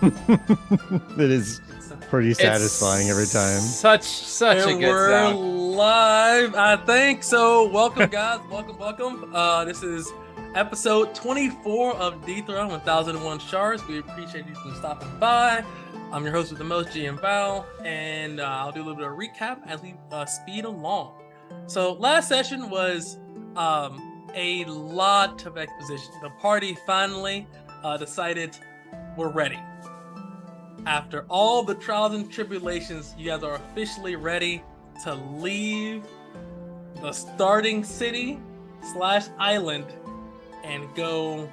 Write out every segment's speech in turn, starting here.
It is pretty satisfying every time. Such a good we're sound. live, I think. So welcome, guys. welcome. This is episode 24 of Dithra 1001 Shards. We appreciate you for stopping by. I'm your host with the most, GM Val, and I'll do a little bit of recap as we speed along. So last session was a lot of exposition. The party finally decided we're ready. After all the trials and tribulations, you guys are officially ready to leave the starting city / island and go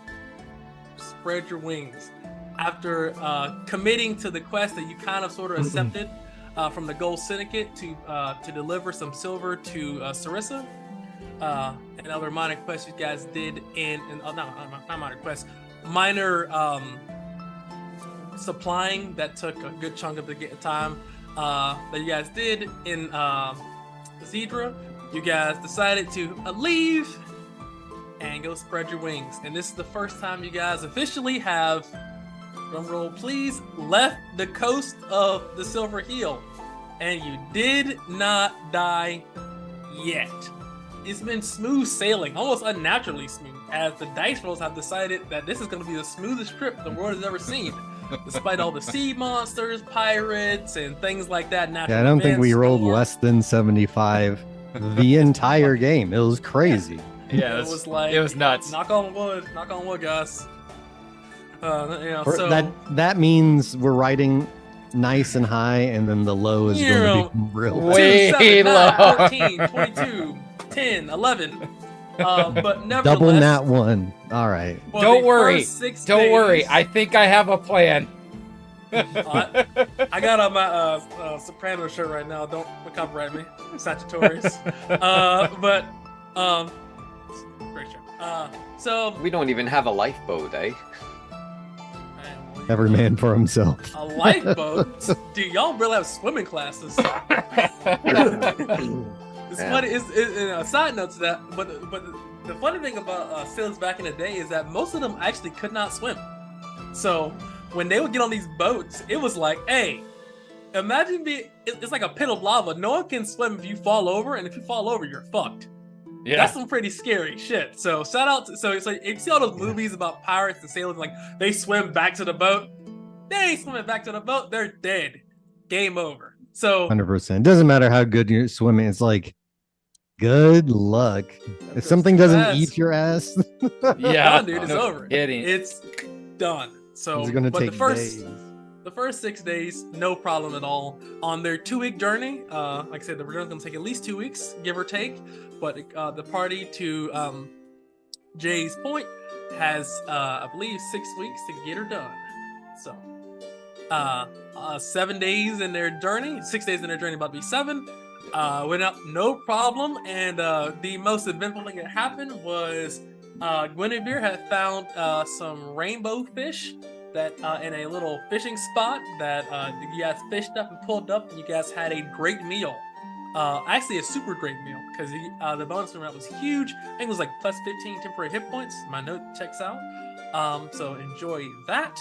spread your wings. After committing to the quest that you kind of sort of accepted from the Gold Syndicate to deliver some silver to Sarissa, and other minor quests you guys did not minor quests, minor supplying that took a good chunk of the time that you guys did in Dithra, you guys decided to leave and go spread your wings. And this is the first time you guys officially have, drumroll please, left the coast of the Silver Heel. And you did not die yet. It's been smooth sailing, almost unnaturally smooth, as the dice rolls have decided that this is going to be the smoothest trip the world has ever seen. Despite all the sea monsters, pirates, and things like that. Yeah, I don't think we rolled less than 75 the entire game. It was crazy. Yeah, it was like, it was nuts. Knock on wood, guys. That means we're riding nice and high, and then the low is going to be real way 2, 7, 9, low. 14, 22, 10, 11. But nevertheless, double nat one. All right. Don't worry. I think I have a plan. I got on my Soprano shirt right now. Don't copyright me, Sagittarius. Great show. So we don't even have a lifeboat, eh? Every man for himself. A lifeboat? Dude, y'all really have swimming classes. It's funny. It's a side note to that, but the funny thing about sailors back in the day is that most of them actually could not swim. So when they would get on these boats, it was like, hey, imagine it's like a pit of lava. No one can swim if you fall over, and if you fall over, you're fucked. Yeah, that's some pretty scary shit. So shout out. So if you see all those movies about pirates and sailors, like they swim back to the boat, they ain't swimming back to the boat. They're dead. Game over. So 100%. Doesn't matter how good you're swimming. It's like, good luck. If something doesn't eat your ass, yeah, dude, it's over. Kidding. It's done. So, it's gonna take days. The first 6 days, no problem at all. On their 2-week journey, like I said, the journey's gonna take at least 2 weeks, give or take. But the party to Jay's point has, I believe, 6 weeks to get her done. So, 7 days in their journey, 6 days in their journey, about to be 7. Went up no problem, and the most eventful thing that happened was Guinevere had found some rainbow fish that in a little fishing spot that you guys fished up and pulled up, and you guys had a great meal. Actually, a super great meal, because the bonus amount was huge. I think it was like plus 15 temporary hit points. My note checks out. So enjoy that.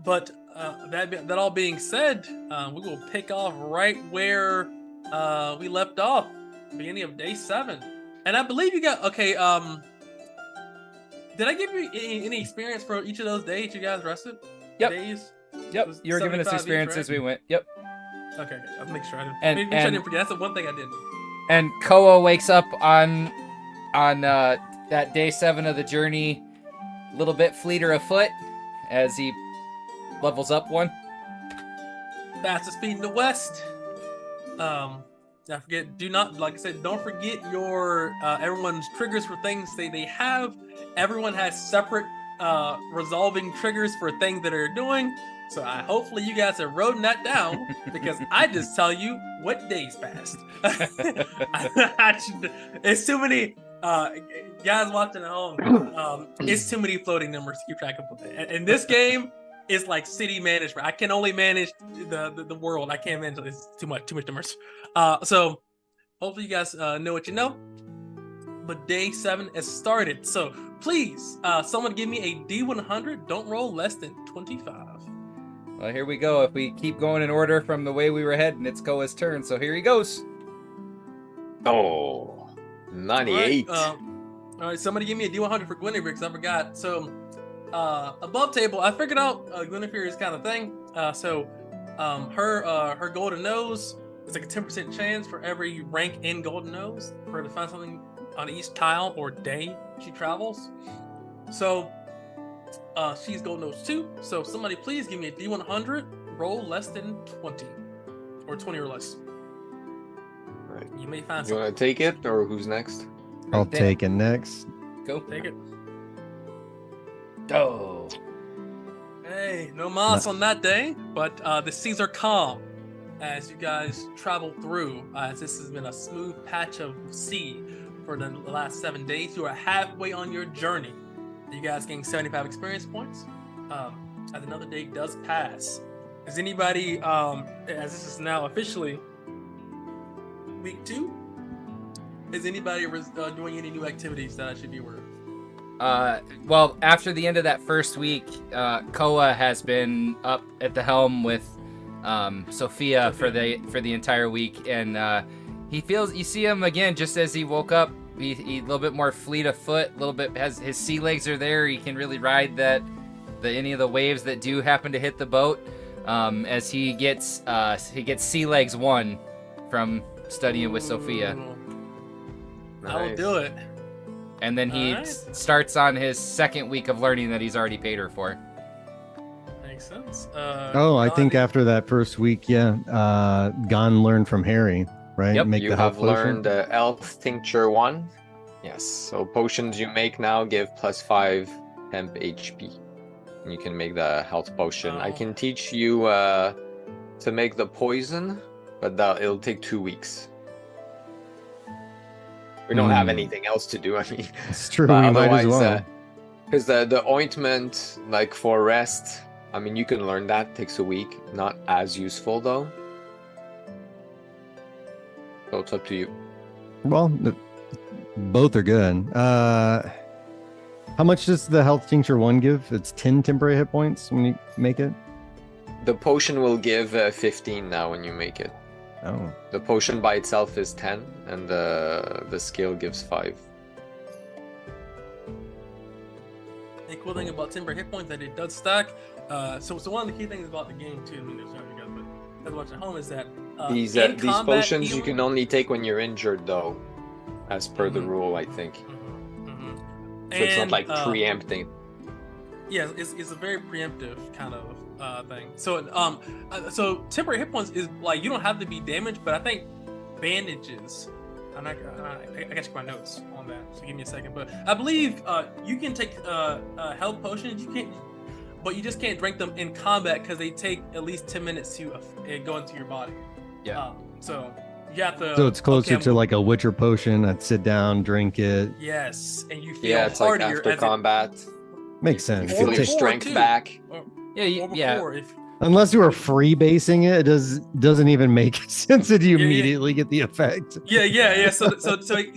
But that all being said, we will pick off right where we left off, beginning of day 7. And I believe you got, okay, did I give you any experience for each of those days you guys rested? Yep. Days? Yep. You were giving us experience as we went. Yep. Okay, I'll make sure I didn't. I didn't forget. That's the one thing I did. And Koa wakes up on that day 7 of the journey, a little bit fleeter of foot as he levels up one. Fastest speed in the west. Don't forget, like I said, don't forget your everyone's triggers for things they have. Everyone has separate resolving triggers for things that are doing. So hopefully you guys have written that down, because I just tell you what days passed. It's too many guys watching at home. It's too many floating numbers to keep track of. And this game is like city management. I can only manage the world. I can't manage it's too much numbers. So hopefully you guys know what you know. but day 7 has started. So please, someone give me a D100. Don't roll less than 25. Well, here we go. If we keep going in order from the way we were heading, it's Koa's turn. So here he goes. Oh, 98. All right, somebody give me a D100 for Guinevere because I forgot. So above table, I figured out Guinevere's kind of thing. Her golden nose is like a 10% chance for every rank in golden nose for her to find something on each tile or day she travels. So she's golden nose 2. So somebody please give me a D100. Roll less than 20 or 20 or less. Right. You may find You something. want to take it, or who's next? I'll take it next. Go. Take it. Oh. Hey, no moss on that day, but the seas are calm as you guys travel through. As this has been a smooth patch of sea for the last 7 days. You are halfway on your journey. You guys gain 75 experience points. As another day does pass. Is anybody, as this is now officially week 2, is anybody doing any new activities that I should be aware of? Well, after the end of that first week, Koa has been up at the helm with Sophia for the entire week, and you see him again just as he woke up. He a little bit more fleet of foot, a little bit has his sea legs are there. He can really ride any of the waves that do happen to hit the boat. As he gets sea legs 1 from studying with Sophia. Nice. I will do it. And then he Alright. starts on his second week of learning that he's already paid her for. Makes sense. I think after that first week, Gon learned from Harry, right? Yep. Make You the have health potion. learned Elf Tincture 1. Yes. So potions you make now give +5 temp HP. And you can make the health potion. I can teach you to make the poison, but it'll take 2 weeks. We don't have anything else to do. I mean, It's true. but We might as otherwise, well. because the ointment, like for rest, I mean, you can learn that. Takes a week. Not as useful though. So it's up to you. Well, both are good. How much does the health tincture 1 give? It's 10 temporary hit points when you make it. The potion will give 15 now when you make it. Oh, The potion by itself is 10, and the skill gives 5. The cool thing about Timber hit points that it does stack. So one of the key things about the game too, I mean, there's not you guys, but guys watching at home is that These in these combat potions you healing- can only take when you're injured, though, as per the Mhm. rule, I think. Mhm. So it's not And, like preempting. Yeah, it's a very preemptive kind of thing. So temporary hit points is like you don't have to be damaged, but I think bandages. I gotta check my notes on that. So give me a second. But I believe you can take health potions. You can't, but you just can't drink them in combat because they take at least 10 minutes to go into your body. Yeah. So you have to. so it's closer okay, to like a Witcher potion. I'd sit down, drink it. Yes, and you feel Yeah, it's like hardier after as combat. Makes You sense. Or feel It your takes- before, strength too. back. Yeah, or yeah. before, if Unless you were freebasing it, doesn't even make sense that you Yeah, yeah. immediately get the effect. Yeah. So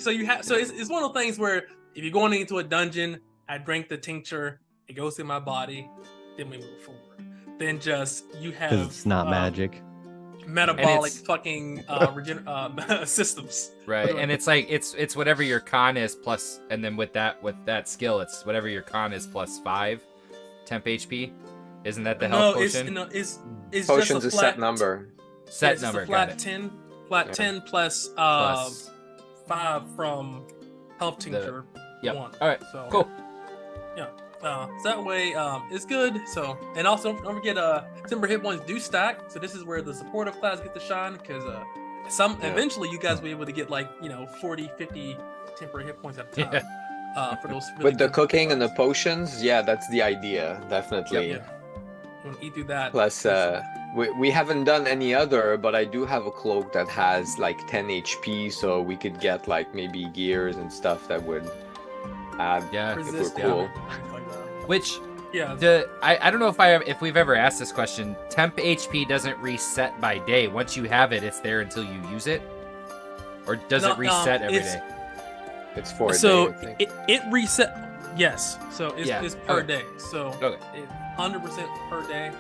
you have it's one of those things where if you're going into a dungeon, I drink the tincture, it goes in my body, then we move forward. Then just you have Because it's not magic. metabolic it's- fucking systems. Right, and it's like it's whatever your con is plus, and then with that skill, it's whatever your con is plus 5 temp HP. Isn't that the health potion? It's Potion's just a set number. Set it's just number. a Got flat it. 10, Yeah. 10 plus Plus. 5 from health tincture. Yep. 1. All right. So Cool. Yeah. So that way, it's good. So, and also don't forget, Timber hit points do stack. So this is where the supportive class get to shine because eventually you guys will be able to get 40, 50 temporary hit points at a time. For those really With the good cooking and the classes. potions, yeah, that's the idea, definitely. Yeah. You want to eat through that. Plus, we haven't done any other, but I do have a cloak that has like 10 HP, so we could get like maybe gears and stuff that would add Yeah. if we're Resist cool. things like that. Which Yeah. I don't know if we've ever asked this question. Temp HP doesn't reset by day. Once you have it, it's there until you use it, or does No, it reset every it's- day? It's for a So day, I think. it reset. Yes. So it's per day. So Okay. it's 100% per day.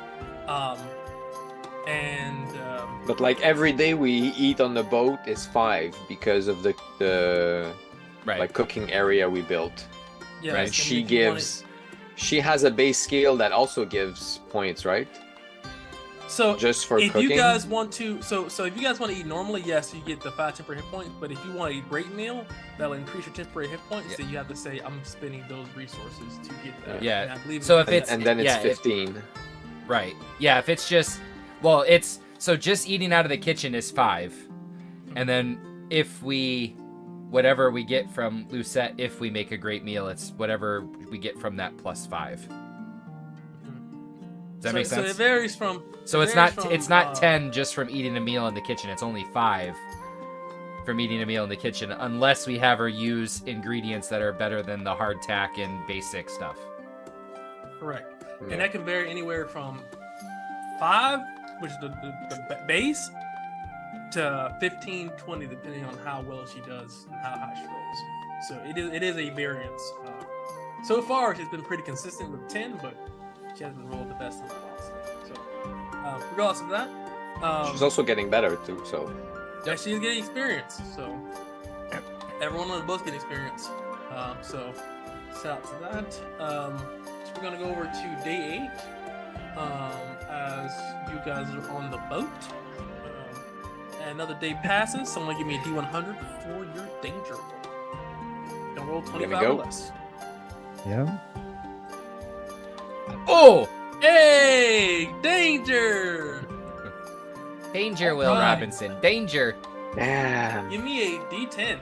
But like every day we eat on the boat is 5 because of the Right. like cooking area we built. yes, And and she if you want gives, she has a base skill that also gives points, right? So Just for if cooking. you guys want to, so if you guys want to eat normally, yes, you get the 5 temporary hit points. But if you want a great meal, that'll increase your temporary hit points. So you have to say, I'm spending those resources to get that. Yeah. And I believe So it's if it's- and then it's yeah, 15. Right. Yeah, if it's just, well, it's, so just eating out of the kitchen is 5. And then if we, whatever we get from Lucette, if we make a great meal, it's whatever we get from that plus 5. Does that make sense? So it varies from. So it it's varies not from, it's not 10 just from eating a meal in the kitchen. It's only 5 from eating a meal in the kitchen, unless we have her use ingredients that are better than the hardtack and basic stuff. Correct. Yeah. And that can vary anywhere from 5, which is the base, to 15, 20, depending on how well she does and how high she rolls. So it is a variance. So far, she's been pretty consistent with 10, but she hasn't rolled the best on the last. So regardless of that, She's also getting better too, so yeah, she's getting experience. So everyone on the boat's getting experience. So shout out to that. So we're gonna go over to day 8. As you guys are on the boat. And another day passes. Someone give me a D100 for your danger roll. Don't roll 25 go. or less. Yeah. Oh! Hey, danger! Danger, Will Alright. Robinson. Danger. damn. Give me a D10.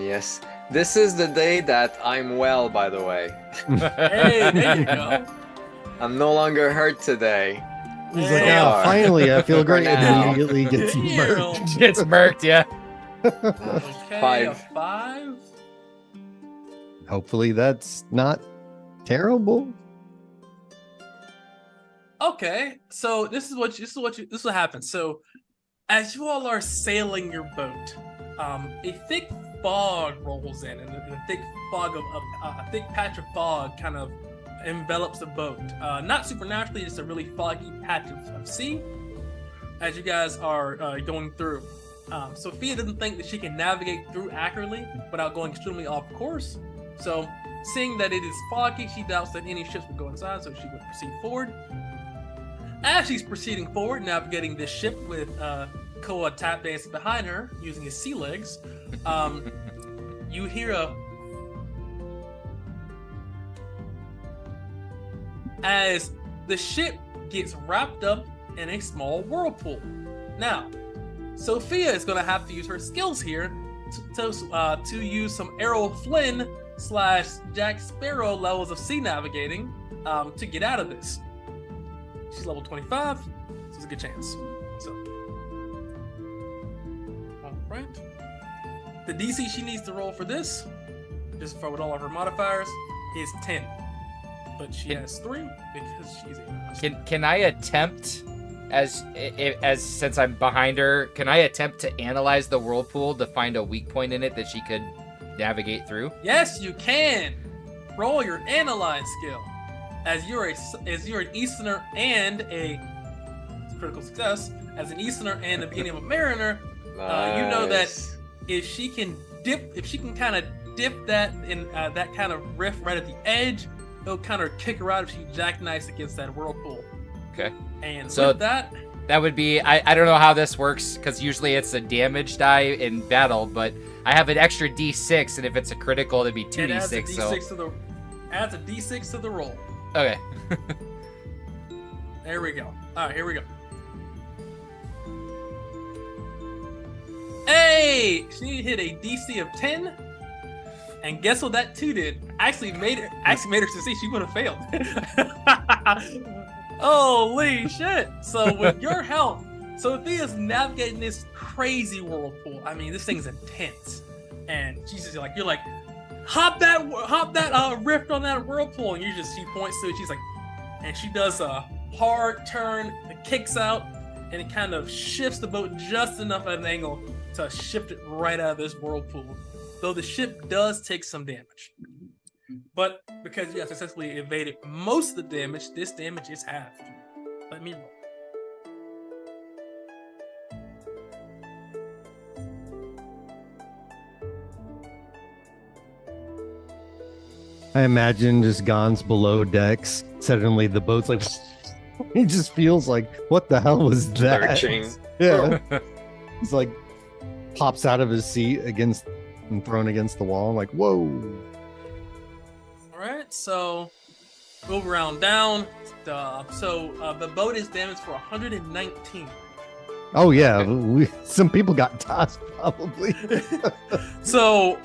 Yes. This is the day that I'm well, by the way. Hey, there you go. I'm no longer hurt today. He's Hey. like, oh, finally, I feel great. And now. immediately gets Damn. burnt. Gets murked, yeah. Okay, 5. a 5. Hopefully, that's not terrible. Okay, so this is what happens. So, as you all are sailing your boat, a thick fog rolls in, and a thick fog of a thick patch of fog kind of envelops the boat. Not supernaturally, just a really foggy patch of sea. As you guys are going through, Sophia doesn't think that she can navigate through accurately without going extremely off course. So, seeing that it is foggy, she doubts that any ships will go inside, so she would proceed forward. As she's proceeding forward, navigating this ship with Koa tap dancing behind her, using his sea legs, you hear as the ship gets wrapped up in a small whirlpool. Now, Sophia is going to have to use her skills here to use some Errol Flynn / Jack Sparrow levels of sea navigating to get out of this. She's level 25, so it's a good chance. So, all right. The DC she needs to roll for this, just for with all of her modifiers, is 10. But she has 3 because she's a. Can I attempt, as since I'm behind her, can I attempt to analyze the whirlpool to find a weak point in it that she could navigate through? Yes, you can. Roll your analyze skill. As you're an Easterner and a critical success, as an Easterner and the beginning of a Mariner, you know that Nice. if she can kind of dip that in that kind of riff right at the edge, it'll kind of kick her out if she jackknifes against that whirlpool. Okay. And So- with that, That would be, I don't know how this works, because usually it's a damage die in battle, but I have an extra d6, and if it's a critical, it'd be it adds a 2d6, so... adds a D6 to the roll. Okay. There we go. All right, here we go. Hey, she hit a DC of 10, and guess what that 2 did? Actually made her succeed. She would have failed. Holy shit! So with your help, Sophia's navigating this crazy whirlpool. I mean, this thing's intense, and she's just like, you're like, hop that rift on that whirlpool, and she points to it. She's like, and she does a hard turn, it kicks out, and it kind of shifts the boat just enough at an angle to shift it right out of this whirlpool. Though the ship does take some damage. But because you have successfully evaded most of the damage, this damage is halved. Let me roll. I imagine just Gon's below decks. Suddenly the boat's like, he just feels like, what the hell was that? Lurching. Yeah. He's like, pops out of his seat and thrown against the wall. Like, whoa. All right, so move around down. The boat is damaged for 119. Oh yeah, some people got tossed probably. So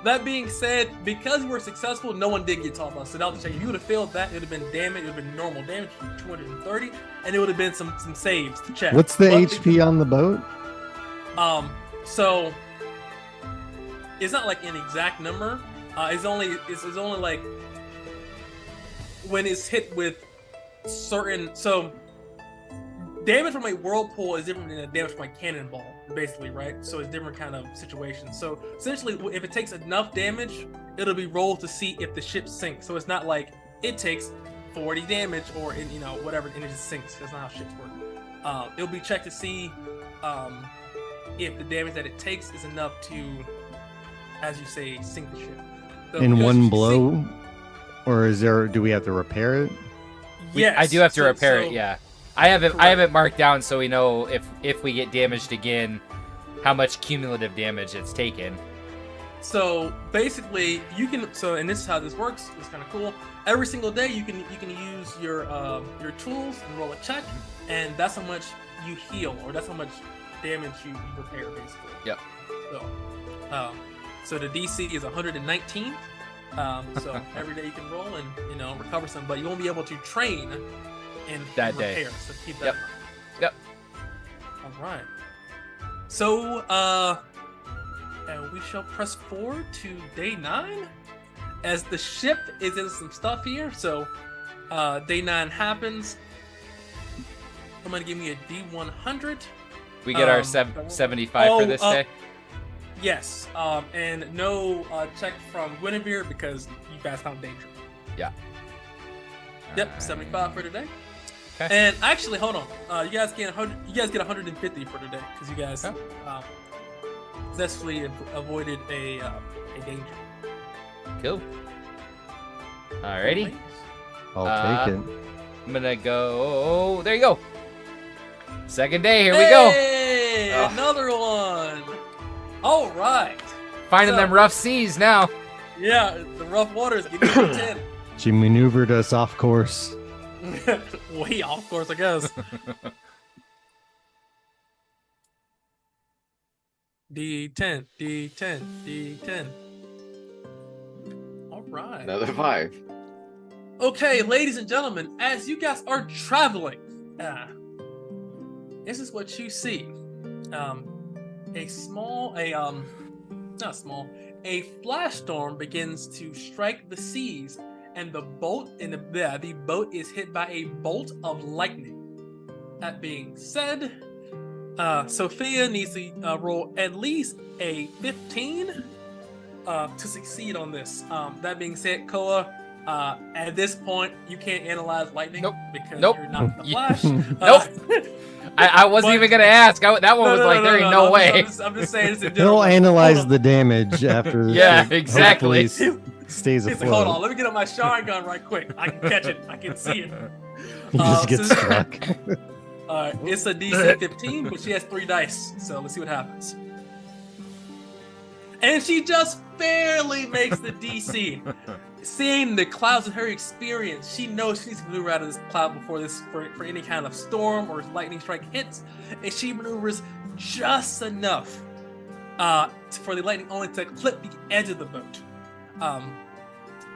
that being said, because we're successful, no one did get tossed. So now to check, if you would have failed that, it would have been damage. It would have been normal damage, 230, and it would have been some saves to check. What's the HP on the boat? So it's not like an exact number. It's only like when it's hit with certain. So damage from a whirlpool is different than damage from a cannonball, basically, right? So it's different kind of situations. So essentially, if it takes enough damage, it'll be rolled to see if the ship sinks. So it's not like it takes 40 damage or whatever and it just sinks. That's not how ships work. It'll be checked to see if the damage that it takes is enough to, as you say, sink the ship. So In one blow, sink, or do we have to repair it? yes, I do have to repair it. Yeah, I have it marked down so we know if we get damaged again, how much cumulative damage it's taken. So basically, you can. So and this is how this works. It's kind of cool. Every single day, you can use your tools and roll a check, and that's how much you heal, or that's how much damage you repair, basically. Yep. So the DC is 119. So every day you can roll and recover some, but you won't be able to train in that repair. day. So keep that. Yep. in mind. Yep. All right. So and we shall press forward to day 9 as the ship is in some stuff here. So day 9 happens. I'm gonna give me a D100. We get our 75 for this day. Yes, and no check from Guinevere because you guys found danger. Yeah. Yep, 75 for today. Okay. And actually, hold on. You guys get 150 for today because you guys successfully avoided a danger. Cool. Alrighty. I'll take it. I'm gonna go. There you go. Second day. Here we go. Hey, another one. All right. Finding them rough seas now. Yeah, the rough waters. Give me a 10. She maneuvered us off course. Way off course, I guess. D10, D10, D10. All right. Another 5. Okay, ladies and gentlemen, as you guys are traveling, this is what you see. A flash storm begins to strike the seas, and the boat is hit by a bolt of lightning. That being said, Sophia needs to roll at least a 15 to succeed on this. That being said, Koa, at this point, you can't analyze lightning because you're not the Flash. I wasn't even gonna ask. That one was there ain't no way. I'm just saying this in He'll general. analyze the damage after this. Yeah, exactly. Stays He's afloat. like, hold on, let me get on my shotgun gun right quick. I can catch it. I can see it. He just gets struck. Alright, it's a DC 15, but she has 3 dice. So let's see what happens. And she just barely makes the DC. Seeing the clouds in her experience, she knows she needs to maneuver out of this cloud before for any kind of storm or lightning strike hits, and she maneuvers just enough for the lightning only to clip the edge of the boat.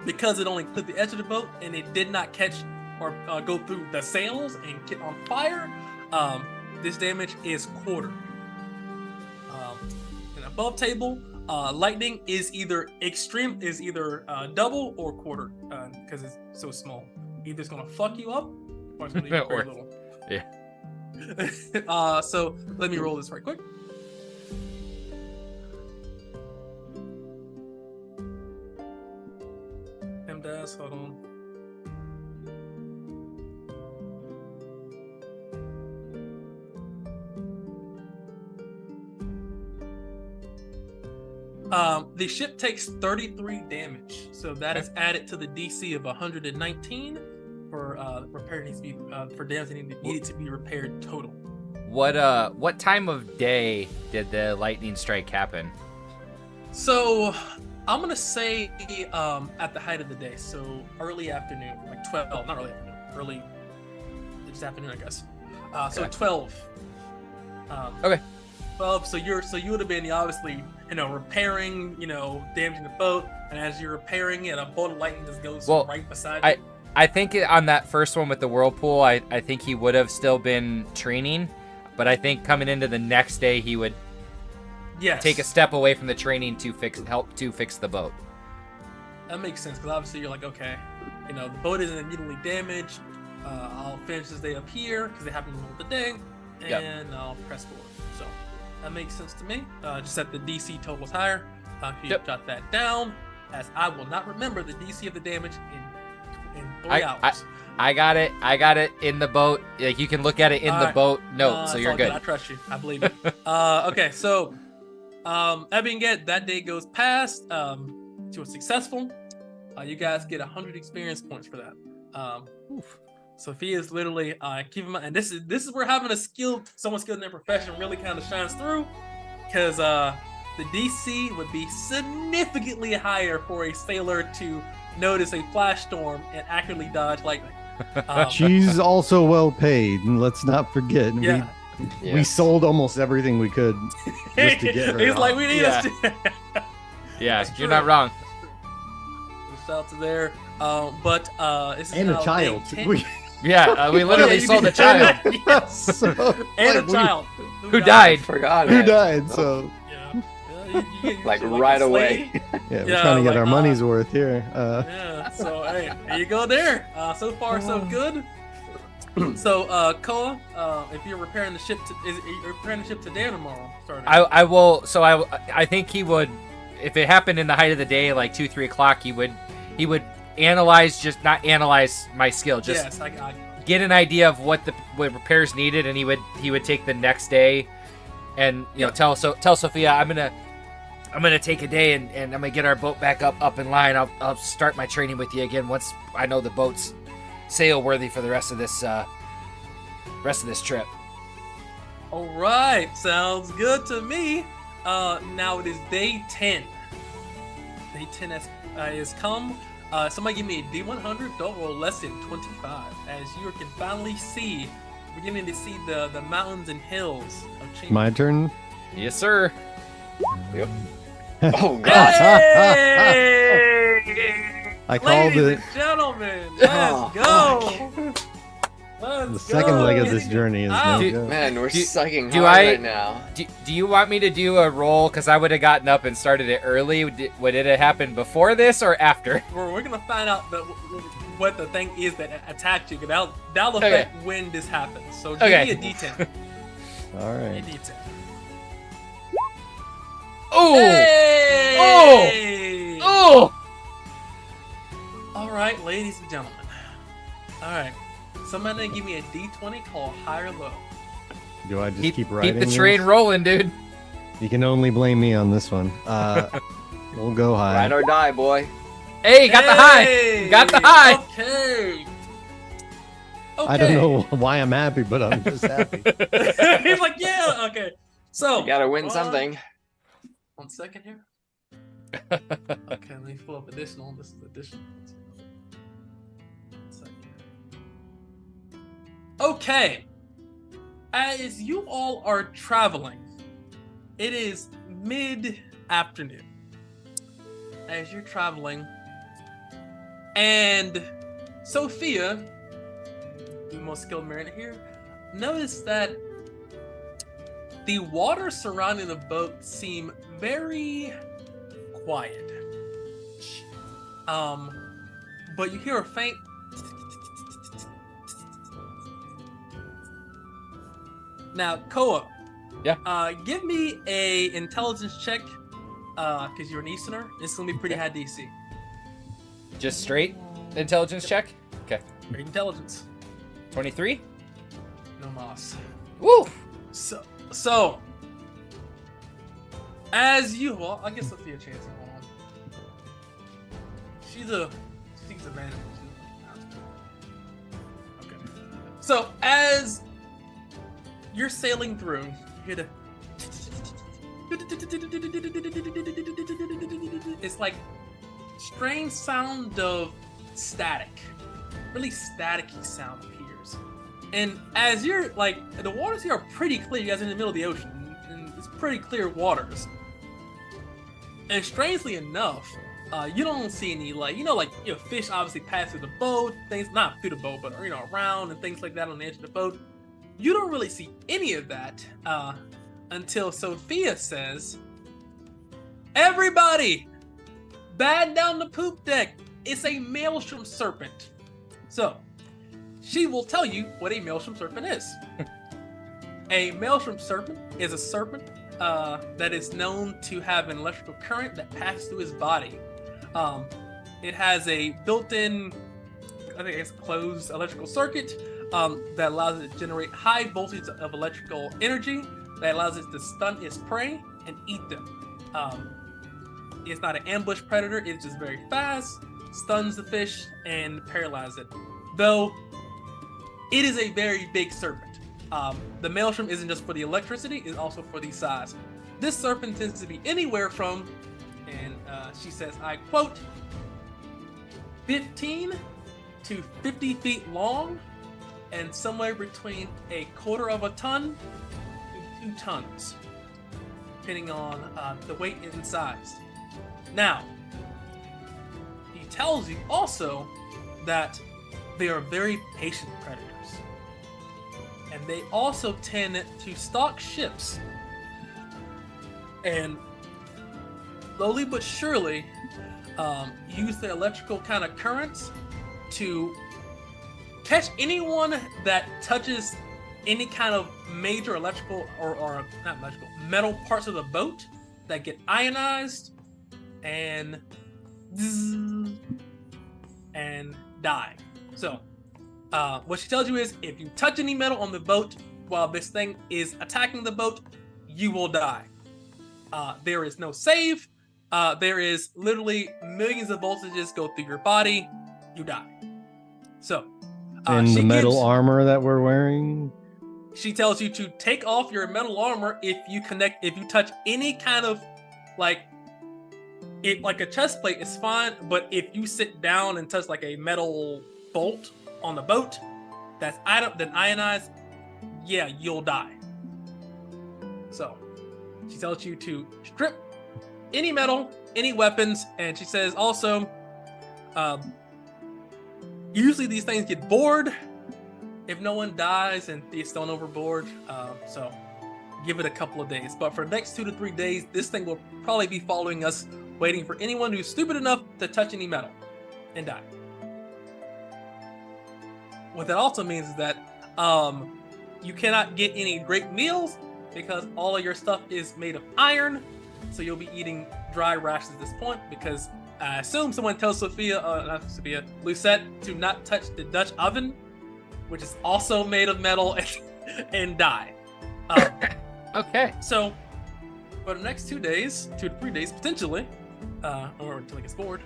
Because it only clipped the edge of the boat and it did not catch or go through the sails and get on fire, this damage is quartered. And above table, lightning is either double or quarter because it's so small. Either it's gonna fuck you up or it's gonna be very little. Yeah. So let me roll this right quick. guys. Hold on. The ship takes 33 damage, so that is added to the DC of 119 for repair needs to be for damage that needed to be repaired total. What time of day did the lightning strike happen? So I'm gonna say at the height of the day, so early afternoon, like 12, not early afternoon, early just afternoon, I guess. So Okay. 12. Okay. 12. So you would have been obviously repairing, damaging the boat, and as you're repairing it, a bolt of lightning just goes right beside you. I think on that first one with the whirlpool, I think he would have still been training, but I think coming into the next day he would take a step away from the training to help fix the boat. That makes sense, because obviously you're like, okay, the boat isn't immediately damaged. I'll finish this day up here because it happened in the middle of the day, and I'll press forward. So that makes sense to me. Just that the DC total was higher. You jot that down, as I will not remember the DC of the damage in 3 hours. I got it in the boat. Like, you can look at it in the boat note, so you're good. I trust you. I believe you. Okay, so that being said, that day goes past. You were successful. You guys get 100 experience points for that. Sophia's literally keep in mind, and this is where having someone skilled in their profession really kind of shines through, because the DC would be significantly higher for a sailor to notice a flash storm and accurately dodge lightning. She's also well paid, and let's not forget. Yeah. We sold almost everything we could just to get her. He's like, we need us to. Yeah, That's you're true. not wrong. Shout out to there. But this is And now a child. day 10. Yeah, we literally sold a child Yes. And a child who died. Forgot Who it. died? So Yeah. You Like you're right a away. slave. yeah, we're Yeah, trying to get like, our money's worth here. Yeah. So hey, there you go there. So far so good. So Koa, if you're repairing the ship, you're repairing the ship today or tomorrow? Starting. I will. So I think he would, if it happened in the height of the day, like 2-3 o'clock, he would analyze, just not analyze my skill, just yes, I get an idea of what repairs needed, and he would take the next day, and tell Sophia, I'm gonna take a day and I'm gonna get our boat back up in line. I'll start my training with you again once I know the boat's sail worthy for the rest of this trip. All right, sounds good to me. Now it is day 10. Day 10 has come. Somebody give me a D100. Don't roll less than 25. As you can finally see, beginning to see the mountains and hills of Chima. My turn. Yes, sir. Yep. Oh god. Hey! I called Ladies it. and gentlemen, let's go. The second leg of this journey is no Dude, good. Man, we're sucking do hard I- right now. Do you want me to do a roll? Because I would have gotten up and started it early. Would it have happened before this or after? We're gonna find out what the thing is that attacked you. That'll affect when this happens. So give me a D10. All Give me a right. D10. Oh! Hey! Oh! All right, ladies and gentlemen. All right. Somebody give me a D20 called high or low. Do I just keep writing? Keep the train this? rolling, dude. You can only blame me on this one. We'll go high. Ride or die, boy. Hey, got the high. Got the high. Okay. I don't know why I'm happy, but I'm just happy. He's like, yeah. Okay. So You gotta win something. 1 second here. Okay, let me pull up additional. This is additional. 1 second. Okay. As you all are traveling, it is mid-afternoon. As you're traveling, and Sophia, the most skilled mariner here, notice that the water surrounding the boat seem very quiet. But you hear a faint Now, Koa. Yeah. Give me a intelligence check, because you're an Easterner. It's gonna be pretty high DC. Just straight? Intelligence check. Okay. Great intelligence. 23. No moss. Woo! So, as you, well, I guess Sophia chance. Hold on. She's a man. Okay. So as you're sailing through, you hear the. It's like strange sound of static, really staticky sound appears. And as you're like, the waters here are pretty clear. You guys are in the middle of the ocean, and it's pretty clear waters. And strangely enough, you don't see any fish obviously pass through the boat, things not through the boat, but around and things like that on the edge of the boat. You don't really see any of that until Sophia says, "Everybody, batten down the poop deck. It's a maelstrom serpent." So she will tell you what a maelstrom serpent is. A maelstrom serpent is a serpent that is known to have an electrical current that passes through his body. It has a built-in, I think it's closed electrical circuit that allows it to generate high voltage of electrical energy that allows it to stun its prey and eat them. It's not an ambush predator, it's just very fast, stuns the fish, and paralyzes it. Though, it is a very big serpent. The maelstrom isn't just for the electricity, it's also for the size. This serpent tends to be anywhere from, and she says, I quote, 15 to 50 feet long, and somewhere between a quarter of a ton to 2 tons, depending on the weight and size. Now, he tells you also that they are very patient predators. And they also tend to stalk ships and slowly but surely use their electrical kind of currents to catch anyone that touches any kind of major electrical or not electrical, metal parts of the boat that get ionized and die. So what she tells you is, if you touch any metal on the boat while this thing is attacking the boat, you will die. There is no save. There is literally millions of voltages go through your body. You die. So, and the metal armor that we're wearing. She tells you to take off your metal armor if you touch any kind of like a chest plate is fine, but if you sit down and touch like a metal bolt on the boat that's then ionized, yeah, you'll die. So she tells you to strip any metal, any weapons, and she says also, usually these things get bored if no one dies and it's thrown overboard. So give it a couple of days. But for the next 2 to 3 days, this thing will probably be following us, waiting for anyone who's stupid enough to touch any metal and die. What that also means is that you cannot get any great meals because all of your stuff is made of iron. So you'll be eating dry rations at this point, because I assume someone tells Lucette to not touch the Dutch oven, which is also made of metal, and die. Okay. So for the next 2 days, 2 to 3 days potentially, or until it gets bored,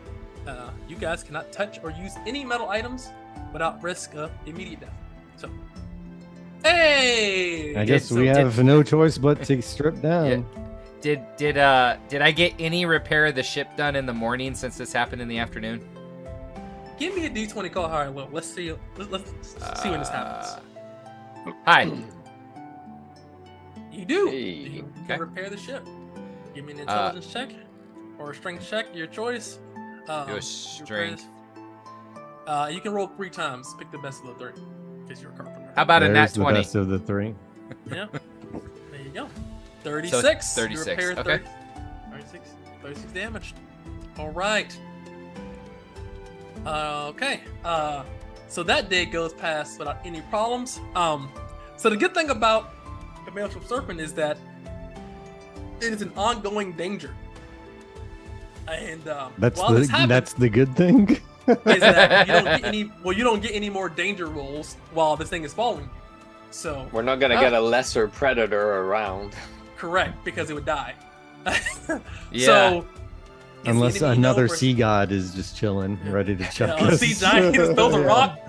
you guys cannot touch or use any metal items without risk of immediate death. So, hey! I guess we have no choice but to strip down. Did I get any repair of the ship done in the morning since this happened in the afternoon? Give me a D20 call higher low. Let's see. Let's see when this happens. Hi. You do. Hey. You Okay. can repair the ship. Give me an intelligence check or a strength check, your choice. Do a strength. You can roll 3 times. Pick the best of the 3, because you're a carpenter. How about a nat There's the 20? best of the 3. Yeah. There you go. 36. So 36, You repair okay. 36 damage. All right. Okay. So that day goes past without any problems. So the good thing about the maelstrom serpent is that it is an ongoing danger. And That's while this happens, the good thing. is that you don't get any more danger rolls while this thing is following you. So We're not gonna get a lesser predator around. correct, because it would die. Yeah. So Unless another sea god is just chilling, ready to chuck a us. sea giant, he just throws a Yeah. rock.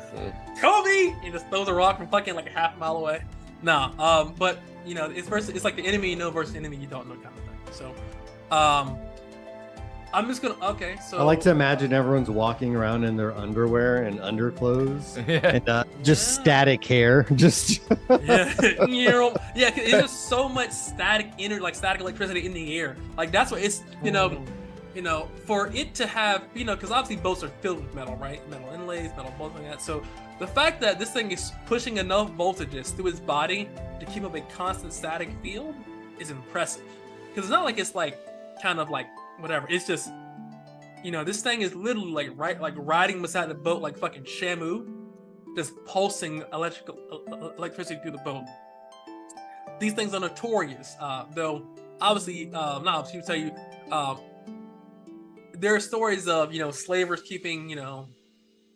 Kobe! He just throws a rock from fucking like a half mile away. No, but you know, it's like the enemy you know versus enemy you don't know kind of thing. So, I'm just gonna so I like to imagine everyone's walking around in their underwear and underclothes and just static hair. Just yeah, yeah. 'Cause there's just so much static static electricity in the air. Like that's what it's for it to have because obviously boats are filled with metal, right? Metal inlays, metal bolts like that. So the fact that this thing is pushing enough voltages through its body to keep up a constant static field is impressive. Because it's not like it's like kind of like whatever. It's just this thing is literally like riding beside the boat like fucking Shamu, just pulsing electricity through the boat. These things are notorious, though. Obviously, not obviously, tell you. There are stories of slavers keeping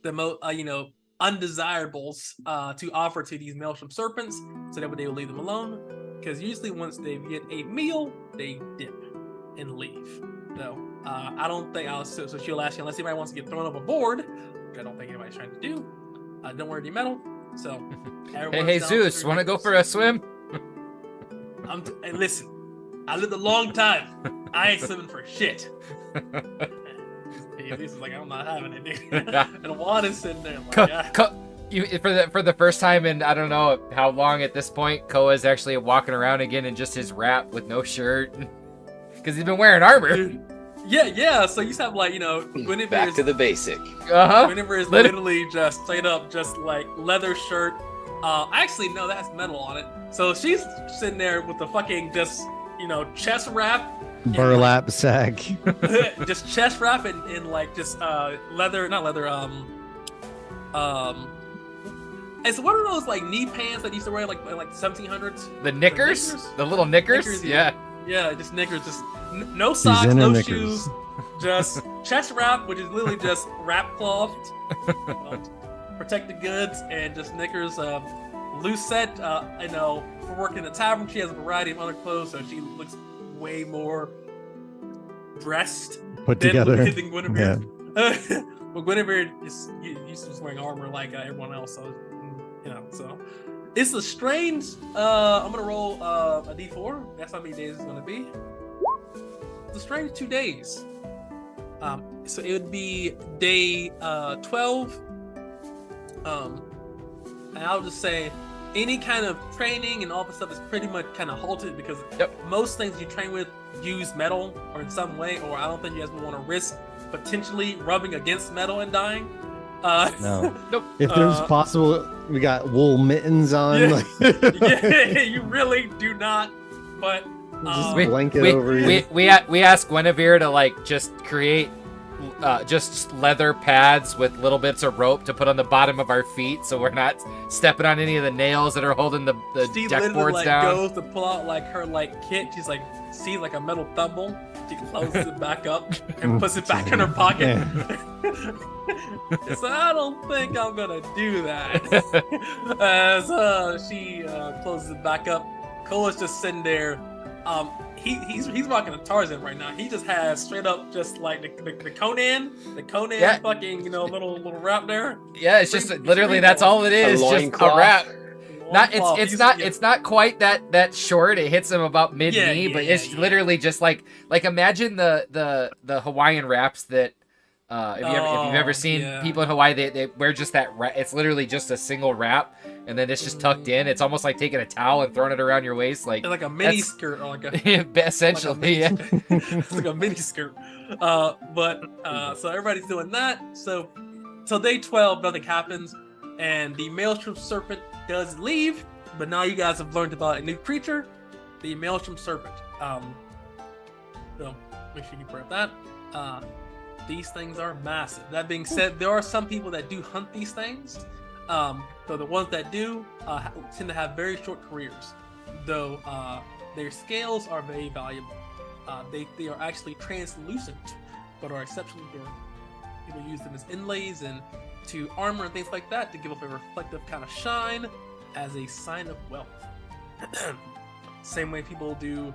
the undesirables to offer to these maelstrom serpents, so that way they will leave them alone. Because usually once they get a meal, they dip and leave. No, I don't think so she'll ask you unless anybody wants to get thrown overboard, which I don't think anybody's trying to do. Don't wear any metal. So Hey Zeus, want to go for a swim? Hey, listen, I lived a long time. I ain't swimming for shit. Zeus is like, I'm not having it, dude. And Juan is sitting there like, for the first time in I don't know how long at this point, Koa's actually walking around again in just his wrap with no shirt. Because he's been wearing armor. Dude. Yeah. So you just have Guinevere Back to the basic. Guinevere is literally just straight up, just like leather shirt. Actually, no, that has metal on it. So she's sitting there with the fucking just chest wrap, burlap sack, just chest wrap and like just leather, not leather. It's one of those like knee pants that used to wear like 1700s. The knickers? The little knickers? Yeah. Yeah, just knickers, just no socks, no knickers. Shoes, just chest wrap, which is literally just wrap cloth, protect the goods, and just knickers. Loose set, for working in the tavern, she has a variety of underclothes, so she looks way more dressed, put together. Than Guinevere. Yeah. But Guinevere is used to wearing armor like everyone else, so so. It's a strange. I'm gonna roll a d4. That's how many days it's gonna be. It's a strange 2 days. So it would be day 12. And I'll just say any kind of training and all this stuff is pretty much kind of halted because most things you train with use metal or in some way, or I don't think you guys would want to risk potentially rubbing against metal and dying. No. Nope. If there's possible, we got wool mittens on. Yeah. Like, Yeah, you really do not. But just blanket over you. We asked Guinevere to just create just leather pads with little bits of rope to put on the bottom of our feet, so we're not stepping on any of the nails that are holding the she deck literally boards down. goes to pull out her kit. She's like sees a metal thimble. She closes it back up and puts it back in her pocket. So I don't think I'm gonna do that. So she closes it back up. Cola's just sitting there. He's rocking a Tarzan right now. He just has straight up just like the Conan fucking little wrap there. Yeah, it's just literally that's all it is, just a wrap. It's not quite that short. It hits him about mid knee, but it's literally just like imagine the Hawaiian wraps that if you've ever seen people in Hawaii, they wear just that it's literally just a single wrap and then it's just tucked in. It's almost like taking a towel and throwing it around your waist like a mini skirt or essentially. It's like a mini skirt. So everybody's doing that. So till day 12 nothing happens and the maelstrom serpent does leave, but now you guys have learned about a new creature, the maelstrom serpent. So make sure you grab that. These things are massive. That being said, there are some people that do hunt these things. So the ones that do tend to have very short careers, though their scales are very valuable. They are actually translucent, but are exceptionally durable. People use them as inlays and to armor and things like that to give off a reflective kind of shine as a sign of wealth. Same way people do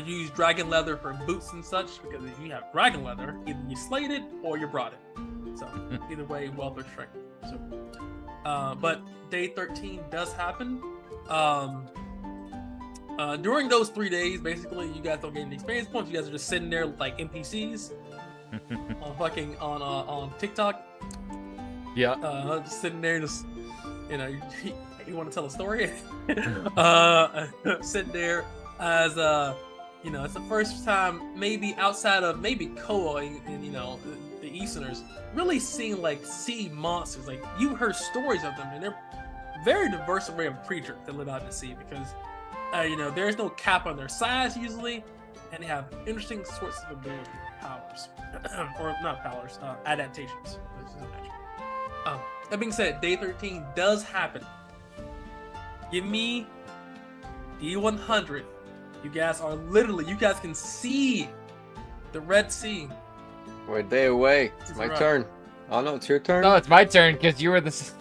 use dragon leather for boots and such, because if you have dragon leather, either you slayed it or you brought it. So either way, wealth or strength. So, but day 13 does happen. During those 3 days, basically, you guys don't get any experience points. You guys are just sitting there like NPCs on TikTok. Yeah. Just sitting there, just you want to tell a story. Sitting there as it's the first time, maybe outside of maybe Koa and the Easterners, really seeing like sea monsters. Like you heard stories of them, and they're very diverse array of creatures that live out in the sea because there's no cap on their size usually, and they have interesting sorts of ability powers, or not powers, adaptations. That being said, day 13 does happen. Give me D100. You guys can see the Red Sea. We're a day away. It's my turn. Oh no, it's your turn. No, it's my turn because you were the.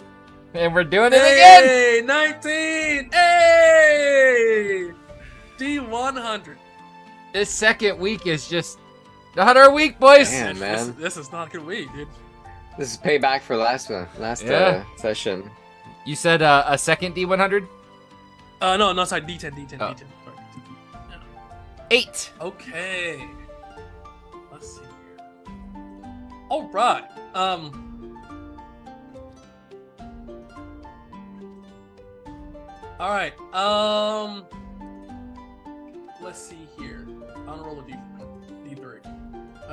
And we're doing it again. Hey, 19. Hey, D100. This second week is just not our week, boys. Damn, man. This is not a good week, dude. This is payback for last session. You said a second D100? No, sorry, D10. Oh. D10. Sorry. 8. Okay. Let's see here. All right. All right. Let's see here. I'm gonna roll a D3.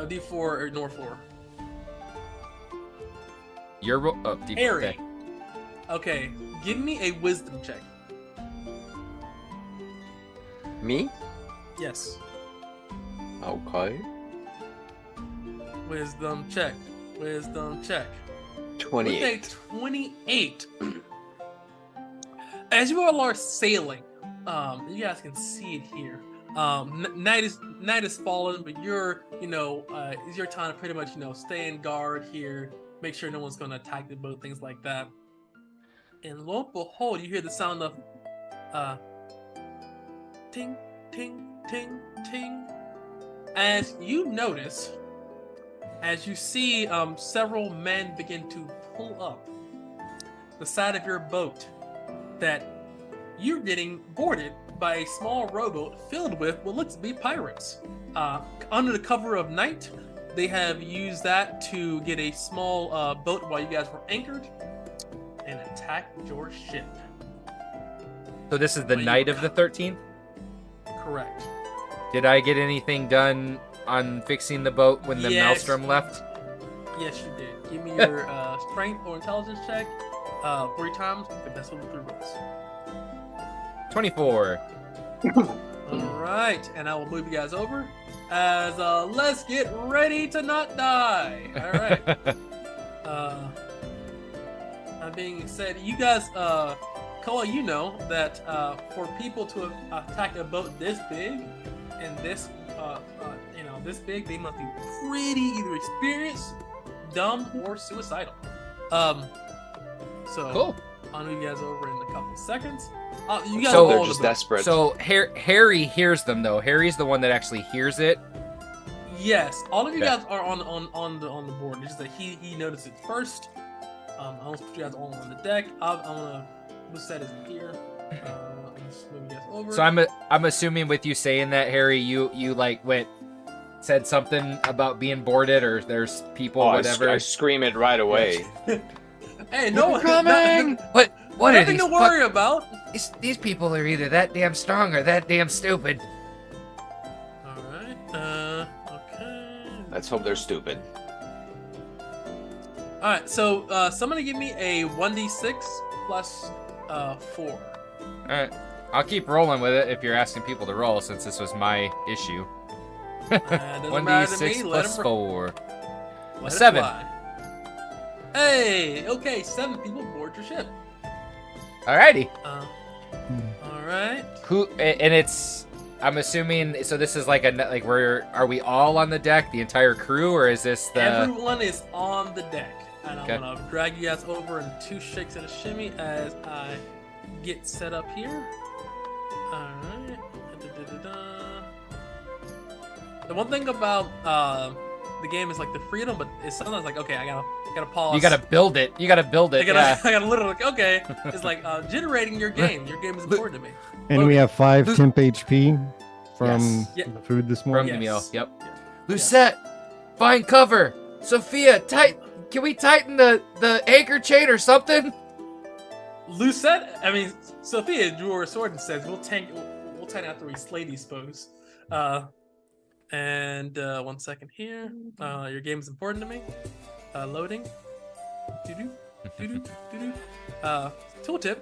D4 or nor 4. Your D4. Harry. Okay. Give me a wisdom check. Me? Yes. Okay. Wisdom check. 28. With a 28. As you all are sailing, you guys can see it here. Night is fallen, but it's your time to pretty much stay in guard here, make sure no one's gonna attack the boat, things like that. And lo and behold, you hear the sound of ting, ting, ting, ting. As you notice, as you see several men begin to pull up the side of your boat, that you're getting boarded by a small rowboat filled with what looks to be pirates. Under the cover of night, they have used that to get a small boat while you guys were anchored and attack your ship. So this is the night of the 13th? Correct. Did I get anything done on fixing the boat when the maelstrom left? Yes, you did. Give me your strength or intelligence check 3 times. The best of the 3 rolls. 24. All right, and I will move you guys over as let's get ready to not die. All right. That being said, you guys, Koa, you know that for people to attack a boat this big and this, this big, they must be pretty either experienced, dumb, or suicidal. So Cool. I'll move you guys over in a couple of seconds. You guys So are They're all just in the boat. desperate. So Harry hears them though. Harry's the one that actually hears it. Yes, all of you Okay. guys are on the board. It's just that he noticed it first. I'll just put you guys all on the deck. I'm gonna set is here. Just move you guys over. So I'm assuming with you saying that, Harry, you like said something about being boarded or there's people whatever. I scream it right away. Hey, no one coming! What are nothing these? to worry about. These people are either that damn strong or that damn stupid. All right. Okay. Let's hope they're stupid. All right. So somebody give me a 1d6 plus 4. All right, I'll keep rolling with it if you're asking people to roll since this was my issue. Doesn't matter to me. 1d6 Let plus him 4. let it 7. fly. Hey. Okay. 7 people board your ship. Alrighty. All right. Who? And it's I'm assuming. So this is like are we all on the deck, the entire crew, or is this the? Everyone is on the deck, and Okay. I'm gonna drag you guys over in 2 shakes and a shimmy as I get set up here. All right. The one thing about the game is like the freedom, but it's sometimes like, okay, I gotta pause. You gotta build it. You gotta build it. Yeah. I gotta literally, okay. It's like generating your game. Your game is important to me. And we have 5 temp HP from Yes. Yeah. the food this From morning. the Yes. meal. Yep. Yeah. Lucette, find cover. Sophia, can we tighten the anchor chain or something? Sophia drew her sword and says, we'll tighten after we slay these foes. And 1 second here. Your game is important to me. Loading. Doo-doo. Doo-doo. Doo-doo. Tooltip.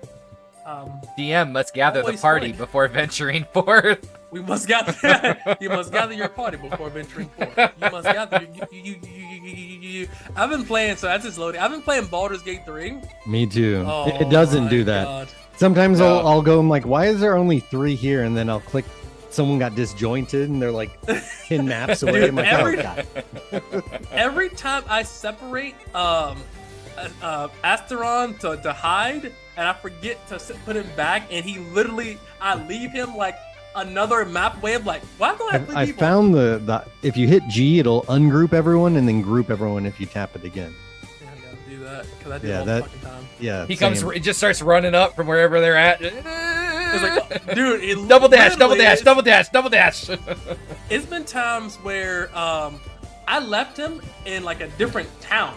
DM must gather the Always party funny. before venturing forth. You must gather your party before venturing forth. You must gather you. I've been playing, so that's just loading. I've been playing Baldur's Gate 3. Me too. Oh, It doesn't my do that. God. Sometimes No. I'll go, I'm like, why is there only 3 here? And then I'll click, someone got disjointed and they're like 10 maps away. Dude, I'm like, every- oh, God. Every time I separate Asteron to hide, and I forget to put him back, and I leave him like another map away. I'm like, why don't I have 3 I people? found the if you hit G, it'll ungroup everyone and then group everyone if you tap it again. Yeah, I gotta do that because I do Yeah, it all that- the fucking time. Yeah. He same. it just starts running up from wherever they're at. It's like, dude, it double dash, double literally dash, is- double dash, double dash. It's been times where I left him in like a different town.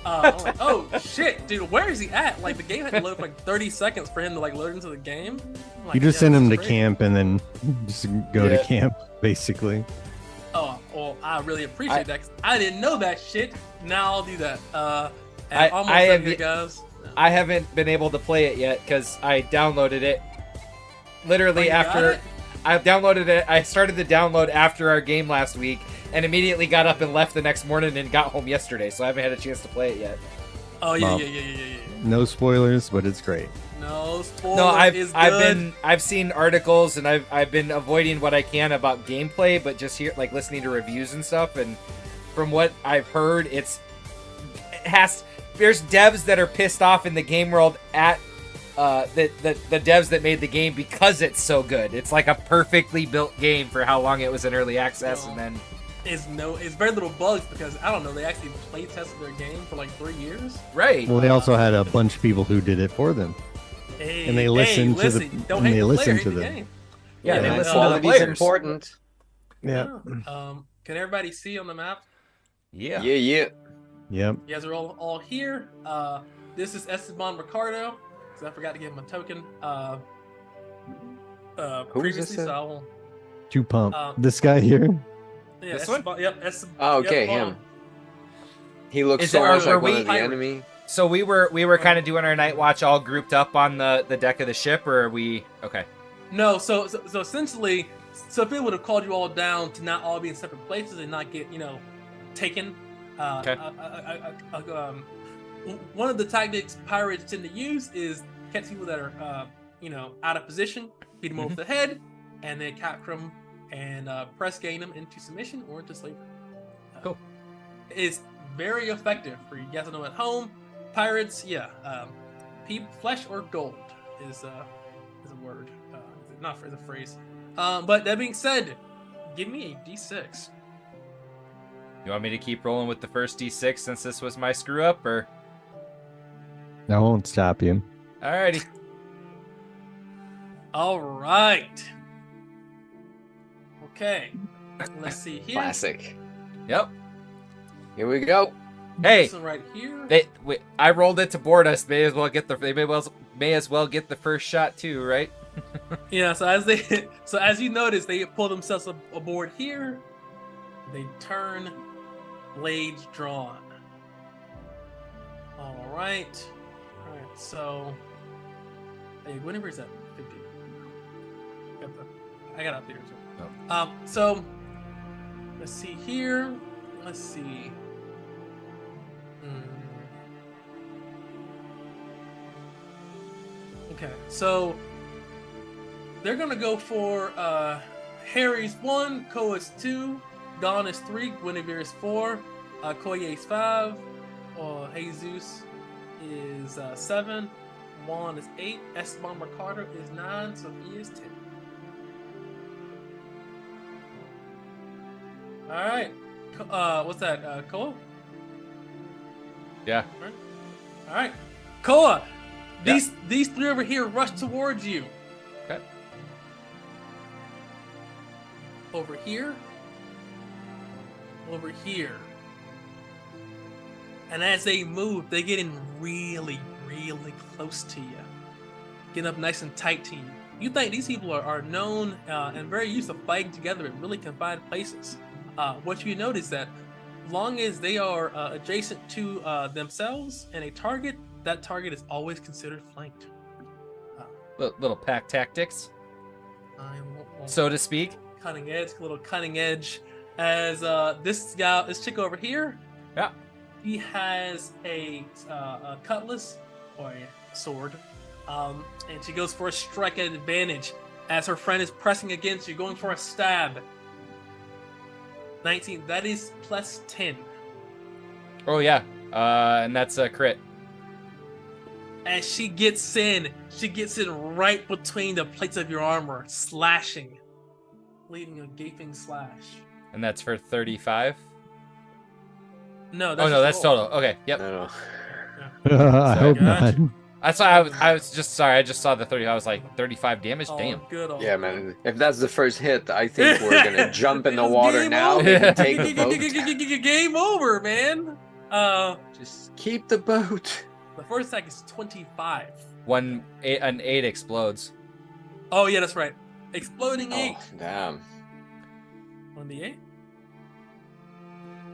I'm like, oh shit, dude, where is he at? Like the game had to load for like 30 seconds for him to like load into the game. I'm like, You just yeah, send this him is to great. camp and then just go to Yeah. camp, basically. Oh, well, I really appreciate that 'cause I didn't know that shit. Now I'll do that. And I'm almost I done have here, guys. I haven't been able to play it yet because I downloaded it literally Oh, you got after it? I downloaded it. I started the download after our game last week and immediately got up and left the next morning and got home yesterday. So I haven't had a chance to play it yet. Oh yeah, Well, yeah. No spoilers, but it's great. No spoiler. No, is good. I've seen articles and I've been avoiding what I can about gameplay, but just listening to reviews and stuff. And from what I've heard, there's devs that are pissed off in the game world at the devs that made the game because it's so good. It's like a perfectly built game for how long it was in early access, No. and then It's very little bugs because I don't know, they actually play tested their game for like 3 years. right. Well, they also had a bunch of people who did it for them. Hey, And they listen to the- don't and hate they the listen player, to hate the them. game. Yeah, they Yeah, listen to the Quality's players. important. Yeah. Can everybody see on the map? Yeah. Yeah. Yep. You guys are all here. This is Esteban Ricardo. Because I forgot to give him a token. Previously, this? so I won't. Too pump. Um, This guy here. Yeah, This one? Esteban, yep, Esteban. Oh, okay, yep, hold him. on. He looks Is so it- much are like one we- of the enemy. So we were kind of doing our night watch all grouped up on the deck of the ship, or are we okay? No, so essentially, Sophia would have called you all down to not all be in separate places and not get, taken. Okay. One of the tactics pirates tend to use is catch people that are, out of position, beat them over the head, and then capture them and press gain them into submission or into slavery. Cool. It's very effective for you guys to know at home. Pirates, flesh or gold is a word, not for the phrase. But that being said, give me a d6. You want me to keep rolling with the first D6 since this was my screw up, or I won't stop you. alrighty? All right. Okay. Let's see here. Classic. Yep. Here we go. Hey, This one right here. I rolled it to board us. They may as well get the first shot too, right? Yeah. So as you notice, they pull themselves aboard here. They turn, blades drawn. All right. So, hey, whenever is that? 50. I got up there. So let's see here. Let's see. Okay, so they're gonna go for Harry's 1, Koa's 2, Dawn is 3, Guinevere is 4, Koye's 5, Jesus is 7, Juan is 8, Esteban Mercado is 9, Sophia is 10. All right, what's that? Koa? Yeah. All right, Koa. Yeah. These three over here rush towards you. Okay. Over here. Over here. And as they move, they get in really, really close to you. Get up nice and tight to you. You think these people are known and very used to fighting together in really confined places. What you notice that long as they are adjacent to themselves and a target, that target is always considered flanked. Little pack tactics, I'm so to speak. cutting edge, a little cutting edge. As this chick over here, Yeah. he has a cutlass or a sword, and she goes for a strike at advantage as her friend is pressing against you, going for a stab. 19. That is plus 10. Oh yeah. And that's a crit. As she gets in right between the plates of your armor, slashing, leaving a gaping slash. And that's for 35. No, Oh no, that's roll. total. Okay. Yep. No. I hope not. Gotcha. That's why I was just sorry. I just saw the 30. I was like 35 damage. Oh, Damn. good. Oh, Yeah, man. If that's the first hit, I think we're gonna jump in the It's water game now. over. Maybe take the boat. Game over, man. Just keep the boat. The first attack is 25. An 8 explodes. Oh yeah, that's right. Exploding 8. Oh, damn. 1d8.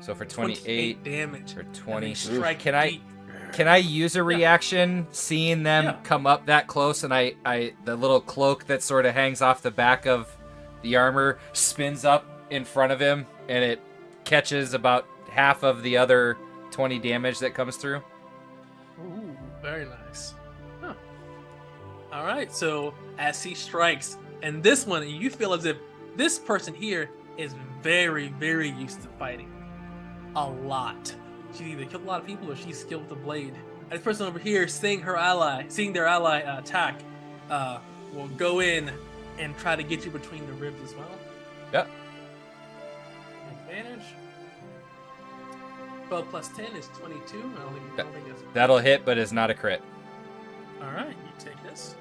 So for 28 damage. for 20. Strike Can I- 8. Can I use a reaction seeing them Yeah. come up that close and I the little cloak that sort of hangs off the back of the armor spins up in front of him and it catches about half of the other 20 damage that comes through? Ooh, very nice. Huh. All right, so as he strikes, and this one, you feel as if this person here is very, very used to fighting. A lot. She's either killed a lot of people or she's skilled with the blade. And this person over here, seeing their ally attack, will go in and try to get you between the ribs as well. Yep. Advantage. 12 plus 10 is 22. I don't think that's... That'll hit, but is not a crit. All right, you take this.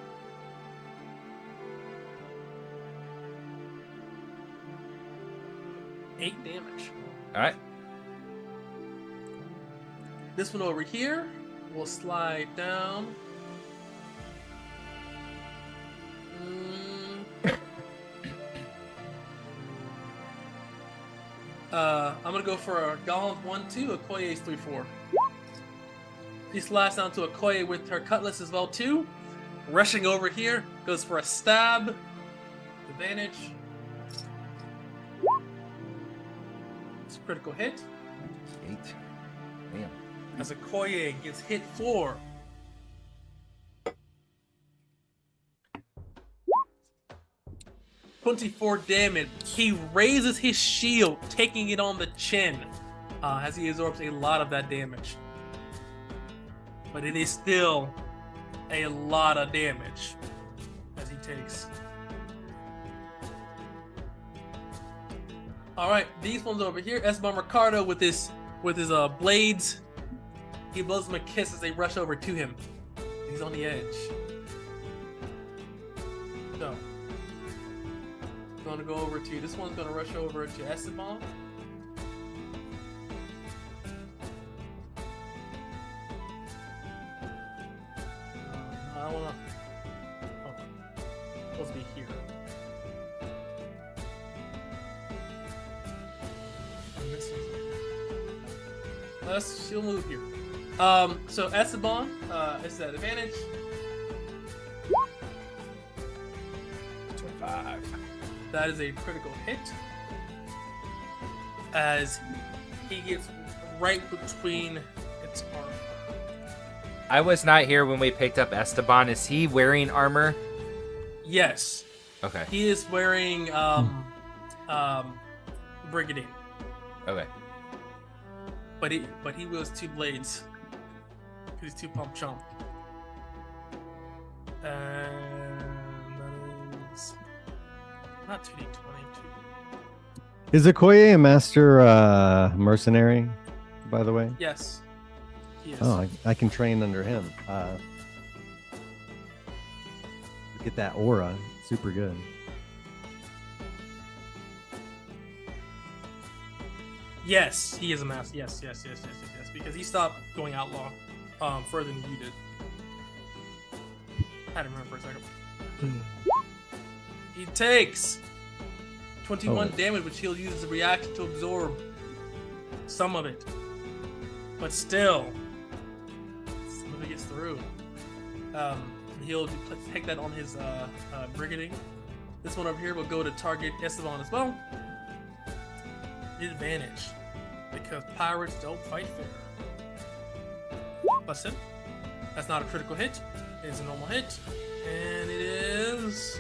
Eight damage. All right. This one over here will slide down. I'm gonna go for a Gollum's 1-2, Okoye's 3-4. She slides down to Okoye with her cutlass as well too. Rushing over here, goes for a stab. Advantage. It's a critical hit. 8. Damn. As Okoye gets hit 4. $24 damage. He raises his shield, taking it on the chin, as he absorbs a lot of that damage. But it is still a lot of damage as he takes. All right, these ones over here. Esteban Ricardo with his blades. He blows them a kiss as they rush over to him. He's on the edge. So, I'm gonna go over to this one's gonna rush over to Esteban. I wanna. Oh, supposed to be here. And this is. She'll move here. So Esteban is at advantage. 25. That is a critical hit. As he gets right between its armor. I was not here when we picked up Esteban. Is he wearing armor? Yes. Okay. He is wearing Brigadine, Okay. but he wields 2 blades. He's 2 pump chump. And that is not 2d20. Is Okoye a master mercenary, by the way? Yes, he is. Oh, I can train under him. Get that aura. Super good. Yes, he is a master. Yes. Because he stopped going outlaw further than you did. I had to remember for a second. He takes 21 damage, which he'll use as a reaction to absorb some of it. But still, some of it gets through. He'll take that on his Brigading. This one over here will go to target Esteban as well. Advantage, because pirates don't fight fair. Busted. That's not a critical hit. It's a normal hit, and it is.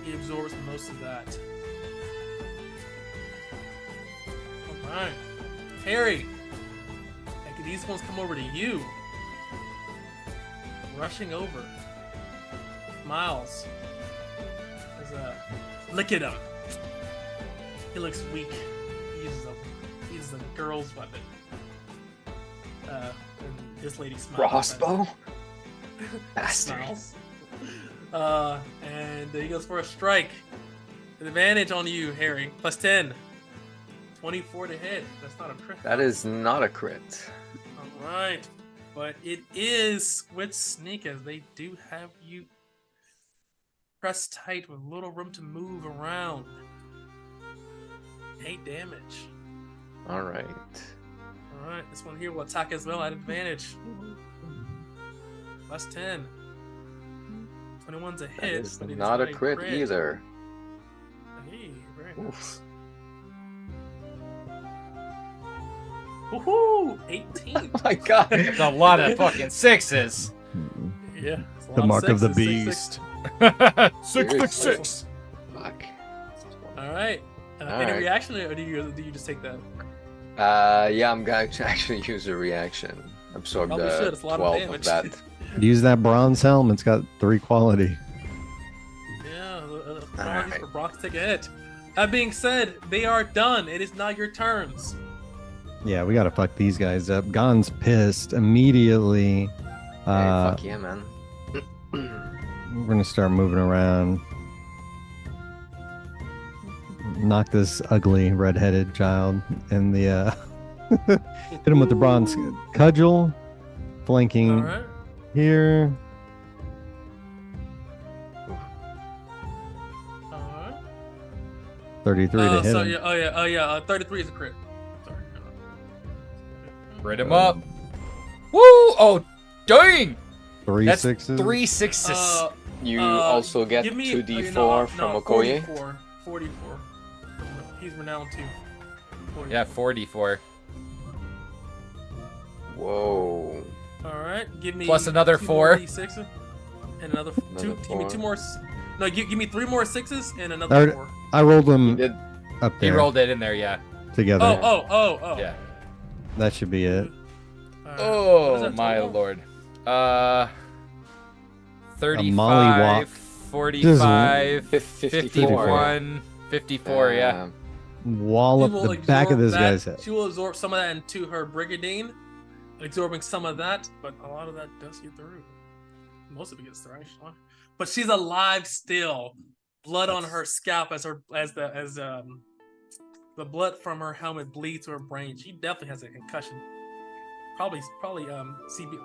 He absorbs most of that. All right, Harry. And these ones come over to you. Rushing over. Miles. Look at him. He looks weak. He uses a girl's weapon. And this lady smiles. Crossbow? Bastard. Smiles. And he goes for a strike. An advantage on you, Harry. Plus 10. 24 to hit. That's not a crit. That is not a crit. Alright. But it is with sneak, as they do have you pressed tight with little room to move around. 8 damage. Alright. Alright, this one here will attack as well at advantage. Plus 10. 21's a That hit, is but it is not a crit either. Hey, very nice. Oof. Woohoo! 18. Oh my god. It's a lot of fucking sixes. Yeah. it's a lot The mark of the sixes. beast. 666. Fuck. Alright. Any Alright. reaction, or do you just take that? Yeah, I'm going to actually use a reaction. Absorb Probably the should, it's a lot of 12 of damage. that. Use that bronze helm. It's got 3 quality. Yeah, Alright. for Brock to take a hit. That being said, they are done. It is now your turns. Yeah, we gotta fuck these guys up. Gon's pissed immediately. Hey, fuck yeah, man. We're gonna start moving around. Knock this ugly redheaded child in the hit him with the bronze cudgel, flanking Alright. here. Alright. 33 to hit So him. yeah, oh yeah, 33 is a crit. Sorry. Rid him up. Woo! Oh, dang! 3 That's sixes. 3 sixes. You also get give me 2d4 from Okoye. 44. He's renowned too. 44. Yeah, 44. Whoa. Alright, give me Plus another 2 4. more D6s and another Another 2. Give me 4. 2 more. No, give me 3 more 6s and another 4. I rolled You them did. up He there rolled it in there, yeah. together. Oh. Yeah. That should be it. Alright. What is Oh, that my total? lord. 35, mollywop. 45, 54. 51, 54, yeah. Wallop She will the back of absorb this that- guy's head. She will absorb some of that into her Brigadine, absorbing some of that, but a lot of that does get through. Most of it gets through, actually. But she's alive still. Blood on her scalp as the blood from her helmet bleeds to her brain. She definitely has a concussion. Probably CB.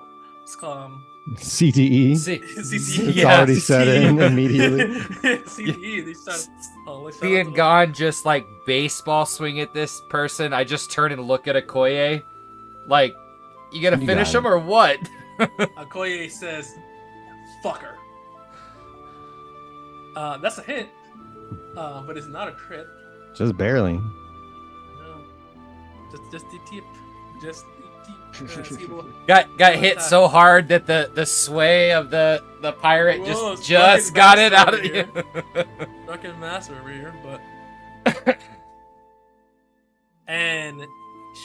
It's called CTE. See, CTE. It's yeah, already set in immediately. CTE. They start. Oh, seeing Gon just like baseball swing at this person, I just turn and look at Okoye. Like, you gonna You finish got him or what? Okoye says, "Fuck her." That's a hit, but it's not a crit. Just barely. No. Just the tip. Just the Got hit so hard that the sway of the pirate Whoa, it's just fucking got it master out of over you. Fucking master over here, but and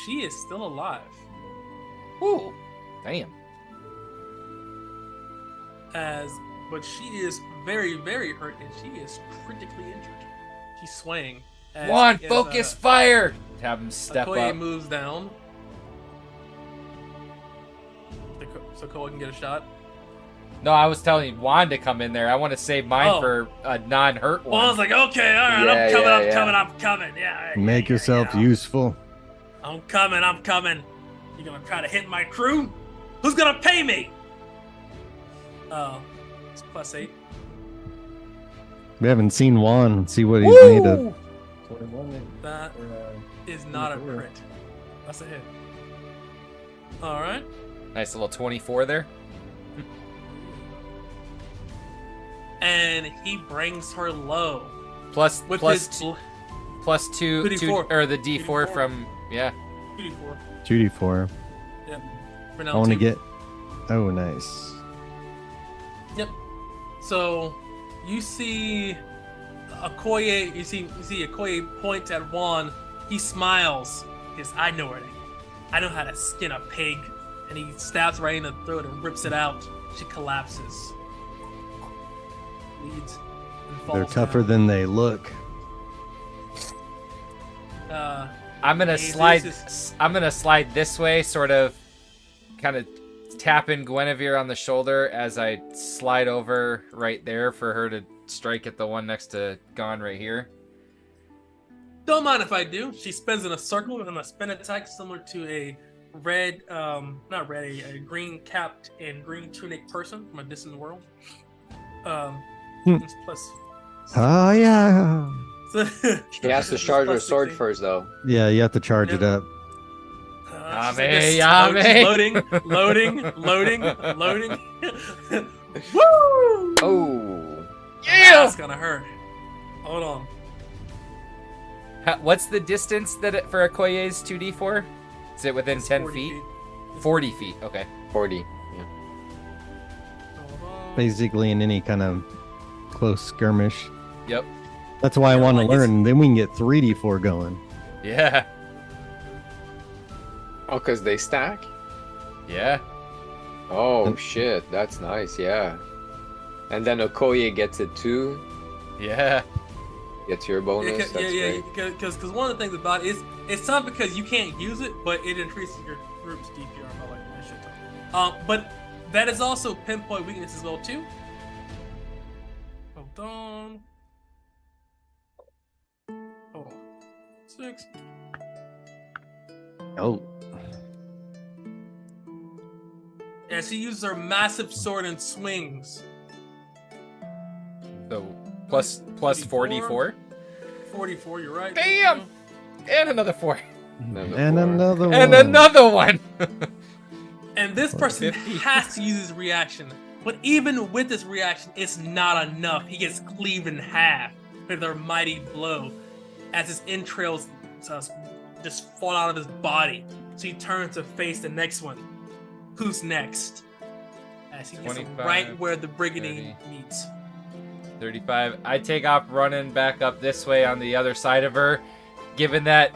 she is still alive. Ooh, damn. But she is very, very hurt, and she is critically injured. She's swaying. Juan, focus fire. Have him step Okoye up. moves down, so Koa can get a shot. No, I was telling Juan to come in there. I want to save mine for a non-hurt one. Juan's like, okay, all right, Yeah, I'm coming. Yeah. Make yourself useful. I'm coming. You gonna try to hit my crew? Who's gonna pay me? Oh, it's +8. We haven't seen Juan. See what he's Woo! made of. That is not a crit. That's a hit. All right. Nice little 24 there. And he brings her low. Plus With plus his two, plus two, 2d4. or the D4 2d4. from 2d4. 2d4. Yep. I want to get. Oh, nice. Yep. So you see Okoye. You see Okoye points at Juan. He smiles. Because I know it. I know how to skin a pig. And he stabs right in the throat and rips it out. She collapses. Bleeds and falls They're tougher down. than they look. I'm gonna he slide. loses- I'm gonna slide this way, sort of, kind of tapping Guinevere on the shoulder as I slide over right there for her to strike at the one next to Gon right here. Don't mind if I do. She spins in a circle with a spin attack similar to a red, not red, a green capped and green tunic person from a distant world. It's plus. Oh, yeah. She has to charge her sword first, though. Yeah, you have to charge it up. Loading. Woo! Oh. That's gonna hurt. Hold on. What's the distance that for Okoye's 2d4? Is it within It's 10 40 feet? 40 feet. Okay. 40. Yeah. Hold on. Basically, in any kind of close skirmish. Yep. That's why I Yeah, want to like it's- learn. Then we can get 3d4 going. Yeah. Oh, because they stack? Yeah. Oh, shit. That's nice, yeah. And then Okoye gets it too. Yeah. Gets your bonus. That's great. Because one of the things about it is it's tough because you can't use it, but it increases your group's DPR by like a shit ton. But that is also pinpoint weakness as well too. Hold on. 6. Oh. And she uses her massive sword and swings. So plus 44. 44, you're right. Damn! And another 4. And 4. another one. And another one. And this person 50. has to use his reaction. But even with this reaction, it's not enough. He gets cleaved in half with their mighty blow as his entrails just fall out of his body. So he turns to face the next one. Who's next? As he gets 25, right where the brigandine meets. 35. I take off running back up this way on the other side of her, giving that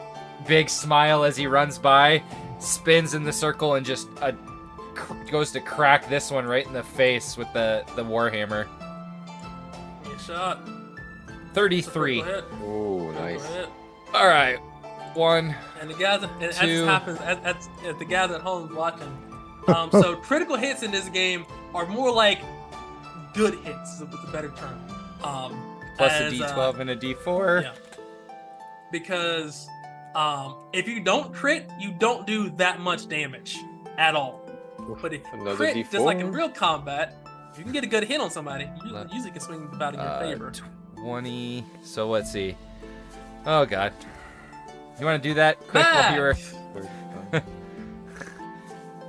big smile as he runs by, spins in the circle, and just goes to crack this one right in the face with the warhammer. Get shot. 33. Ooh, nice. All right. 1. And the guys, and as Two. this happens, as the guys at home watching. So critical hits in this game are more like good hits, with a better term. Plus as, a D12 and a D4. Yeah. Because if you don't crit, you don't do that much damage at all. But if you Another crit, just like in D4? real combat, if you can get a good hit on somebody, you Left. usually can swing about in your favor. 20. So let's see. Oh god. You want to do that quick while you were?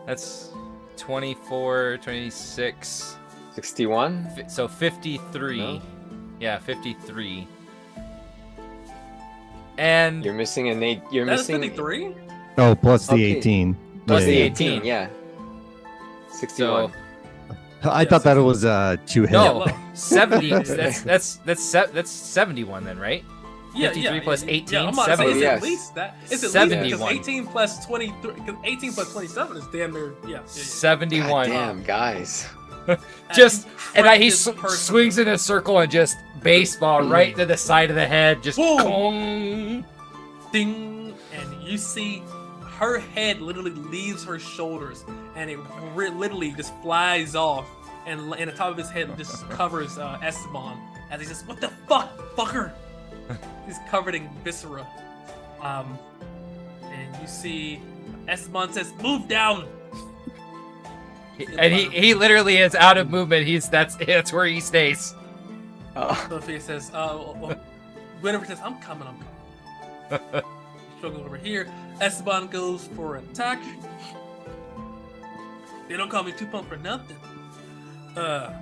That's 24, 26. 61? So 53. No. Yeah, 53. And You're missing an 8. You're That's missing. 53? Oh, plus the Okay. 18. plus Yeah, the yeah. 18. yeah. 61. I Yeah, thought that 60. was two hit. No, well. 70. That's 71 then, right? 53 plus 18, Yeah, I'm about to say, it's 70. at least that. It's at 71. least because 18 plus 23, because 18 plus 27 is damn near, yeah. 71. Damn, guys. Just and he Practice person. swings in a circle and just baseball right to the side of the head, just Boom. Kong. Ding, and you see her head literally leaves her shoulders, and it literally just flies off, and the top of his head just covers Esteban as he says, "What the fuck, fucker?" He's covered in viscera, and you see Esteban says, "Move down." And he literally is out of movement. That's where he stays. Sophia says, Winifred says, I'm coming. Struggles over here. Esteban goes for an attack. They don't call me 2 pump for nothing. Alright.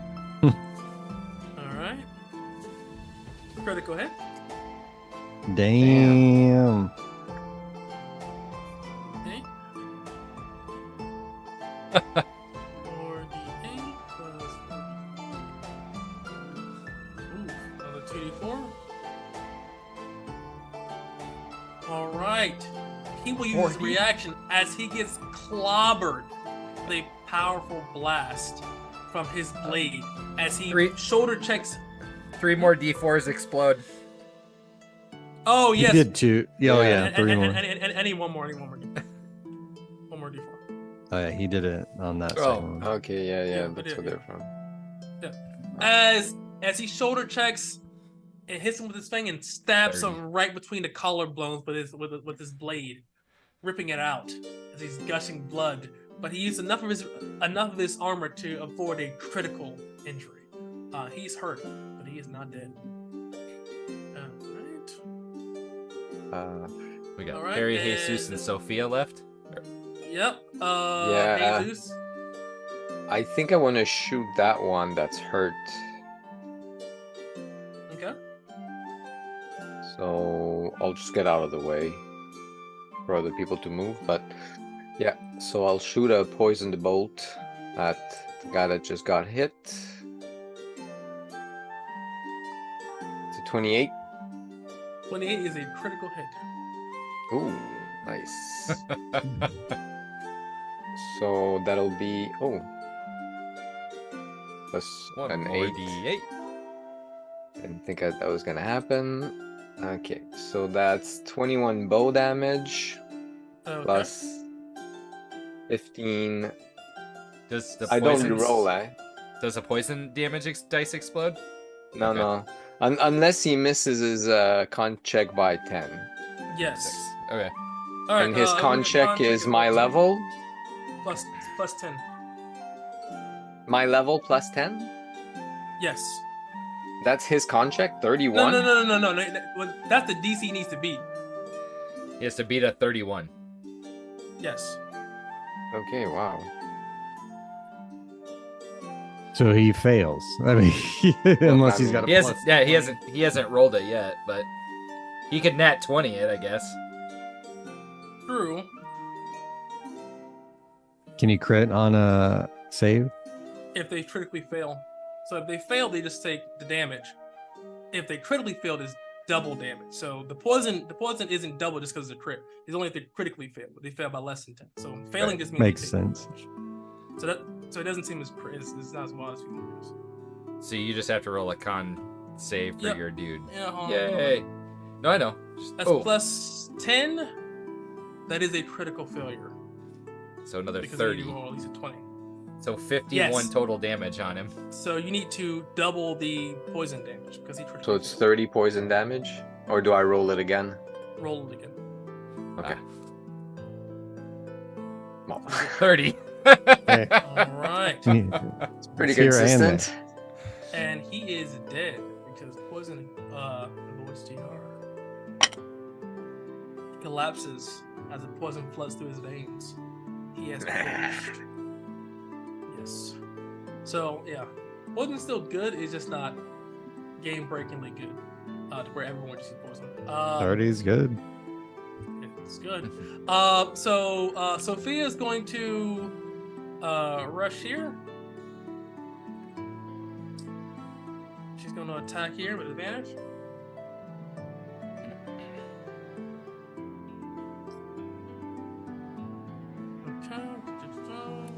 Critical hit. Damn. Okay. 4d8 plus 4. Ooh, another 2d4. Alright. He will use his reaction as he gets clobbered with a powerful blast from his blade as he shoulder checks. 3 more D4s explode. Oh, He yes. did two. Yeah, oh, yeah. And, 3 more. and any one more. One more d4. Oh, yeah. He did it on that Oh. second one. Okay, yeah, Yeah, that's yeah, where they're from. As he shoulder checks, it hits him with his thing and stabs 30. him right between the collarbones with his blade, ripping it out as he's gushing blood. But he used enough of his armor to avoid a critical injury. He's hurt, but he is not dead. Alright. We got All right, Harry, and- Jesus, and Sophia left. Yep. Yeah. Jesus. I think I want to shoot that one that's hurt. Okay. So I'll just get out of the way for other people to move. But yeah, so I'll shoot a poisoned bolt at the guy that just got hit. It's a 28. 28 is a critical hit. Ooh, nice. So that'll be plus One an more 8. D8. Didn't think that was gonna happen. Okay, so that's 21 bow damage Okay. plus 15. Does the I don't poison reroll, eh? Does the poison damage dice explode? No, Okay. no. Unless he misses his con check by 10. Yes. 6. Okay. All right. And his I'm con gonna check take is it my level. plus 10. My level plus 10? Yes. That's his con check? No, 31? no. Well, that's the DC he needs to beat. He has to beat a 31. Yes. Okay, wow. So he fails. I mean, unless he's got a He hasn't. plus. Yeah, he hasn't rolled it yet, but he could nat 20 it, I guess. True. Can he crit on a save? If they critically fail. So if they fail, they just take the damage. If they critically fail, it's double damage. So the poison isn't double just because it's a crit. It's only if they critically fail. But they fail by less than 10. So failing Right. just means Makes they take sense. damage. So it doesn't seem as it's not as wild as people use. So you just have to roll a con save for Yep. your dude. Yeah. hold on. Yay! No, I know. That's Oh, plus 10. That is a critical failure. so another Because you 30. need to roll at least a 20. So 51 Yes. total damage on him. So you need to double the poison damage because he critically So it's failed. 30 poison damage? Or do I roll it again? Roll it again. Okay. Well, 30. Okay. All right. it's pretty It's here and consistent. And he is dead because poison avoids TR. Collapses as the poison floods through his veins. He has perished. Yes. So yeah, poison's still good. It's just not game-breakingly good to where everyone just uses poison. 30 is good. It's good. So Sophia is going to rush here. She's going to attack here with advantage.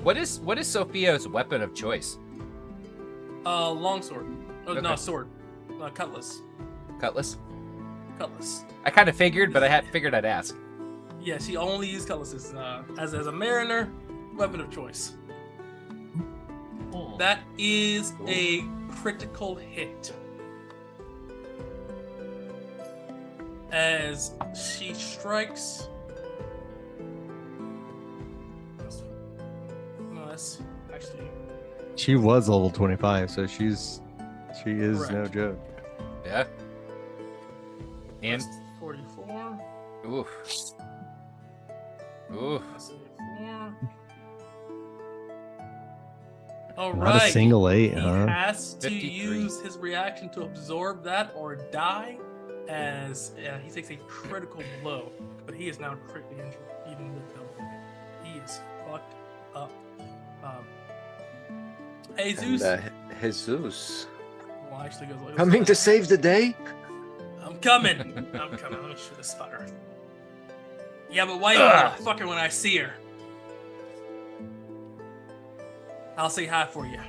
What is Sophia's weapon of choice? Longsword. Oh, Okay. no, sword. Cutlass. Cutlass? Cutlass. I kind of figured, but I figured I'd ask. Yeah, she only used cutlasses. As a mariner, weapon of choice. That is a critical hit. As she strikes. No, that's actually. She was level 25, so she is no Correct. joke. Yeah. And That's 44. oof. Oof. That's 74. All Not right. a single 8, He huh? has to 53. use his reaction to absorb that or die, as he takes a critical blow. But he is now critically injured, even with double. He is fucked up. Jesus. And, Jesus. Well, actually goes. Coming to save the day? I'm coming. I'm coming. Let me shoot this fucker. Yeah, but why you gonna fuck her when I see her? I'll say hi for you.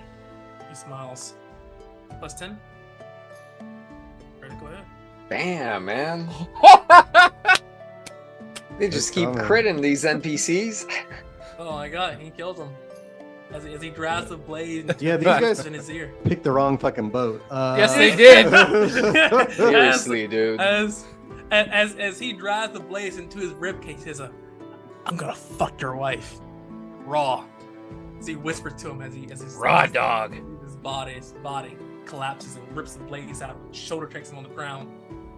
He smiles. Plus 10. Critical hit. Bam, man. They just keep coming. critting these NPCs. Oh my god, he kills him. As he drives the blade Yeah, these guys in his ear. picked the wrong fucking boat. Yes, they did. Seriously, dude. As he drives the blades into his ribcage, he says, "I'm gonna fuck your wife, raw." As he whispers to him, as his Raw dog. His body collapses and rips the blades out. Shoulder takes him on the ground.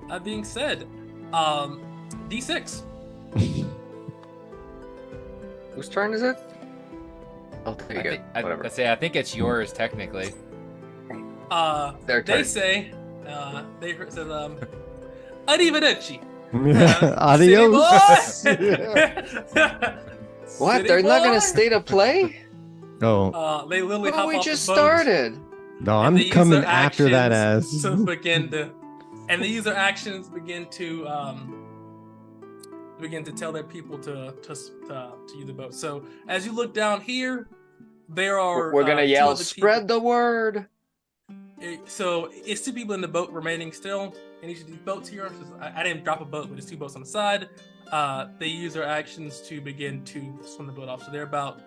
That being said, D6. Whose turn is it? Oh, there you go. Whatever. I think it's yours technically. Their turn. They say, arrivederci. Adios. City What? City They're not boy? gonna stay to play? Oh, They literally hop Oh, we off just the boat started. no, and I'm they use coming their after that ass. actions to begin to, and they use their actions begin to tell their people to use the boat. So as you look down here, there are We're gonna two yell, other spread the word. So it's 2 people in the boat remaining still in each of these boats here. I didn't drop a boat, but there's 2 boats on the side. They use their actions to begin to swim the boat off. So they're about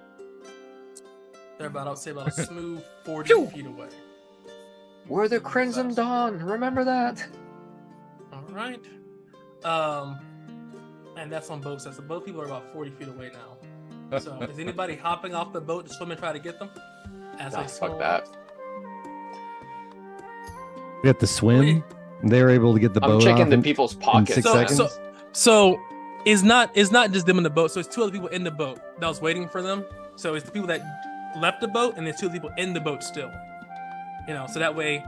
I'll say about a smooth 40 feet away. We're the Crimson Dawn. Remember that? All right. And that's on both sides. So both people are about 40 feet away now. So is anybody hopping off the boat to swim and try to get them? As Nah, they fuck swim that. We have to swim. They were able to get the boat I'm checking off the in- people's in pockets. 6 So- seconds. So it's not just them in the boat. So it's 2 other people in the boat that was waiting for them. So it's the people that left the boat, and there's 2 people in the boat still. So that way,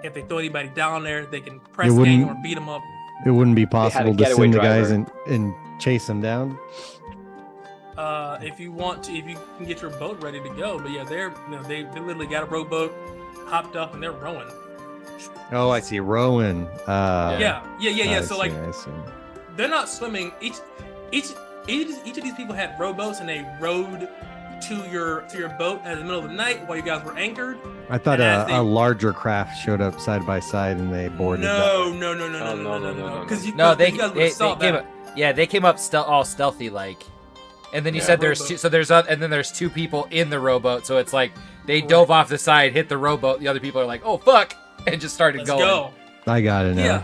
if they throw anybody down there, they can press gang wouldn't- or beat them up. It wouldn't be had a possible to getaway send the guys driver. and chase them down. If you want to, if you can get your boat ready to go. But yeah, they literally got a rowboat, hopped up, and they're rowing. Oh, I see. Rowan. Yeah. I So see, like, I see. they're not swimming. Each of these people had rowboats, and they rowed to your boat in the middle of the night while you guys were anchored. I thought and as a larger craft showed up side by side and they boarded. No. no. Because you No, they guys would have saw came that. up. Yeah, they came up all stealthy like. And then you Yeah, said there's rowboat. 2. So there's 2 people in the rowboat. So it's like they Correct. dove off the side, hit the rowboat. The other people are like, "Oh fuck!" and just started Let's going. go. I got it now. Yeah.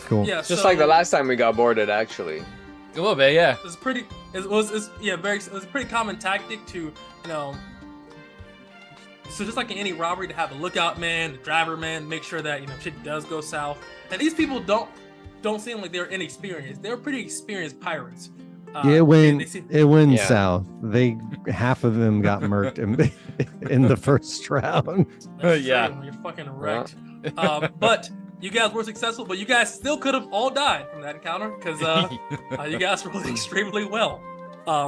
Cool. Yeah. Just so like the last time we got boarded, actually. A little bit, yeah. It was pretty. It was a pretty common tactic to So just like in any robbery, to have a lookout man, the driver man, make sure that shit does go south. And these people don't seem like they're inexperienced. They're pretty experienced pirates. It went Yeah. south. Half of them got murked in the first round. That's Yeah. true, you're fucking wrecked. But You guys were successful, but you guys still could have all died from that encounter because you guys rolled extremely well.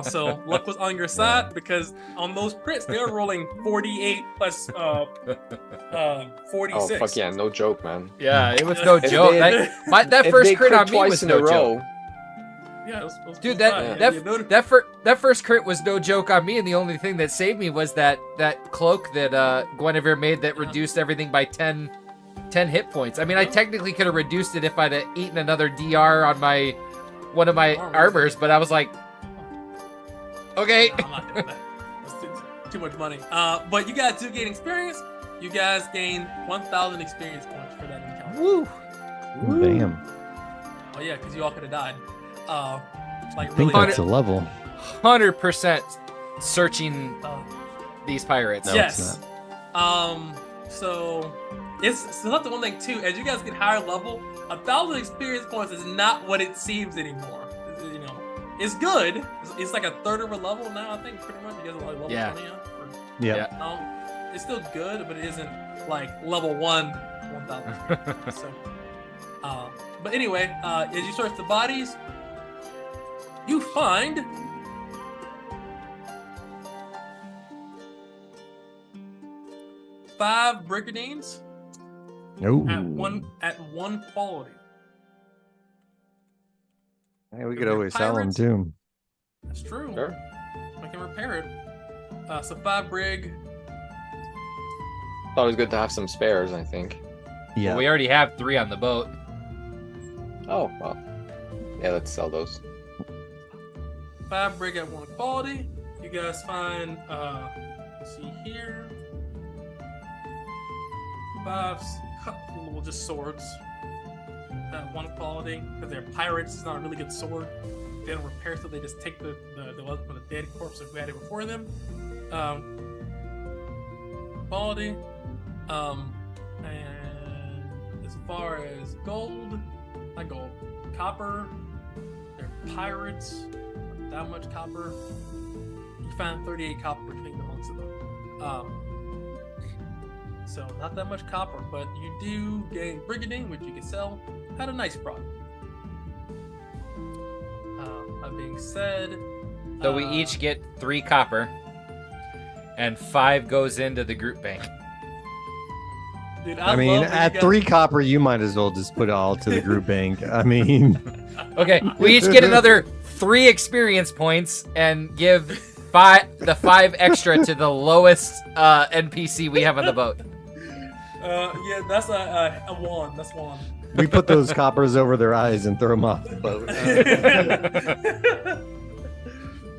So luck was on your side because on those crits they were rolling 48 plus 46. Oh fuck yeah, no joke, man. Yeah, it was no If joke. they- That If first they crit on me twice was in no a row, joke. Yeah, it was Dude, fine. that first crit was no joke on me, and the only thing that saved me was that cloak that Guinevere made that reduced everything by 10 hit points. I mean, I technically could have reduced it if I'd have eaten another DR on one of my armors, but I was like, okay. No, I'm not doing that. That's too much money. But you guys do gain experience. You guys gain 1,000 experience points for that encounter. Woo. Damn. Oh yeah, because you all could have died. Like I think really. that's a level. 100% searching these pirates. No, Yes. it's not. So it's not the one thing too. As you guys get higher level, 1,000 experience points is not what it seems anymore. You know, it's good. It's like a third of a level now. I think pretty much you guys are like level 20 now. Yeah. It's still good, but it isn't like level 1,000. So, but anyway, as you search the bodies, you find 5 brigandines No. at one quality. Hey, we If could they're always sell them pirates- too. That's true. Sure. I can repair it. So 5 brig. Thought it was good to have some spares, I think. Yeah. Well, we already have 3 on the boat. Oh, well. Yeah, let's sell those. 5 brig at 1 quality. You guys find, let's see here. 5 well, just swords at 1 quality because they're pirates. It's not a really good sword. They don't repair, so they just take the weapon from the dead corpse that we had it before them. Quality. And as far as gold, not gold, copper. They're pirates. Not that much copper. You find 38 copper between the amongst of them. So not that much copper, but you do gain brigandine, which you can sell at a nice profit. That being said, So we each get 3 copper, and 5 goes into the group bank. dude, I mean, love when at you guys- 3 copper, you might as well just put it all to the group bank. I mean, Okay, we each get another 3 experience points and give the 5 extra to the lowest NPC we have on the boat. Yeah, that's a 1. That's 1. we put those coppers over their eyes and throw them off the boat.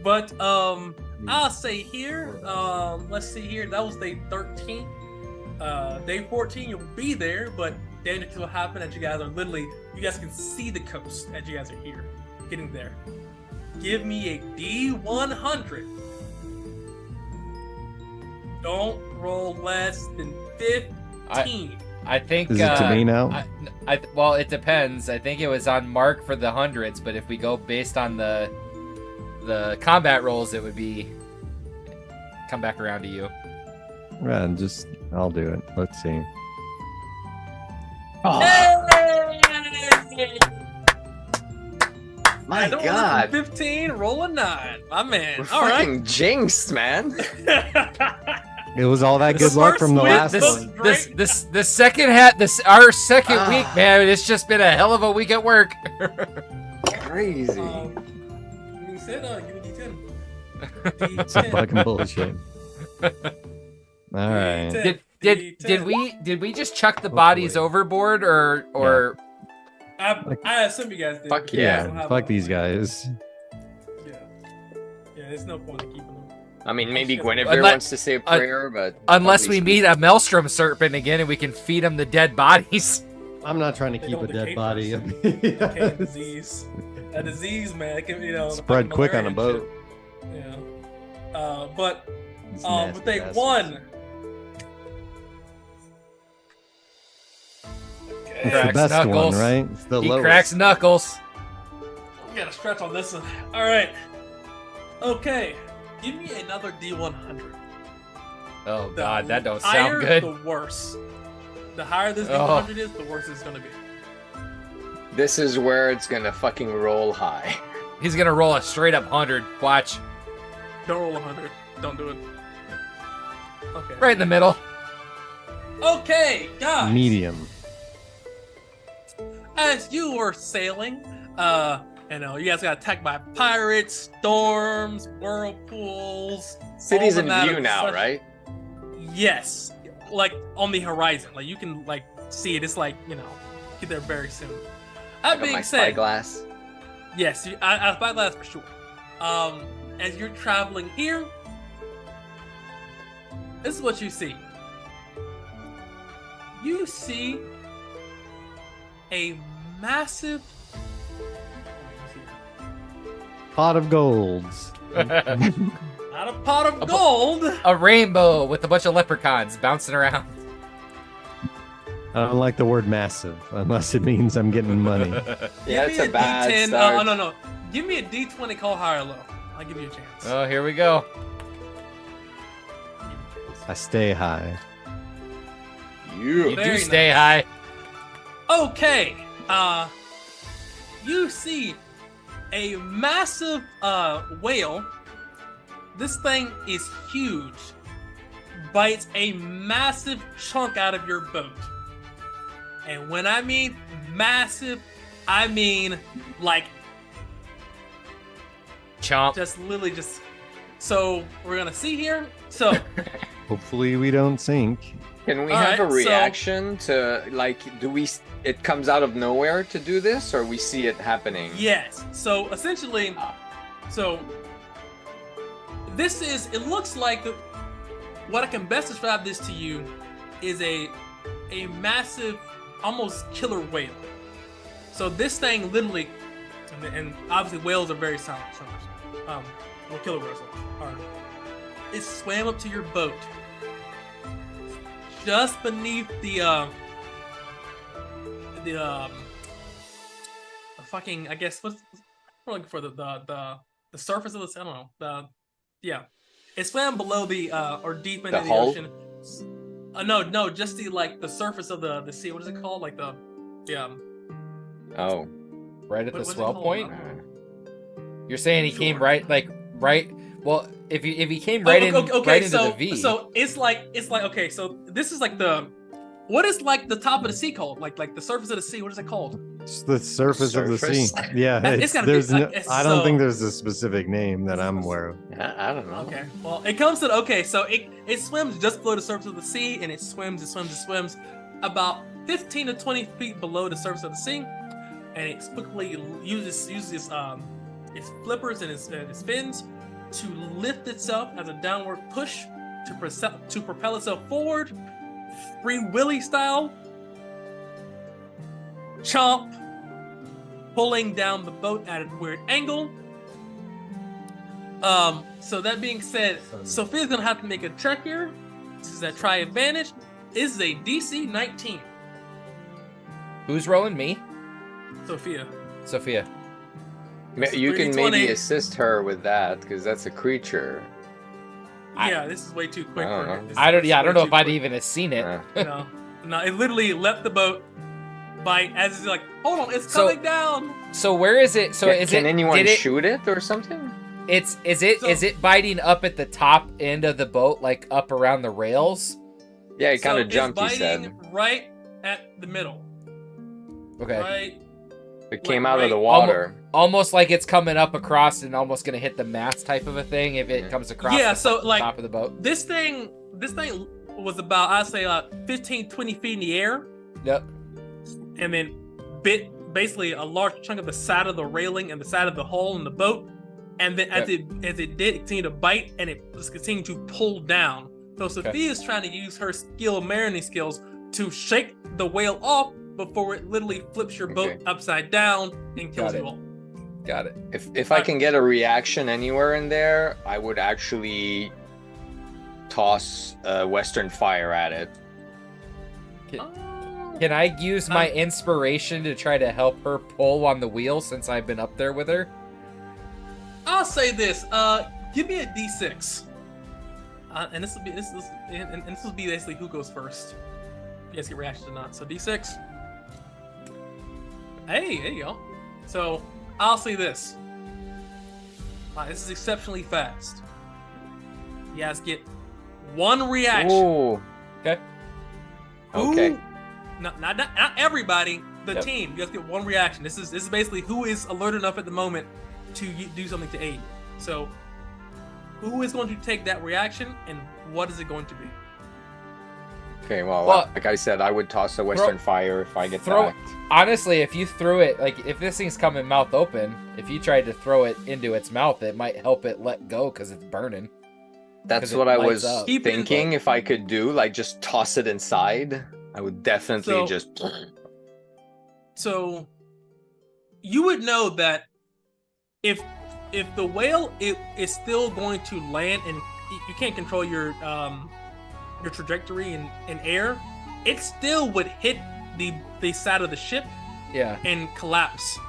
But I'll say here, let's see here. That was day 13. Day 14, you'll be there, but damage will happen as you guys are literally. You guys can see the coast as you guys are here, getting there. Give me a D100. Don't roll less than 15. I think. Is it to me now? Well, it depends. I think it was on Mark for the hundreds, but if we go based on the combat rolls, it would be come back around to you. Yeah, I'll do it. Let's see. Hey! My Don't roll God. 15, roll a 9. My man. We're All right. fucking jinxed, man. It was all that The good luck first from the win, last this- one. The second our second Ah. week, man. It's just been a hell of a week at work. Crazy. You said, give me D10. It's a fucking bullshit. All right. Did we just chuck the bodies overboard or I assume you guys did. Fuck because you yeah. guys don't have Fuck a- these guys. Yeah. Yeah, there's no point in keeping them. I mean, maybe Guinevere Unless- wants to say a prayer, but unless at we least- meet a maelstrom serpent again and we can feed them the dead bodies? I'm not trying to They keep a don't dead decay body. Decaying disease. A disease, man. It can, Spread fucking quick on a malaria boat. and shit. Yeah. But These with nasty day bastards. 1. It's the Cracks best knuckles. one, right? It's the He lowest. cracks knuckles. We gotta stretch on this one. All right. Okay. Give me another D100. Oh The god, that don't higher, sound good. The worse. The higher this D100 is, the worse it's gonna be. This is where it's gonna fucking roll high. He's gonna roll a straight up 100. Watch. Don't roll 100. Don't do it. Okay. Right in the middle. Okay, guys. Medium. As you were sailing, you guys got attacked by pirates, storms, whirlpools. City's all in of that view of now, such- right? Yes, like on the horizon. Like you can like see it. It's like get there very soon. I That got my being said, spyglass. yes, I spyglass for sure. As you're traveling here, this is what you see. You see a massive. Pot of golds. Not a pot of gold. A rainbow with a bunch of leprechauns bouncing around. I don't like the word massive unless it means I'm getting money. Yeah, Give it's me a bad D10. start. No. Give me a D20 call high or low. I'll give you a chance. Oh, here we go. I stay high. You do Very stay nice. high. Okay. You see a massive whale. This thing is huge. Bites a massive chunk out of your boat. And when I mean massive, I mean like Chomp. just literally just. So we're gonna see here. So Hopefully we don't sink. Can we All have a right, so- reaction to it comes out of nowhere to do this, or we see it happening? yes. So essentially, so this is. It looks like what I can best describe this to you is a massive, almost killer whale. So this thing literally, and obviously whales are very silent swimmers. Well, killer whales are. It swam up to your boat, just beneath the fucking. I guess what's we're looking for the surface of the. I don't know. It swam below the or deep into The the hull? ocean. No, just the surface of the sea. What is it called? Like the Oh. Right at What- the what's it swell called? point. You're saying he came Sure. right. Well, if he came right in, right into the V. So it's like okay. So this is like what is like the top of the sea called? Like the surface of the sea. What is it called? It's the surface of the sea. Surface? Yeah, It's gotta be- there's no, it's I don't so- think there's a specific name that I'm aware of. I don't know. Okay. Well, it comes to so it swims just below the surface of the sea, and it swims about 15 to 20 feet below the surface of the sea, and it quickly uses its flippers and its fins to lift itself as a downward push to propel itself forward, Free Willy style. Chomp, pulling down the boat at a weird angle. So that being said, Sophia's gonna have to make a check here. This is a try advantage. This is a DC 19. Who's rolling? Me? Sophia. Sophia. You can 320. maybe assist her with that because that's a creature. Yeah, this is way too quick I don't for her. know. This I don't. is Yeah, I way don't know too if I'd quick. even have seen it. Uh, No, it literally left the boat. Bite as it's like, hold on, it's So- coming down. So where is it? So is can it? anyone did it, shoot it or something? Is it So- biting up at the top end of the boat, like up around the rails? Yeah, it kind So of jumped. You it's said biting right at the middle. Okay. Right. it came like, out of the right- water. Almost like it's coming up across and almost gonna hit the mast type of a thing if it Yeah. comes across Yeah, the so, like- top of the boat. This thing was about, I'd say, 15, 20 feet in the air, Yep. and then bit basically a large chunk of the side of the railing and the side of the hull in the boat. And then as it did, it continued to bite, and it just continued to pull down. So Sophia's trying to use her marinering skills to shake the whale off before it literally flips your boat Okay. upside down and kills Got it. you all. Got it. If I can get a reaction anywhere in there, I would actually toss Western Fire at it. Can I use my inspiration to try to help her pull on the wheel since I've been up there with her? I'll say this. Give me a D6. And this will be basically who goes first. you guys get reactions or not. So D6. Hey, there you go. So I'll say this. This is exceptionally fast. You guys get one reaction. Ooh. Okay. Okay. Not everybody. The Yep. team. You guys get one reaction. This is basically who is alert enough at the moment to do something to aid. So, who is going to take that reaction, and what is it going to be? Okay, well, Well, like I said, I would toss a Western Fire if I get throw- attacked. Honestly, if you threw it, like if this thing's coming mouth open, if you tried to throw it into its mouth, it might help it let go because it's burning. That's 'cause it what I lights was up. thinking. If I could do, like, just toss it inside, I would definitely So- just. So, you would know that if the whale is still going to land, and you can't control your trajectory in air, it still would hit the side of the ship Yeah. and collapse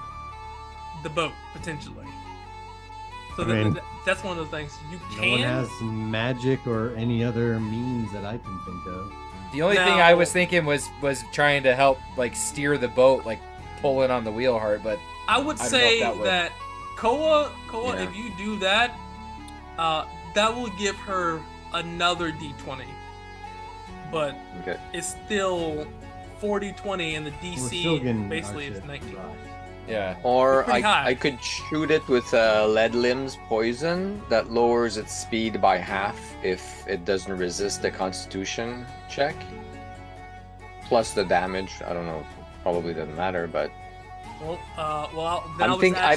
the boat potentially. So I mean, that's one of those things you No one can. has magic or any other means that I can think of. The only thing I was thinking was trying to help like steer the boat, like pulling on the wheel hard, but I would I don't know say if that would- that Koa, Yeah. if you do that, that will give her another D20. But Okay. it's still 40-20, and the We're DC still getting basically our is shit 19. rocked. yeah. Or Pretty high. I could shoot it with lead limbs poison that lowers its speed by half if it doesn't resist the Constitution check. Plus the damage. I don't know. Probably doesn't matter, but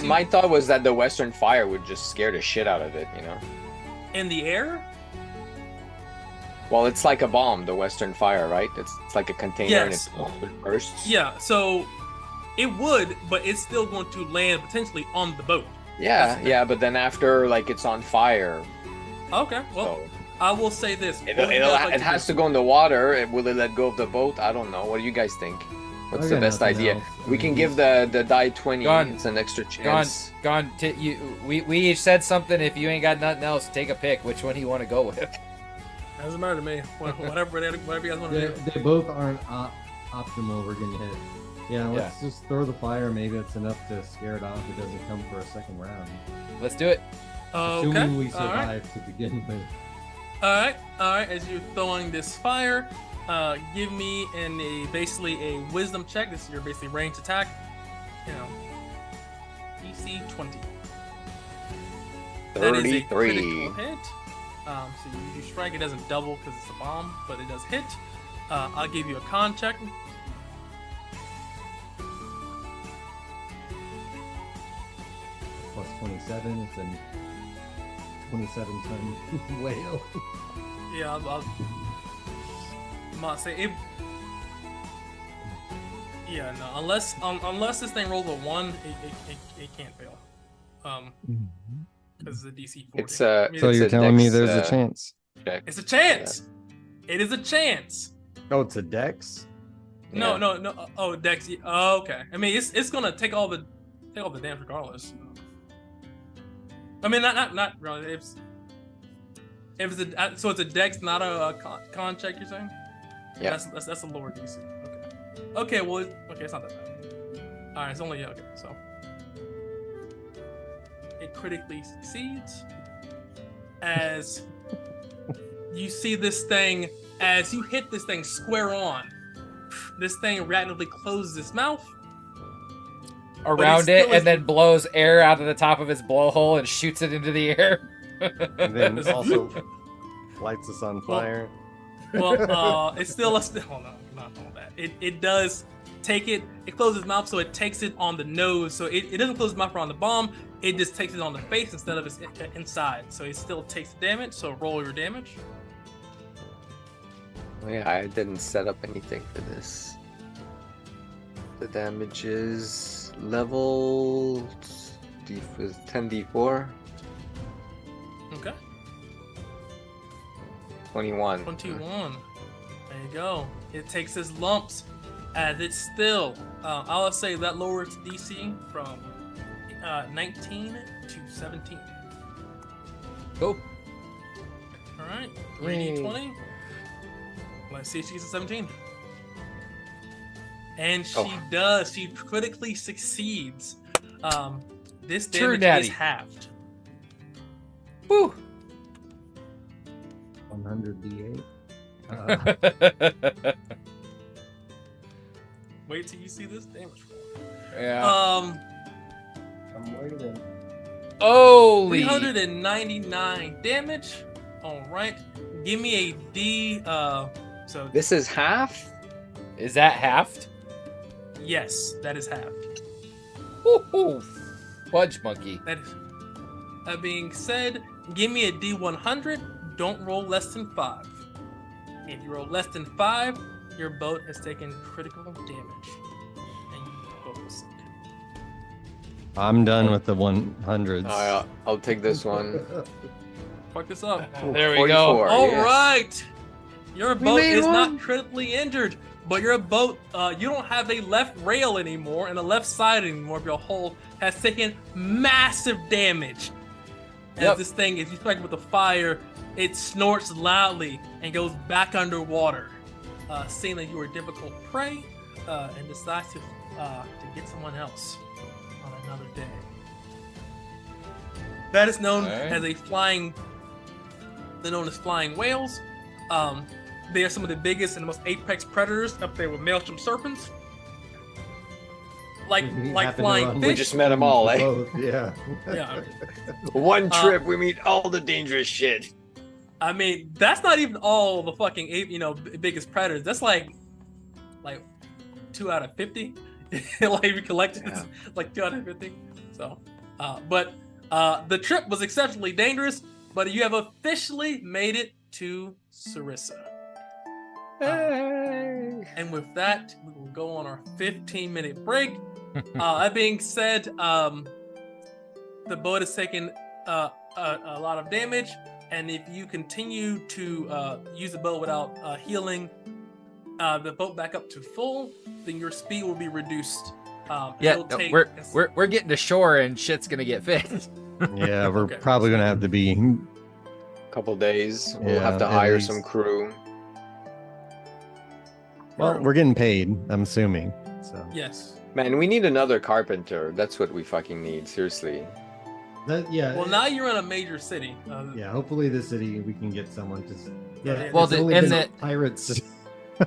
my thought was that the Western Fire would just scare the shit out of it. You know. in the air. Well, it's like a bomb, the Western Fire, right? It's like a container Yes. and it bursts. Yeah, so it would, but it's still going to land potentially on the boat. Yeah, That's the yeah, but then after, like, it's on fire. Okay, well, So I will say this. it What would you guys like it has to go in the water. Will it let go of the boat? I don't know. What do you guys think? What's I the got best nothing idea? else. I We mean, can give the die 20. Gone. It's an extra chance. We each said something. If you ain't got nothing else, take a pick. Which one do you want to go with? Doesn't matter to me. Whatever you guys want to do. They both aren't optimal. We're gonna hit. Yeah, let's just throw the fire. Maybe it's enough to scare it off. It doesn't come for a second round. Let's do it. Assuming we all right. survive to begin with. All right. As you're throwing this fire, give me basically a wisdom check. This is your basically ranged attack. You know, DC 20. That is a 33. critical hit. So you strike. It doesn't double because it's a bomb, but it does hit. I'll give you a con check. Plus 27. It's a 27-ton whale. Yeah, I'll say it. Yeah, no. Unless this thing rolls a 1, it can't fail. Because the DC 40. It's So It's you're a telling me dex, there's a chance? check. It's a chance. It is a chance. Oh, it's a dex. No. Yeah. Oh, Dex. Oh, okay. I mean, it's gonna take all the damage regardless. I mean, not really. If it's so it's a Dex, not a con check. You're saying? Yeah. That's a lower DC. Okay. Well, it's not that bad. All right. It's only okay. So it critically succeeds as you see this thing. As you hit this thing square on, this thing rapidly closes its mouth. Around still it, is- and then blows air out of the top of its blowhole and shoots it into the air. And then also lights us on fire. Well, it's still a. Hold on, not all that. It does take it. It closes its mouth, so it takes it on the nose. So it doesn't close its mouth on the bomb. It just takes it on the face instead of its inside. So it still takes the damage. So roll your damage. Oh, yeah, I didn't set up anything for this. The damage is level 10d4. Okay. 21. 21. There you go. It takes its lumps as it's still. I'll say that lowers DC from 19 to 17. Cool. All right. 3d20. Let's see if she gets a 17. And she does. She critically succeeds. This True damage daddy. is halved. Woo. 100 d8. Wait till you see this damage roll. Yeah. I'm waiting. Holy. 399 damage. All right. Give me a D. So This is half? Is that halved? yes, that is halved. Woo-hoo. Fudge monkey. That being said, give me a D100. Don't roll less than 5. If you roll less than 5, your boat has taken critical damage, and you boat will sink. I'm done with the 100s. I'll take this one. Fuck this up. There we go. 44, All yes. right. Your boat made is one. not critically injured, but your boat, you don't have a left rail anymore and a left side anymore of your hull has taken massive damage. As this thing, if you strike with the fire, it snorts loudly and goes back underwater, seeing that you are difficult prey, and decides to get someone else on another day. That is known as a flying. They're known as flying whales. They are some of the biggest and the most apex predators up there with maelstrom serpents. Like flying We fish. just met them all, eh? Both, yeah. Yeah. One trip, we meet all the dangerous shit. I mean, that's not even all the fucking biggest predators. That's like 2 out of 50. Like we collected like 2 out of 50. So, but the trip was exceptionally dangerous. But you have officially made it to Sarissa. And with that, we will go on our 15-minute break. That being said, the boat has taken a lot of damage, and if you continue to use the boat without healing the boat back up to full, then your speed will be reduced. We're getting to shore and shit's gonna get fixed. Yeah, we're probably gonna have to be Couple days. We'll Yeah, have to at hire least. some crew. Well, we're getting paid, I'm assuming. So Yes. Man, we need another carpenter. That's what we fucking need. Seriously. Well, now you're in a major city. Yeah, hopefully the city we can get someone to. Yeah, well, it's only and been the pirates.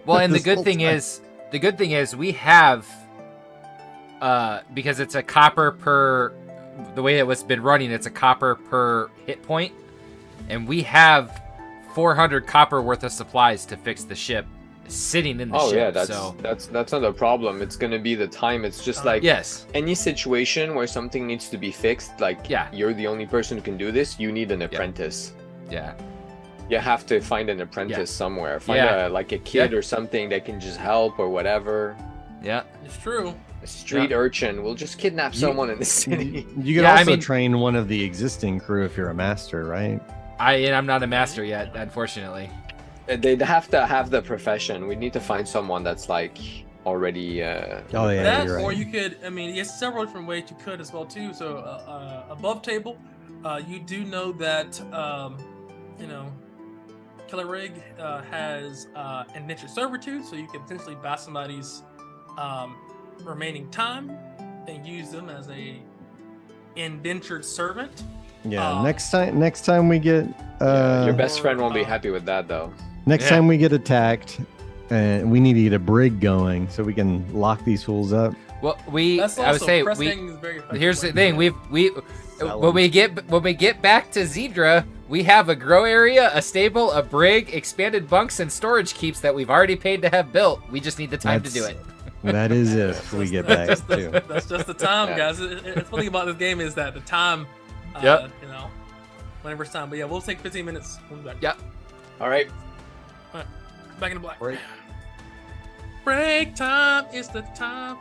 well, and the this good whole thing time. is we have because it's a copper per the way it was been running, it's a copper per hit point, and we have 400 copper worth of supplies to fix the ship sitting in the ship. Yeah, so that's not a problem. It's gonna be the time. It's just like yes, any situation where something needs to be fixed, like you're the only person who can do this, you need an apprentice. Yeah. You have to find an apprentice somewhere. Find a kid or something that can just help or whatever. Yeah. It's true. A street urchin will just kidnap someone in the city. You could also train one of the existing crew if you're a master, right? I'm not a master yet, unfortunately. They'd have to have the profession. We need to find someone that's like already. That, you're right. or you could. I mean, there's several different ways you could as well too. So above table, you do know that Killer Rig has indentured servitude, so you can potentially buy somebody's remaining time and use them as a indentured servant. Yeah. Next time we get. Your best friend won't be happy with that though. Next time we get attacked, we need to get a brig going so we can lock these fools up. Well, That's I would also say pressing is very effective. here's the thing: when we get back to Dithra, we have a grow area, a stable, a brig, expanded bunks, and storage keeps that we've already paid to have built. We just need the time to do it. That is if we get back to. That's just the time, guys. It's funny about this game is that the time. Whenever it's time. But yeah, we'll take 15 minutes. We'll be back. Yep. All right. Back in the black. Break time is the time.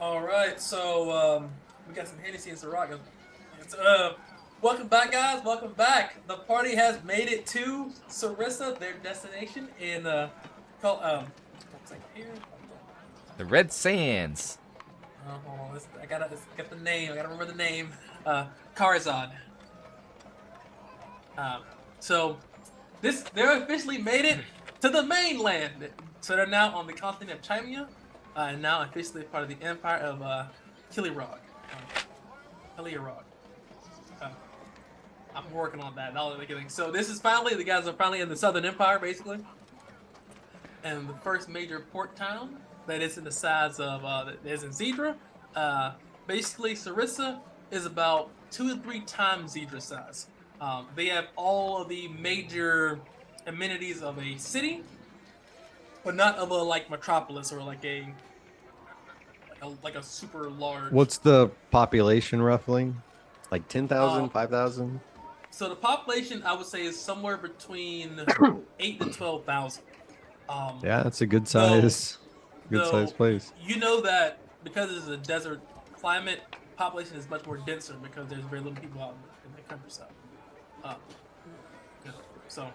All right, so we got some Hennessy and Syrah. It's, welcome back, guys. Welcome back. The party has made it to Sarissa, their destination in called what's it here? The Red Sands. Hold on, I gotta get the name. I gotta remember the name. Karazad. So they're officially made it to the mainland. So they're now on the continent of Chimia, and now officially part of the empire of Kilirog. Kilirog. I'm working on that. Now that I'm so this is finally the guys are finally in the Southern Empire, basically, and the first major port town that is in the size of is in Dithra. Basically, Sarissa is about 2 to 3 times Zidra's size. They have all of the major amenities of a city, but not of a like metropolis or like a super large. What's the population roughly? Like 10,000, 5,000? So the population, I would say, is somewhere between 8 to 12,000. Yeah, that's a good size, though, place. You know that because it's a desert climate, population is much more denser because there's very little people out in the countryside. So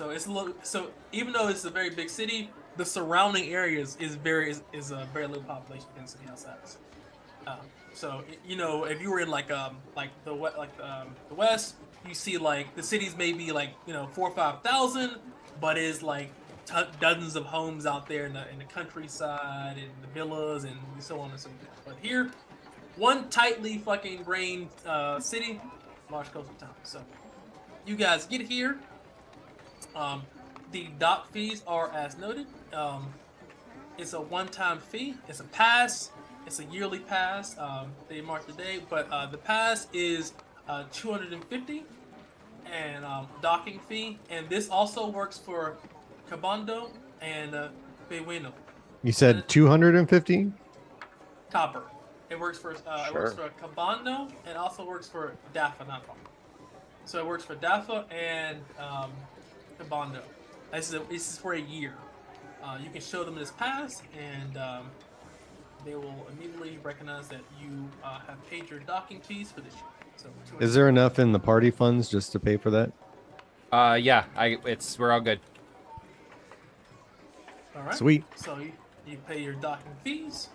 it's a little. So even though it's a very big city, the surrounding areas is a very low population density outside. So you know, if you were in like the west, you see like the cities may be like 4,000 or 5,000, but is like dozens of homes out there in the countryside and the villas and so on and so forth. But here, one tightly fucking grained city, large coastal town. So you guys get here. The dock fees are as noted. It's a one-time fee. It's a pass. It's a yearly pass. They mark the day, but the pass is 250 and docking fee. And this also works for Cabando and Beguino. You said 250? Copper. It works for it works for Cabando and also works for Daffa, not Palm. So it works for Daffa and Cabando. This is for a year. You can show them this pass, and they will immediately recognize that you have paid your docking fees for this year. So is there enough in the party funds just to pay for that? Yeah, we're all good. All right. Sweet. So you pay your docking fees,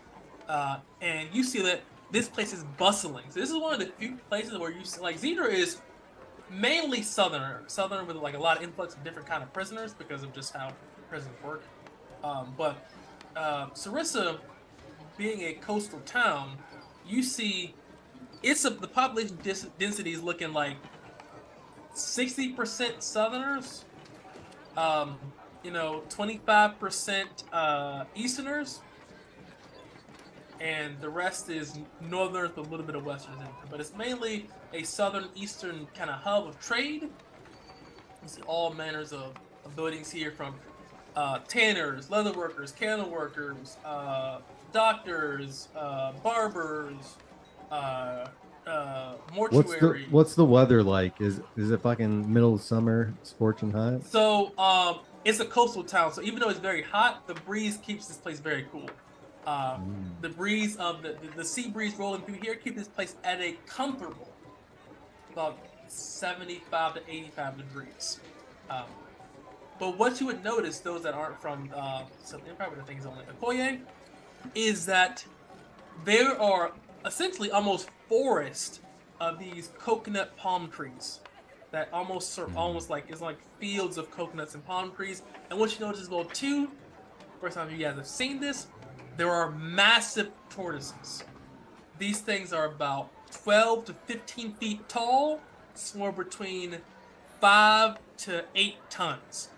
and you see that this place is bustling. So this is one of the few places where you see, like Dithra is mainly southern with like a lot of influx of different kind of prisoners because of just how prisons work. But Sarissa, being a coastal town, you see the population density is looking like 60% Southerners, 25% Easterners, and the rest is Northerners with a little bit of Westerners in it. But it's mainly a Southern Eastern kind of hub of trade. You see all manners of buildings here, from tanners, leather workers, candle workers, doctors, barbers, mortuary. What's the weather like? Is it fucking middle of summer, scorching hot? So it's a coastal town, so even though it's very hot, the breeze keeps this place very cool. The breeze of the sea breeze rolling through here keeps this place at a comfortable about 75 to 85 degrees. But what you would notice, those that aren't from Southern Empire, but I think it's only Okoye, is that there are essentially almost forest of these coconut palm trees that almost like it's like fields of coconuts and palm trees. And what you notice as well too, first time you guys have seen this, there are massive tortoises. These things are about 12 to 15 feet tall, somewhere between 5 to 8 tons.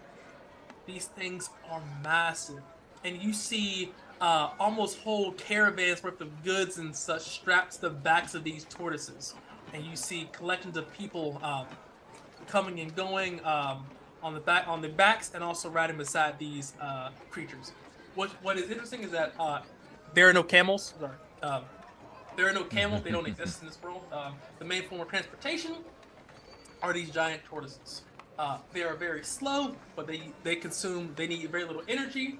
These things are massive, and you see almost whole caravans worth of goods and such strapped to the backs of these tortoises, and you see collections of people coming and going on the backs, and also riding beside these creatures. What is interesting is that there are no camels. Sorry, there are no camels. They don't exist in this world. The main form of transportation are these giant tortoises. They are very slow, but they need very little energy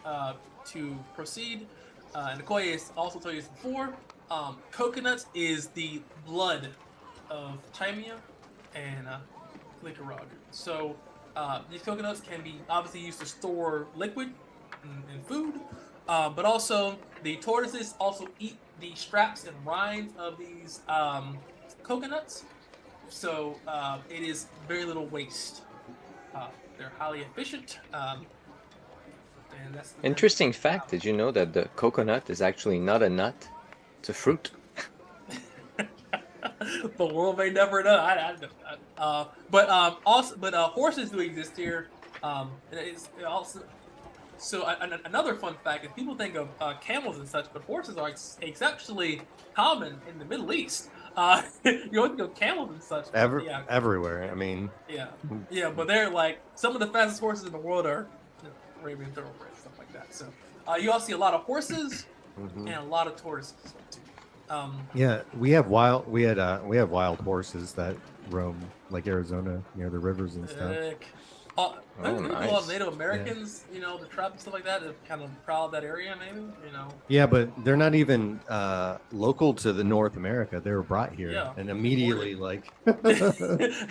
to proceed. and Okoye is also told you this before. Coconuts is the blood of Chimia and Glickerog. So these coconuts can be obviously used to store liquid and food, but also the tortoises also eat the straps and rinds of these coconuts. So it is very little waste. They're highly efficient. And that's Interesting fact. Did you know that the coconut is actually not a nut? It's a fruit. The world may never know. I know. But horses do exist here. And it's also so another fun fact is people think of camels and such, but horses are exceptionally common in the Middle East. You don't think of camels and such. Everywhere. I mean, yeah, but they're like some of the fastest horses in the world are Arabian thoroughbreds, stuff like that. So you also see a lot of horses and a lot of tortoises too. yeah, we have wild horses that roam like Arizona near the rivers and stuff. Maybe a lot of Nice. Native Americans, the tribe and stuff like that, are kind of proud of that area, maybe, Yeah, but they're not even local to the North America. They were brought here and immediately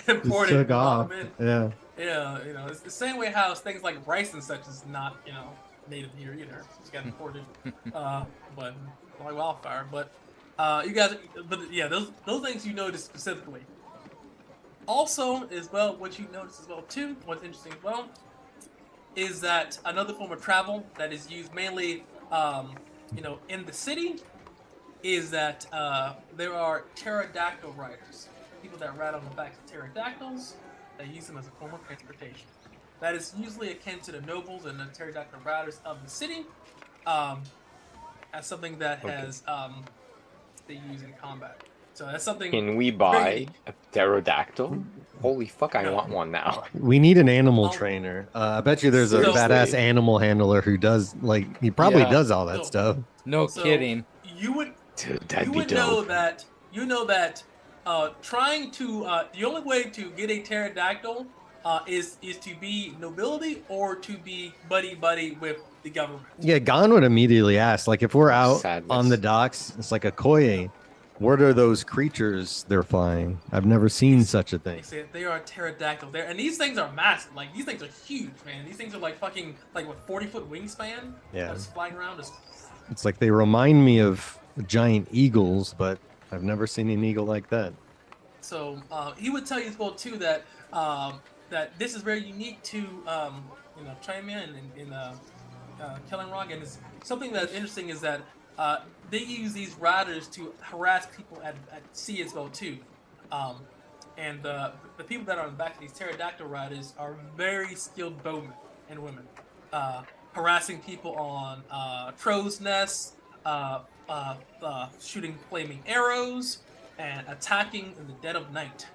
imported, took off. Yeah. Yeah, it's the same way how things like rice and such is not, native here either. It's got imported, but like wildfire. But you guys, those things you notice specifically. Also, as well, what you notice as well too, what's interesting as well, is that another form of travel that is used mainly, in the city, is that there are pterodactyl riders, people that ride on the backs of pterodactyls. They use them as a form of transportation. That is usually akin to the nobles and the pterodactyl riders of the city, as something that has they use in combat. So that's something. Can we buy a pterodactyl? Holy fuck, I want one now. We need an animal trainer. I bet you there's a So- badass animal handler who does he probably Yeah. does all that So- stuff. No So, kidding. You would Dude, that'd you be would know dope. that trying to the only way to get a pterodactyl is to be nobility or to be buddy with the government. Yeah, Gon would immediately ask, like, if we're out Sadness. on the docks, it's like a koye. What are those creatures they're flying? I've never seen such a They thing. say they are pterodactyl. And these things are massive. Like these things are huge, man. These things are like 40-foot wingspan. Yeah. That's flying around. It's like they remind me of giant eagles, but I've never seen an eagle like that. So he would tell you as well too that that this is very unique to Chimia and Killing Rock, and it's something that's interesting is that they use these riders to harass people at sea as well too, and the people that are on the back of these pterodactyl riders are very skilled bowmen and women, harassing people on crow's nests, shooting flaming arrows, and attacking in the dead of night.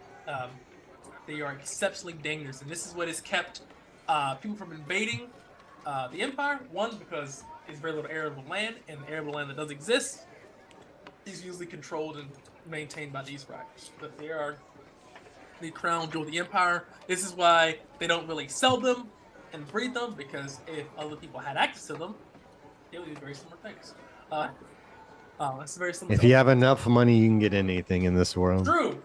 They are exceptionally dangerous, and this is what has kept people from invading the Empire. One, because it's very little arable land, and the arable land that does exist is usually controlled and maintained by these riders. But they are the crown jewel of the Empire. This is why they don't really sell them and breed them, because if other people had access to them, they would do very similar things. It's very similar. If you have enough money, you can get anything in this world. True.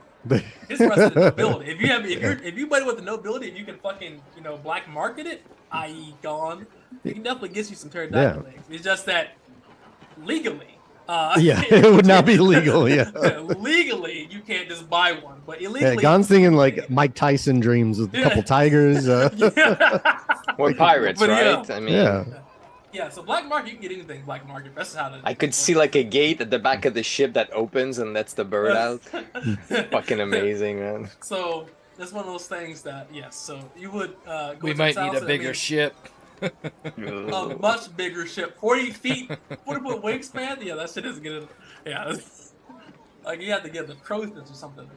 It's the rest of the nobility. If you buddy with the nobility, if you can fucking black market it, i.e. gone, you can definitely get you some pterodactyl things. It's just that legally, Yeah, it would not be legal. Yeah. legally you can't just buy one, but Yeah, illegally. Gon's thinking like Mike Tyson dreams with a couple tigers. We're pirates, But yeah. right? I mean, Yeah. Yeah, so black market, you can get anything black market. That's how I could see like a gate at the back of the ship that opens and lets the bird out. Fucking amazing, man. So that's one of those things that so you would go We to might his need house, a bigger ship. a much bigger ship, 40 feet, 40-foot wingspan. Yeah, that shit isn't good. Yeah, like you have to get the crow's nest or something.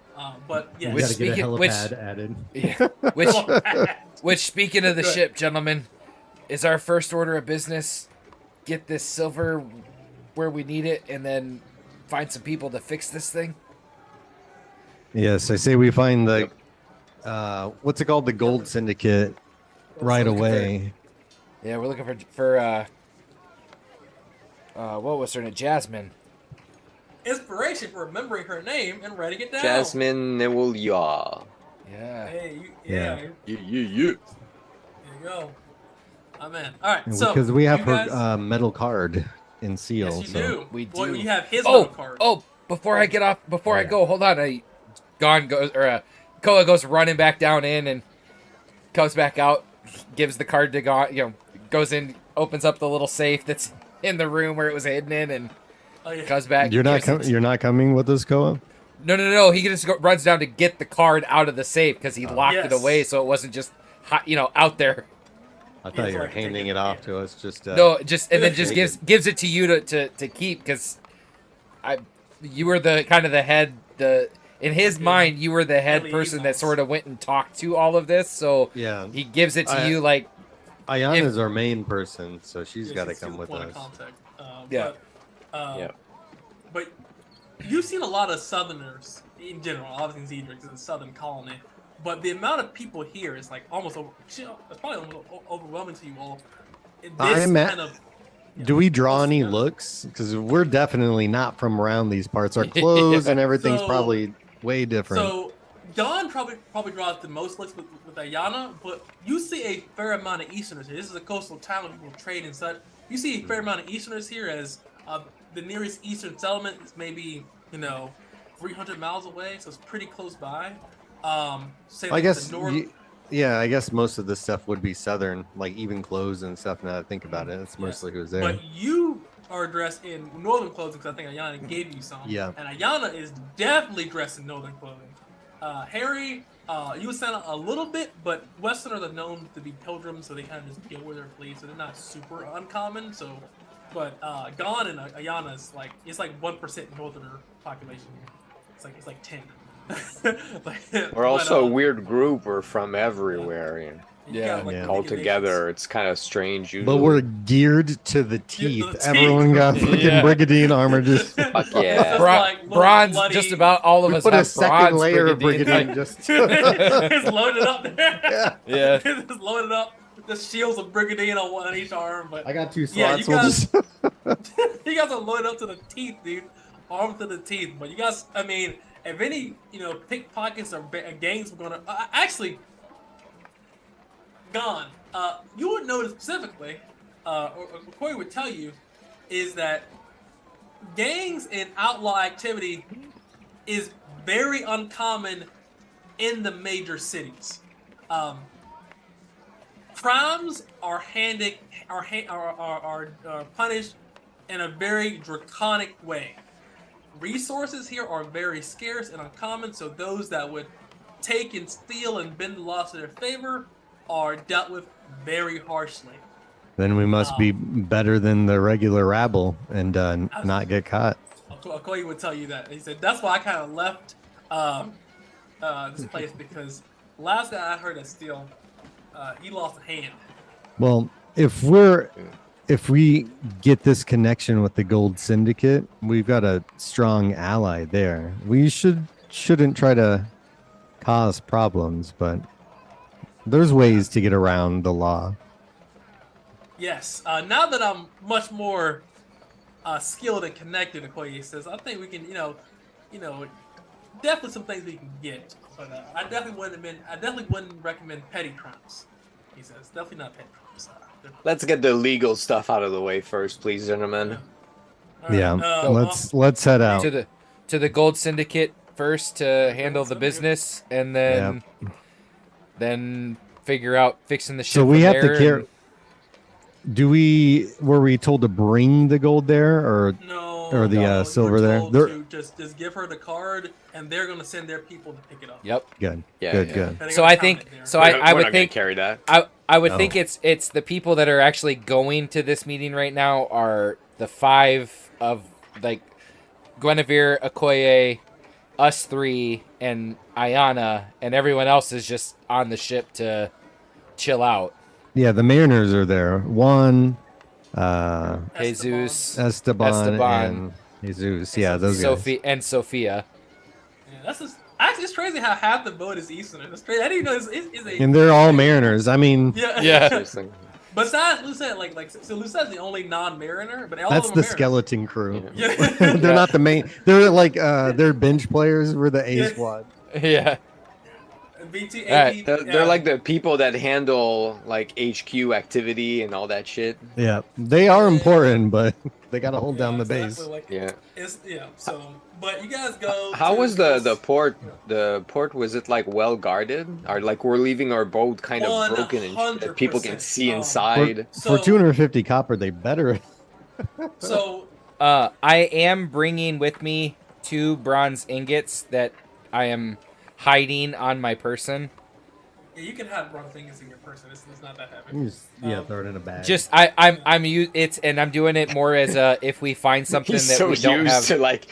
But yeah, You Which gotta get a speaking- helipad which- added. Yeah. Which, Oh, which speaking of the Good. ship, gentlemen, is our first order of business get this silver where we need it, and then find some people to fix this thing. Yes, I say we find the what's it called, the Gold Syndicate, right looking for- away. Yeah, we're looking for what was her name? Jasmine. Inspiration for remembering her name and writing it down. Jasmine Newell. Yeah. Hey, Yeah. There Yeah. you go. I'm in. All right, so because we have you her guys- metal card in seal. Yes, you so. do. We Well, do. you have his little card. Before I get off, before I go, hold on. Koa goes running back down in and comes back out, gives the card to Gon. Goes in, opens up the little safe that's in the room where it was hidden in, and comes back. You're not coming with us, Koa? No. He just runs down to get the card out of the safe because he locked it away, so it wasn't just out there. I thought you were handing it off to us. Just gives it to you to keep because you were the kind of the head. In his mind, you were the head person that sort of went and talked to all of this. So yeah, he gives it to you like. Ayana's our main person, so she's got to come with us. But you've seen a lot of Southerners in general. Obviously, Zedric is a Southern colony, but the amount of people here is like almost over. It's probably almost overwhelming to you all. Do we draw any looks? Because we're definitely not from around these parts. Our clothes and everything's probably way different. So Don probably draws the most looks with Ayana, but you see a fair amount of Easterners here. This is a coastal town, people trade and such. You see a fair amount of Easterners here, as the nearest Eastern settlement is maybe 300 miles away, so it's pretty close by. I guess I guess most of this stuff would be Southern, like even clothes and stuff. Now that I think about it, it's mostly who's there. But you are dressed in northern clothing because I think Ayana gave you some. Yeah. And Ayana is definitely dressed in northern clothing. Harry, you would sound a little bit, but Westerners are known to be pilgrims, so they kind of just go where they're pleased, so they're not super uncommon. So, but Gon and Ayana is it's like 1% northerner population here. It's like 10. We're also a weird group. We're from everywhere. All together, it's kind of strange. Usually. But we're geared to the teeth. Everyone got freaking brigandine armor. Just fuck yeah. Bronze. Just about all of us put have a second layer of brigandine. brigandine. Just it's loaded up there. Yeah. It's loaded up. The shields of brigandine on one on each arm. But I got 2 yeah, slots. you guys are loaded up to the teeth, dude. Armed to the teeth. But you guys, I mean, if any, pickpockets or gangs were gonna actually gone, you would notice specifically, or Corey would tell you, is that gangs and outlaw activity is very uncommon in the major cities. Crimes are punished in a very draconic way. Resources here are very scarce and uncommon, so those that would take and steal and bend the laws to their favor are dealt with very harshly. Then we must be better than the regular rabble and not get caught. Okoye would tell you that. He said, that's why I kind of left this place, because last guy I heard that steal, he lost a hand. Well, if we get this connection with the Gold Syndicate, we've got a strong ally there. We shouldn't try to cause problems, but there's ways to get around the law. Yes. Now that I'm much more skilled and connected, Okoye says, I think we can, definitely some things we can get. But I definitely wouldn't recommend petty crimes. He says, definitely not petty crimes. Let's get the legal stuff out of the way first, please, gentlemen. Yeah. Let's head out to the Gold Syndicate first to handle the business, and then figure out fixing the ship. So we from have to there care. Were we told to bring the gold there, or the silver there? To just give her the card, and they're gonna send their people to pick it up. Yep. Good. Yeah, Good. So I think. So I would think. Carry that. I would think it's the people that are actually going to this meeting right now are the 5 of like Guinevere, Okoye, us 3, and Ayana, and everyone else is just on the ship to chill out. Yeah, the mariners are there. Juan, Jesus, Esteban, and Jesus. Yeah, those guys. And Sophia. Yeah, that's just. Actually, it's crazy how half the boat is Eastern. It's crazy. I didn't know it's a. And they're all mariners. I mean, Yeah. besides Lucette, so Lucetta's the only non-Mariner, but all That's of them the are Mariners. skeleton crew. Yeah. They're not the main. They're like they're bench players for the A Yeah. squad. Yeah. BT, All right. AP, They're like the people that handle like HQ activity and all that shit. Yeah, they are Yeah. important, but they got to hold down the exactly, base. like, Yeah. It's so, but you guys go. How to was the Ghost- port? The port, was it like well guarded, or like we're leaving our boat kind of broken and shit? People can 100%. see For- inside. So- For 250 copper, they better. So I am bringing with me 2 bronze ingots that I am hiding on my person. yeah, you can have bronze things in your person. It's not that heavy. You just, throw it in a bag. Just I'm doing it more as a if we find something He's that so we don't used have. to like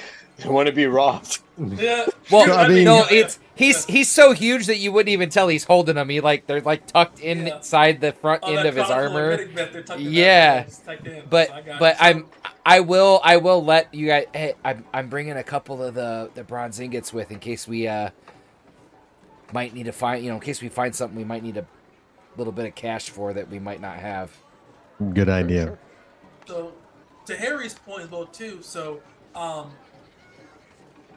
want to be robbed. Yeah. Well, So, I mean- no, yeah, he's so huge that you wouldn't even tell he's holding them. They're like tucked Yeah. inside the front Oh, end that of his chronicler armor. medic vet, they're tucked in Yeah. that, it's tucked in, But so I got but it. So- I will let you guys. Hey, I'm bringing a couple of the bronze ingots with in case we might need to find in case we find something we might need a little bit of cash for that we might not have. Good idea. So, to Harry's point as well too. So,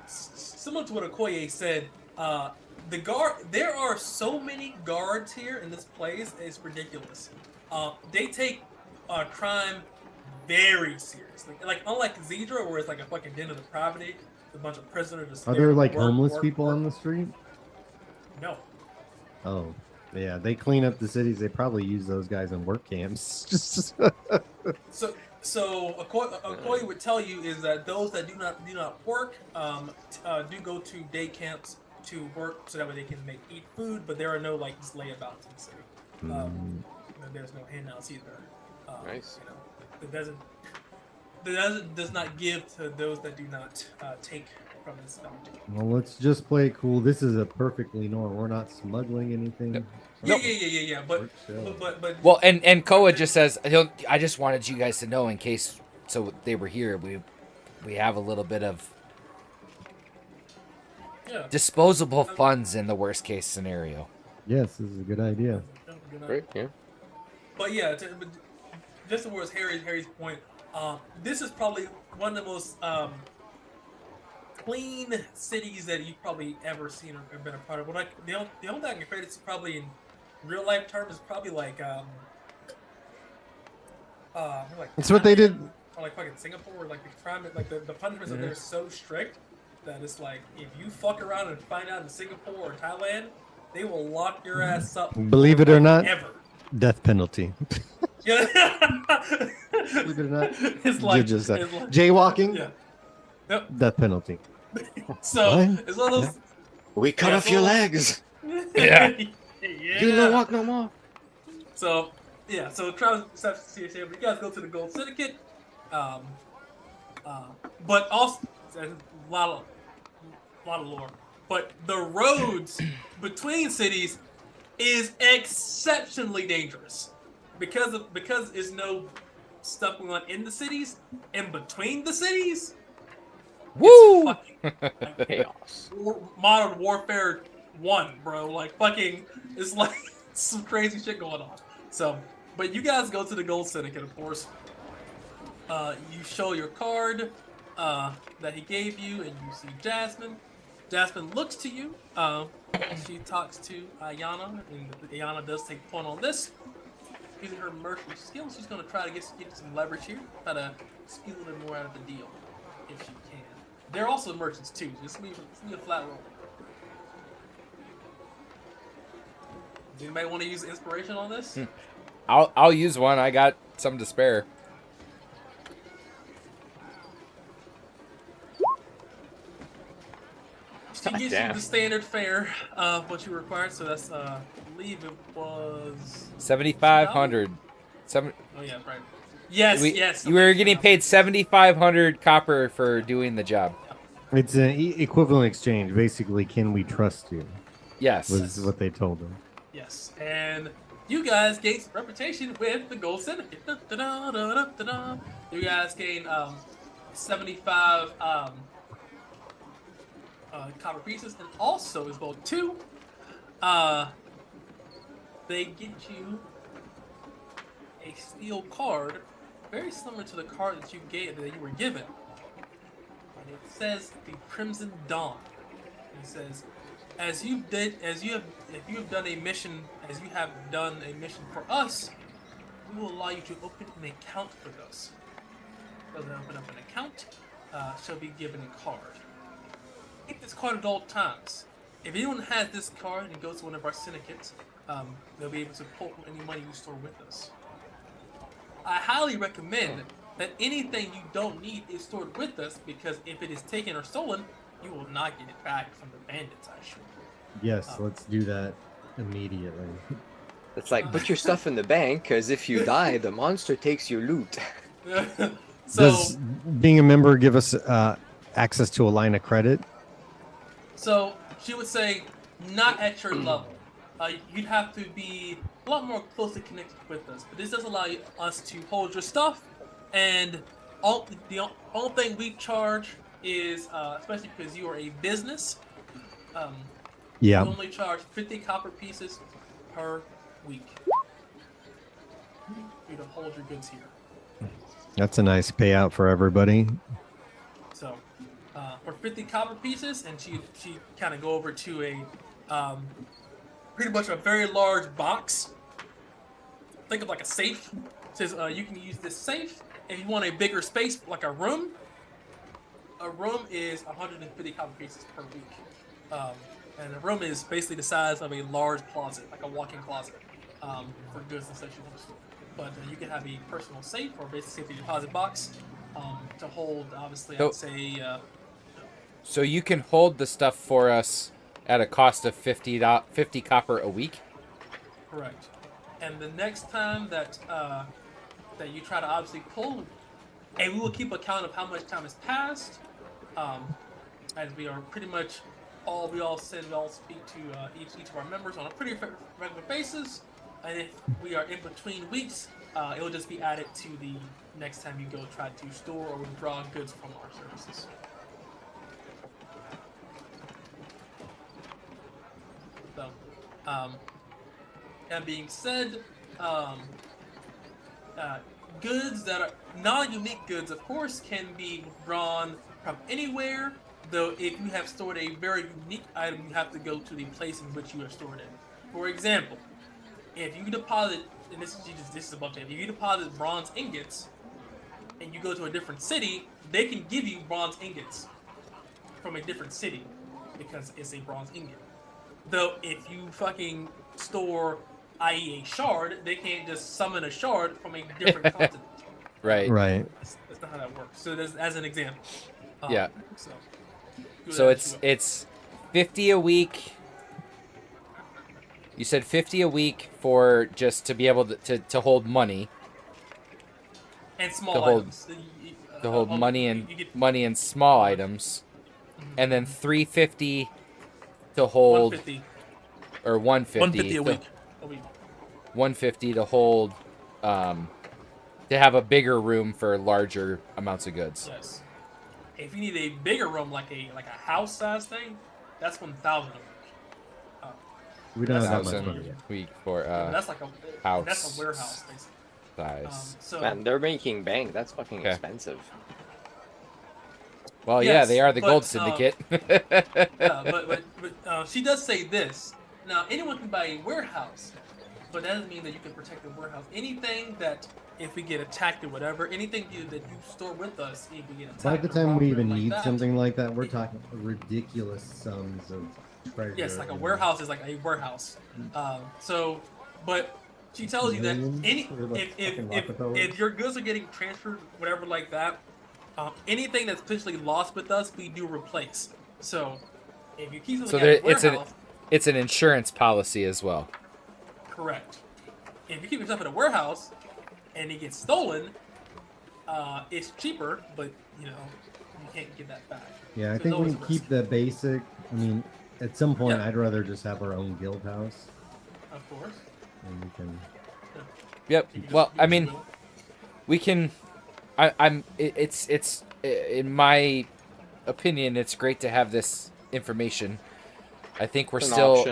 similar to what Okoye said, the guard. There are so many guards here in this place. It's ridiculous. They take crime very seriously. Like unlike Zedra, where it's like a fucking den of depravity, a bunch of prisoners. Just Are there there to like work, homeless work, people work. on the street? No. Oh, yeah. They clean up the cities. They probably use those guys in work camps. Just So Okoye would tell you is that those that do not work do go to day camps to work so that way they can eat food, but there are no like just layabouts in the city. There's no handouts either. Nice. It does not give to those that do not take from this bounty. well, let's just play it cool. This is a perfectly normal. We're not smuggling anything. Yeah. But Work chill. but Well, and Koa just says I just wanted you guys to know in case they were here. We have a little bit of yeah. disposable funds in the worst case scenario. Yes, this is a good idea. Great. Yeah. But yeah, but just towards Harry's point, this is probably one of the most clean cities that you've probably ever seen or been a part of. But like the only thing I can compare this to probably in real life terms is probably like It's what they did. or like fucking Singapore, where like the crime, like the punishments are there so strict that it's like if you fuck around and find out in Singapore or Thailand, they will lock your ass up. Believe it or not, Ever. death penalty. Yeah. Believe it or not, It's like, judges that. it's like Jaywalking, yeah. Yep. death penalty. So What? it's one of those. We cut Yeah, off your so- legs. Yeah. You no walk no more. So yeah, so Travis accepts the CSA, but you guys go to the Gold Syndicate. But also a lot of lore. But the roads between cities is exceptionally dangerous because there's no stuff going on in the cities. In between the cities, Woo! fucking Chaos. Modern Warfare 1, bro. Like fucking, it's like some crazy shit going on. So, but you guys go to the Gold Syndicate, of course. You show your card that he gave you, and you see Jasmine. Jasmine looks to you. She talks to Ayana, and Ayana does take point on this. Using her merchant skills, she's going to try to get some leverage here. Try to squeeze a little more out of the deal, if she can. They're also merchants too. Just be a flat roll. Does anybody want to use inspiration on this? I'll use one. I got some to spare. She gives you damn. the standard fare of what you required, so that's I believe it was 7,500. oh yeah, right. Yes, yes. You were getting paid 7,500 copper for doing the job. It's an equivalent exchange. Basically, can we trust you? Yes. Was what they told them. Yes, and you guys gain some reputation with the Gold Syndicate. Da-da-da-da-da-da-da. You guys gain 75 copper pieces, and also as well too, they get you a steel card, very similar to the card that you were given. And it says the Crimson Dawn. It says, if you have done a mission for us, we will allow you to open an account with us. Those that open up an account shall be given a card. Keep this card at all times. If anyone has this card and goes to one of our syndicates, they'll be able to pull from any money you store with us. I highly recommend that anything you don't need is stored with us, because if it is taken or stolen, you will not get it back from the bandits, I assure you. Yes, let's do that immediately. It's like, put your stuff in the bank, because if you die, the monster takes your loot. So, Does being a member give us access to a line of credit? So she would say, not at your level. You'd have to be a lot more closely connected with us. But this does allow us to hold your stuff, and the only thing we charge is, especially because you are a business, we only charge 50 copper pieces per week for you to hold your goods here. That's a nice payout for everybody. So, for 50 copper pieces, and she kind of go over to a pretty much a very large box. Think of like a safe. It says you can use this safe if you want a bigger space, like a room. A room is 150 copper pieces per week, and a room is basically the size of a large closet, like a walk-in closet, for goods and such you want to store. But you can have a personal safe or basic safety deposit box to hold, obviously, I'd say... So you can hold the stuff for us at a cost of 50 copper a week? Correct. And the next time that you try to obviously pull, and we will keep account of how much time has passed, as we are pretty much we all speak to each of our members on a pretty regular basis. And if we are in between weeks, it will just be added to the next time you go try to store or withdraw goods from our services. So, that being said, goods that are non-unique goods, of course, can be withdrawn from anywhere. Though, if you have stored a very unique item, you have to go to the place in which you are stored in. For example, if you deposit, and this is above table, if you deposit bronze ingots and you go to a different city, they can give you bronze ingots from a different city because it's a bronze ingot. Though if you fucking store, i.e. a shard, they can't just summon a shard from a different continent. Right. That's not how that works. So as an example. Yeah. So it's 50 a week. You said 50 a week for just to be able to hold money. And small items. To hold money and small items. And then 350 to hold 150. Or 150 a week. 150 to hold to have a bigger room for larger amounts of goods. Yes. If you need a bigger room, like a house size thing, that's 1,000 a week. We don't have that much 1,000 money. a week for that's like a house. That's a warehouse, basically. Size. So, Man, they're making bank. That's fucking expensive. Well, yes, yeah, they are the but, gold syndicate. but she does say this. Now, anyone can buy a warehouse, but that doesn't mean that you can protect the warehouse. Anything that, if we get attacked or whatever, anything that you store with us, if we get attacked. By the time we even need that, something like that, we're talking ridiculous sums of treasure. Yes, like a warehouse is like a warehouse. But she tells you that if your goods are getting transferred, whatever like that, anything that's potentially lost with us, we do replace. So if you keep something at a warehouse, it's an insurance policy as well. Correct. If you keep your stuff in a warehouse and it gets stolen, it's cheaper, but you can't get that back. Yeah, I So think we there's can always keep the basic. I mean, at some point, Yeah. I'd rather just have our own guild house, Of course. and we can. Yep. Well, I mean, we can. It's in my opinion, it's great to have this information. I think we're still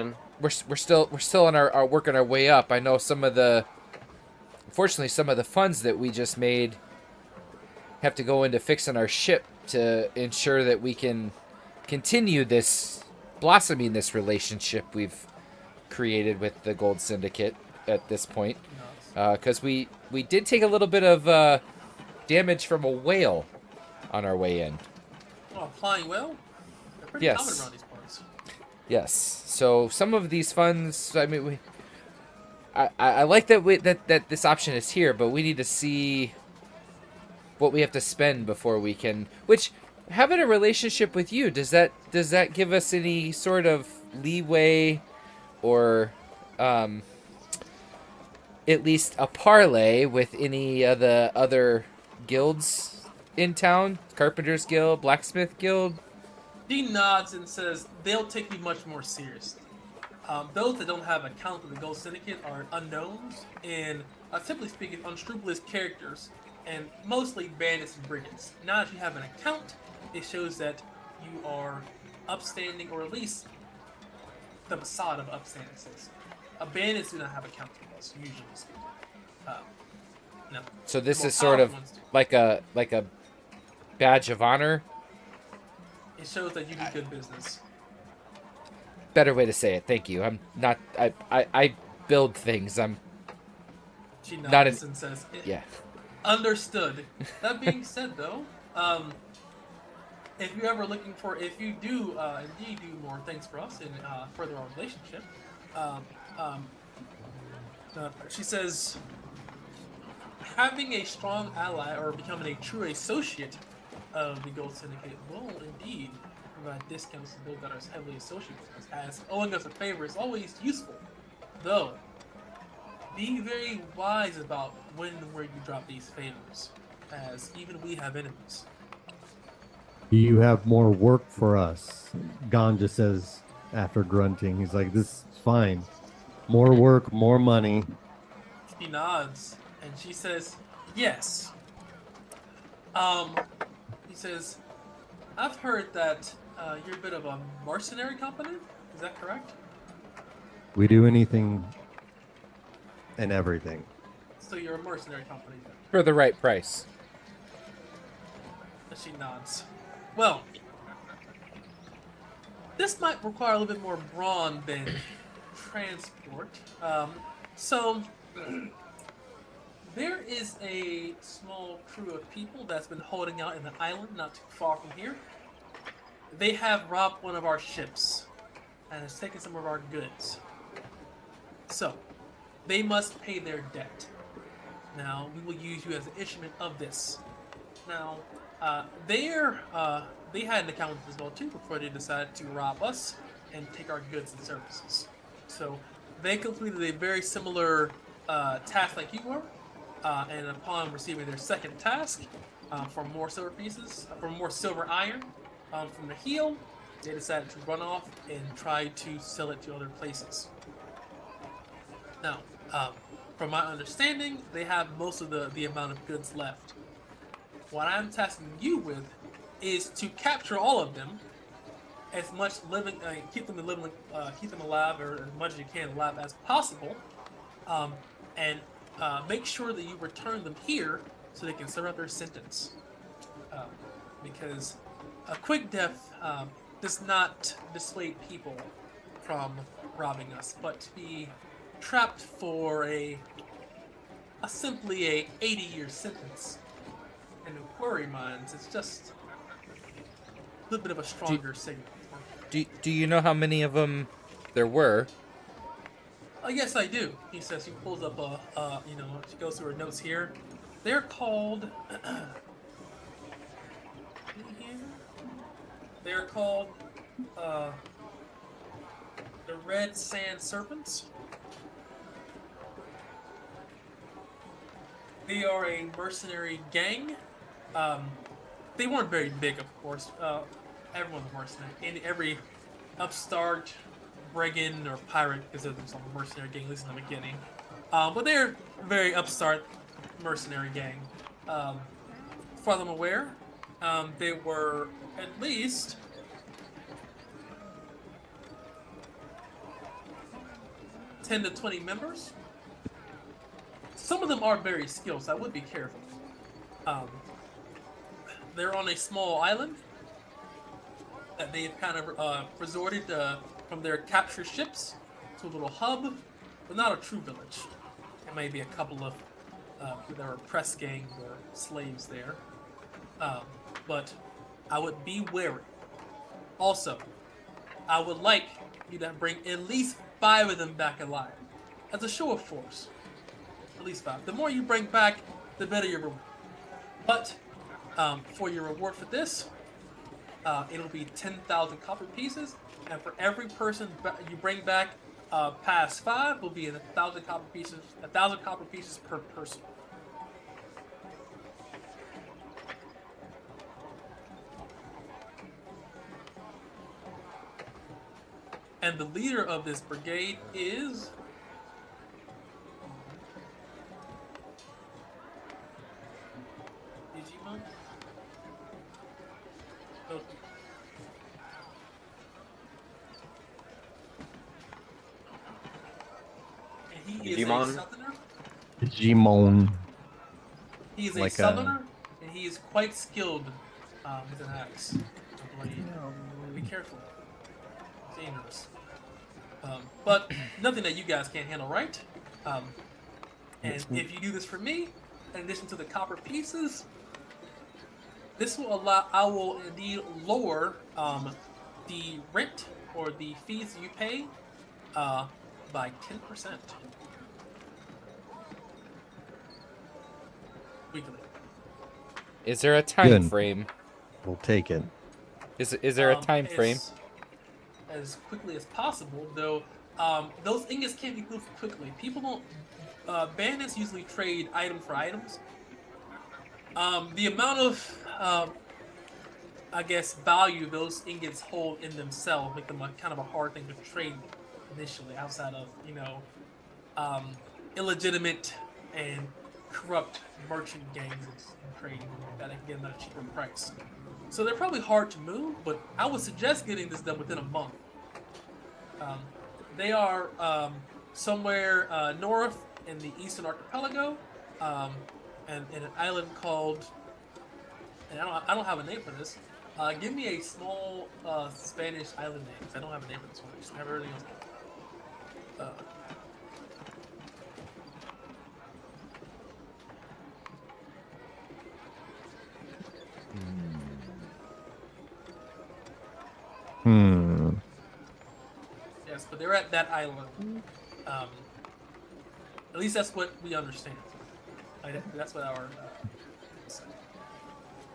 on our working our way up. I know some of the unfortunately, some of the funds that we just made have to go into fixing our ship to ensure that we can continue blossoming this relationship we've created with the Gold Syndicate at this point. Because we did take a little bit of damage from a whale on our way in. Oh, a flying whale? They're pretty Yes. common around these parts. Yes. So some of these funds, I mean, I like that this option is here, but we need to see what we have to spend before we can. Which, having a relationship with you, does that give us any sort of leeway, or at least a parlay with any of the other guilds in town? Carpenter's Guild, Blacksmith Guild. He nods and says they'll take you much more seriously. Those that don't have account of the Gold Syndicate are unknowns and, typically speaking, unscrupulous characters, and mostly bandits and brigands. Now that you have an account, it shows that you are upstanding, or at least the facade of upstanding. Bandits do not have accounts with us, usually speaking. No. So this The is more sort of powerful ones do. like a badge of honor. It shows that you do good business. Better way to say it. Thank you. I'm not. I build things. She Not nods an- and says, Yeah. Understood. That being said, though, if you do indeed do more things for us and further our relationship, she says, having a strong ally or becoming a true associate of the Gold Syndicate will indeed provide discounts to those that are heavily associated with us, as owing us a favor is always useful. Though, be very wise about when and where you drop these favors, as even we have enemies. You have more work for us. Ganja says after grunting. He's like, this is fine. More work, more money. She nods, and she says, yes. He says, I've heard that you're a bit of a mercenary company. Is that correct? We do anything and everything. So you're a mercenary company then. For the right price. And she nods. Well, this might require a little bit more brawn than transport. So there is a small crew of people that's been holding out in the island not too far from here. They have robbed one of our ships and has taken some of our goods. So they must pay their debt. Now, we will use you as an instrument of this. Now, they had an account as well too before they decided to rob us and take our goods and services. So they completed a very similar task like you were, and upon receiving their second task for more silver pieces, for more silver iron from the heel, they decided to run off and try to sell it to other places. Now, from my understanding, they have most of the amount of goods left. What I'm tasking you with is to capture all of them, as much living, keep them alive, or as much as you can alive as possible, and make sure that you return them here so they can serve out their sentence. Because a quick death does not dissuade people from robbing us, but to be trapped for simply a 80-year sentence in the quarry mines, it's just a little bit of a stronger signal. Do you know how many of them there were? Yes, I do. He says. He pulls up she goes through her notes here. They're called. They're called the Red Sand Serpents. They are a mercenary gang. They weren't very big, of course. Everyone's a mercenary. And every upstart brigand or pirate considers themselves a mercenary gang, at least in the beginning. But they're a very upstart mercenary gang. As far as I'm aware, they were at least 10 to 20 members. some of them are very skilled, so I would be careful. They're on a small island that they've kind of resorted from their captured ships to a little hub, but not a true village. There may be a couple of there are press gangs or slaves there, but I would be wary. Also, I would like you to bring at least 5 of them back alive, as a show of force. At least 5. The more you bring back, the better your reward. But for your reward for this, it'll be 10,000 copper pieces, and for every person you bring back past 5 will be 1,000 copper pieces. 1,000 copper pieces per person. And the leader of this brigade is Digimon. Okay. And he is Digimon? a southerner. Digimon. He is a Like a- southerner, and he is quite skilled with an axe. I believe. Be careful. Dangerous. But nothing that you guys can't handle, right? And if you do this for me, in addition to the copper pieces, this will allow. I will indeed lower the rent or the fees you pay by 10% weekly. Is there a time Good. frame? We'll take it. Is there a time frame? As quickly as possible, though. Those ingots can't be moved quickly. People don't. Bandits usually trade item for items. The amount of, I guess, value those ingots hold in themselves make them kind of a hard thing to trade initially, outside of illegitimate and corrupt merchant gangs and trading that can get them at a cheaper price. So they're probably hard to move, but I would suggest getting this done within a month. They are somewhere north in the eastern archipelago, and in an island called, and I don't have a name for this. Give me a small Spanish island name, 'cause I don't have a name for this one. I just have everything else. Yes, but they're at that island. At least that's what we understand. That's what our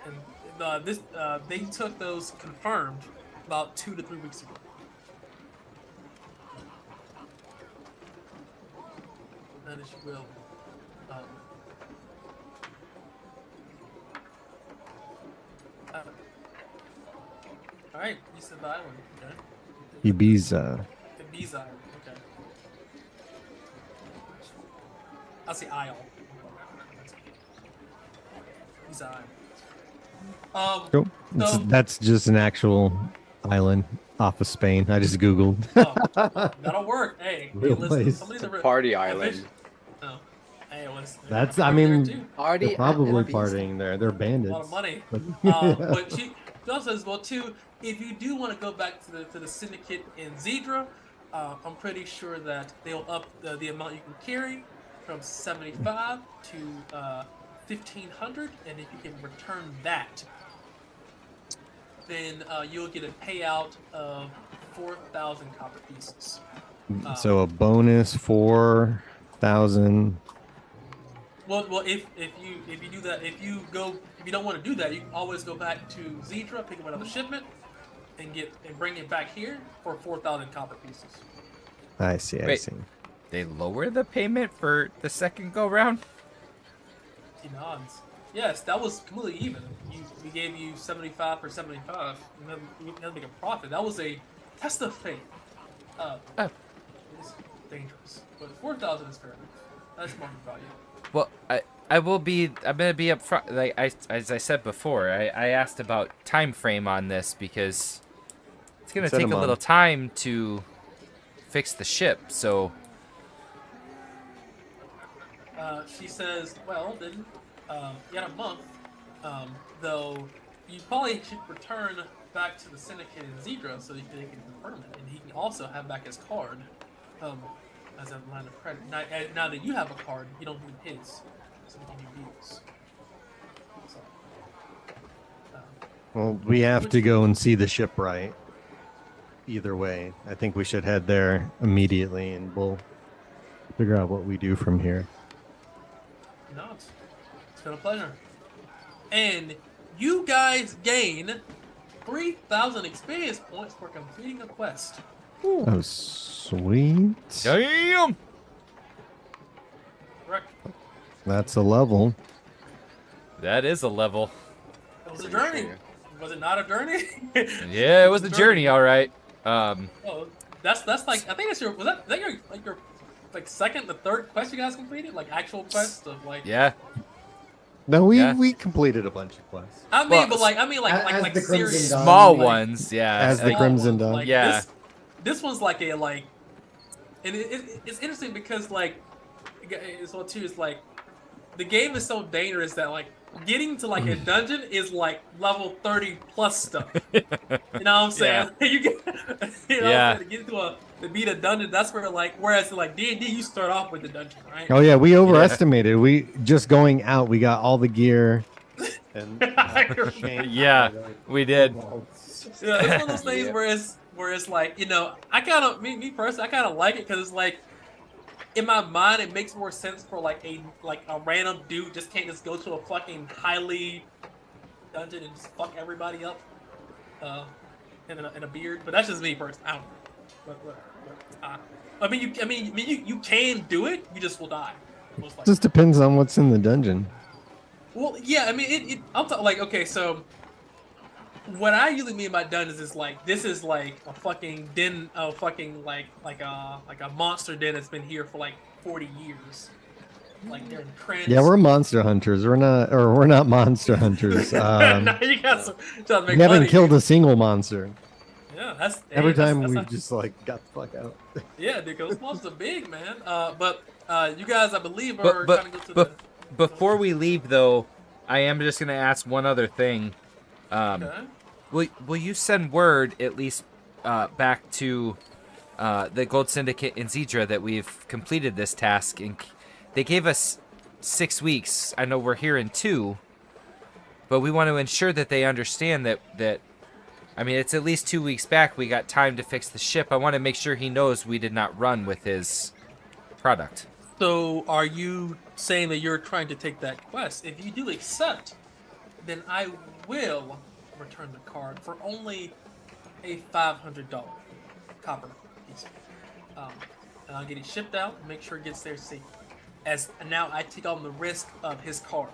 and this they took those confirmed about 2 to 3 weeks ago. And as you will. All right, East of the Island. Okay. Ibiza. Ibiza Island. Okay. I'll say Isle. Ibiza Island. Cool. So- That's just an actual island off of Spain. I just Googled. That'll work. Hey, Real listen, place. somebody's It's a a party island. No. Hey, it was. That's- they're I mean- there too. Party They're probably island. partying there. They're A bandits. lot of money. But- But she also says, well, too, if you do want to go back to the syndicate in Dithra, I'm pretty sure that they'll up the amount you can carry from 75 to 1,500, and if you can return that, then you'll get a payout of 4,000 copper pieces. So a bonus 4,000. Well, if you do that, if you don't want to do that, you can always go back to Dithra, pick up another shipment, and bring it back here for 4,000 copper pieces. I see. I Wait. see. They lower the payment for the second go round? He nods. Yes, that was completely even. We gave you 75 for 75. We had to make a profit. That was a test of faith. It's dangerous, but 4,000 is fair enough. That's market value. Well, I'm gonna be upfront. Like as I said before, I asked about time frame on this because it's gonna Set take 'em a on. little time to fix the ship. So she says, well, then you got a month, though you probably should return back to the Syndicate in Dithra so you can confirm it, and he can also have back his card as a line of credit. Now that you have a card, you don't need his, so he can use. So, Well, we have to go and see the shipwright. Either way, I think we should head there immediately, and we'll figure out what we do from here. no, it's been a pleasure. And you guys gain 3,000 experience points for completing a quest. Oh, sweet. Damn. Correct. That's a level. That is a level. It was a journey. Was it not a journey? Yeah, it was a journey, all right. Oh, that's like, I think that's your, was that your second, the third quest you guys completed? Like actual quests of like. Yeah. No, we Yeah. we completed a bunch of quests. I mean, Well, but like as the serious. Crimson Dawn, Small like- ones, yeah. As the small Crimson ones, Dawn. like, Yeah. This one's like a like, and it's interesting because like, as well too is like, the game is so dangerous that like getting to like a dungeon is like level 30 plus stuff. You know what I'm saying? You get, you know, Yeah. what I'm saying? To get to beat a dungeon, that's where like, whereas like D&D, you start off with the dungeon, right? Oh yeah, we overestimated. We just going out, we got all the gear. And Yeah, we did. Yeah, it's one of those things where it's like, you know, I kind of me personally, I kind of like it because it's like, in my mind, it makes more sense for like a random dude just can't just go to a fucking highly dungeon and just fuck everybody up, in a beard. But that's just me personally. I don't know. I mean, you can do it. You just will die. Most likely. just depends on what's in the dungeon. Well, yeah, I mean, I'm talking like, okay, so what I usually mean by dungeons is like, this is like a fucking den, like a monster den that's been here for like 40 years. Like they're entrenched. Yeah, we're monster hunters. We're not monster hunters. No, you got some, trying to make We haven't money, killed dude. a single monster. Yeah, that's Every time that's we not- just like got the fuck out. Yeah, dude, 'cause those monsters are big, man. But you guys, I believe, are But- trying to go to the. Before we leave, though, I am just gonna ask one other thing. Okay. Will you send word at least back to the Gold Syndicate in Dithra that we've completed this task? And they gave us 6 weeks. I know we're here in 2, but we want to ensure that they understand that. I mean, it's at least 2 weeks back. We got time to fix the ship. I want to make sure he knows we did not run with his product. So, are you saying that you're trying to take that quest? If you do accept, then I will return the card for only a $500 copper piece. And I'll get it shipped out and make sure it gets there safe. As now I take on the risk of his card.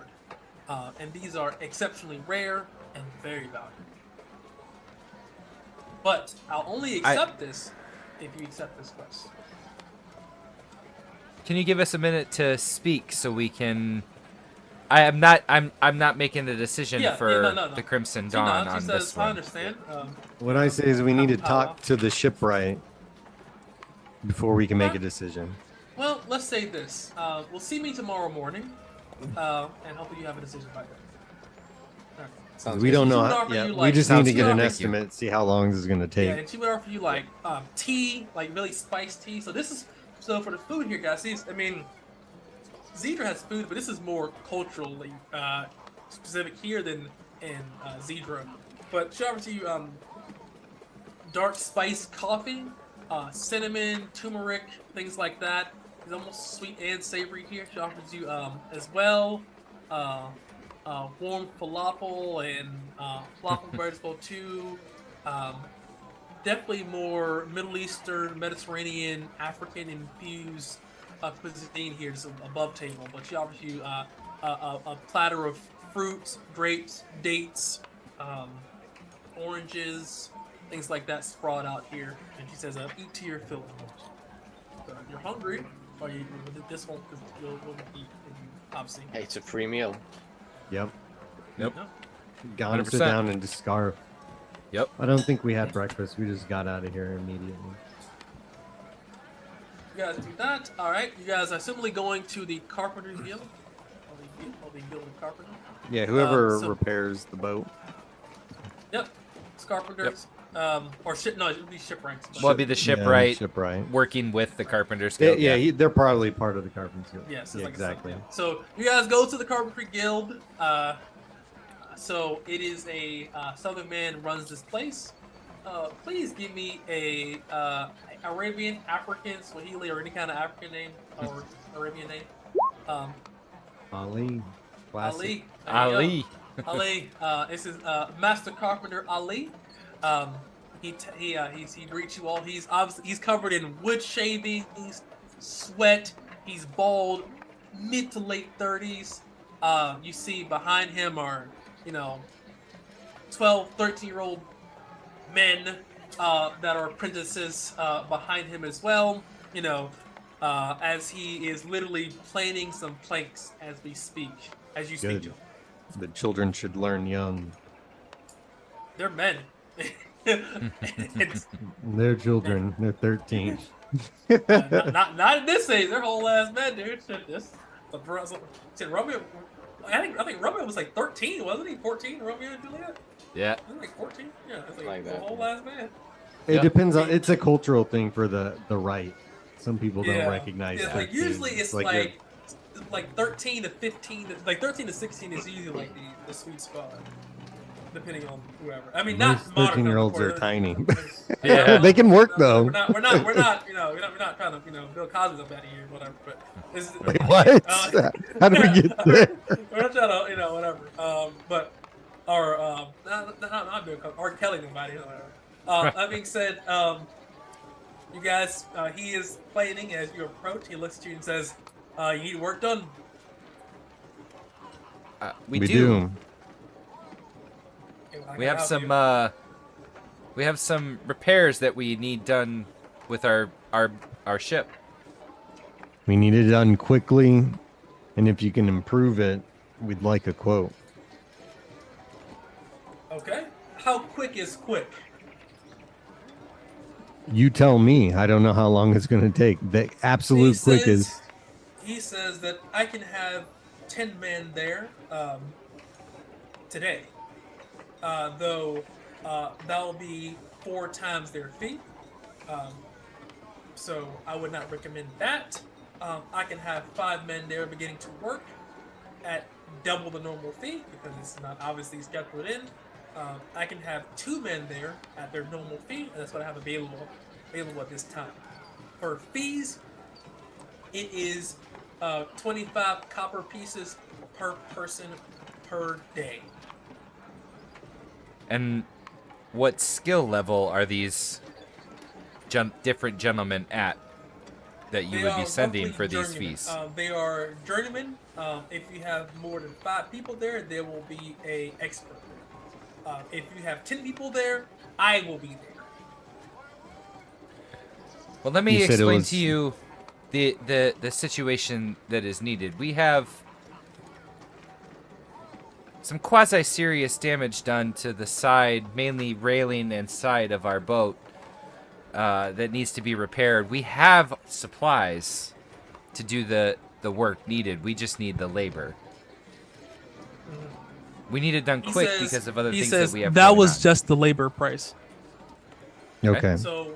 And these are exceptionally rare and very valuable. But I'll only accept this if you accept this quest. Can you give us a minute to speak so we can? I'm not making the decision for no. the Crimson She Dawn nods, on she this says, I one. understand. What I say is we need to Power. talk to the shipwright before we can make a decision. Well, let's say this. We'll see me tomorrow morning, and hopefully you have a decision by then. All right. Sounds We good. don't She know. would How, offer yeah, you, we like, just need to sounds get good. an Thank you. estimate, see how long this is gonna take. Yeah, and she would offer you like tea, like really spiced tea. So for the food here, guys. I mean, Dithra has food, but this is more culturally specific here than in Dithra. But she offers you dark spiced coffee, cinnamon, turmeric, things like that. It's almost sweet and savory here. She offers you as well warm falafel and falafel bread as well too. Definitely more Middle Eastern, Mediterranean, African infused cuisine here, just above table. But she offers you a platter of fruits, grapes, dates, oranges, things like that sprawled out here. And she says, "Eat to your fill." So if you're hungry, or you this won't, you'll eat, obviously. Hey, it's a free meal. Yep. Yep. No? Gotta sit 100%. down and just scarf. Yep. I don't think we had breakfast. We just got out of here immediately. guys do that. All right, you guys are simply going to the Carpenter's Guild. Or the Guild of Carpenter. Yeah, whoever So- repairs the boat. Yep, it's Carpenters. Or ship. No, it would be shipwrights. but- Well, it'd be the Yeah, shipwright shipwright. working with the Carpenter's Yeah, Guild. they're probably part of the Carpenters Guild. Yes, it's yeah, like exactly. So you guys go to the Carpentry Guild. So it is a Southern man runs this place. Please give me a Arabian, African, Swahili, or any kind of African name or Arabian name. Ali. Classic. Ali. There you go. Ali. This is Master Carpenter Ali. He greets you all. He's covered in wood shavings, sweat. He's bald, mid to late 30s. You see behind him are 12, 13-year-old men that are apprentices behind him as well. As he is literally planing some planks as we speak, as you speak Good. to him. The children should learn young. They're men. It's, They're children. They're 13. not at this age. They're whole ass men, dude. Romeo. I think Romeo was like 13, wasn't he? 14, Romeo and Juliet. Yeah. I think like 14. Yeah, it's Like a that, whole yeah. ass man. It Yep. depends on. It's a cultural thing for the right. Some people don't Yeah. recognize. Yeah, like 13. usually it's you're- like 13 to 15, like 13 to 16 is usually like the sweet spot, depending on whoever. I mean, not Most modern 13-year-olds film, are tiny. Yeah. They can work though. We're not we're not trying to Bill Cosby's up out of here or whatever. But this is, Wait, what? How did we get there? We're not trying to whatever. But or not Bill Cosby, or Kelly nobody or whatever. That being said, you guys, he is planning as you approach. He looks at you and says, "You need work done." We do. Okay, well, I We can have help some you. we have some repairs that we need done with our ship. We need it done quickly, and if you can improve it, we'd like a quote. Okay. How quick is quick? You tell me. I don't know how long it's going to take. The absolute quick is. He says that I can have 10 men there today. Though that'll be 4 times their fee. So I would not recommend that. I can have 5 men there beginning to work at double the normal fee because it's not obviously scheduled in. I can have 2 men there at their normal fee, and that's what I have available at this time. For fees, it is 25 copper pieces per person per day. And what skill level are these different gentlemen at that you They would be are sending roughly for these journeymen. fees? They are journeymen. If you have more than 5 people there, there will be a expert. If you have 10 people there, I will be there. Well, let me You said it explain was- to you the situation that is needed. We have some quasi-serious damage done to the side, mainly railing and side of our boat that needs to be repaired. We have supplies to do the work needed. We just need the labor. We need it done He quick says- because of other he things says that we have that going was on. just the labor price. Okay. So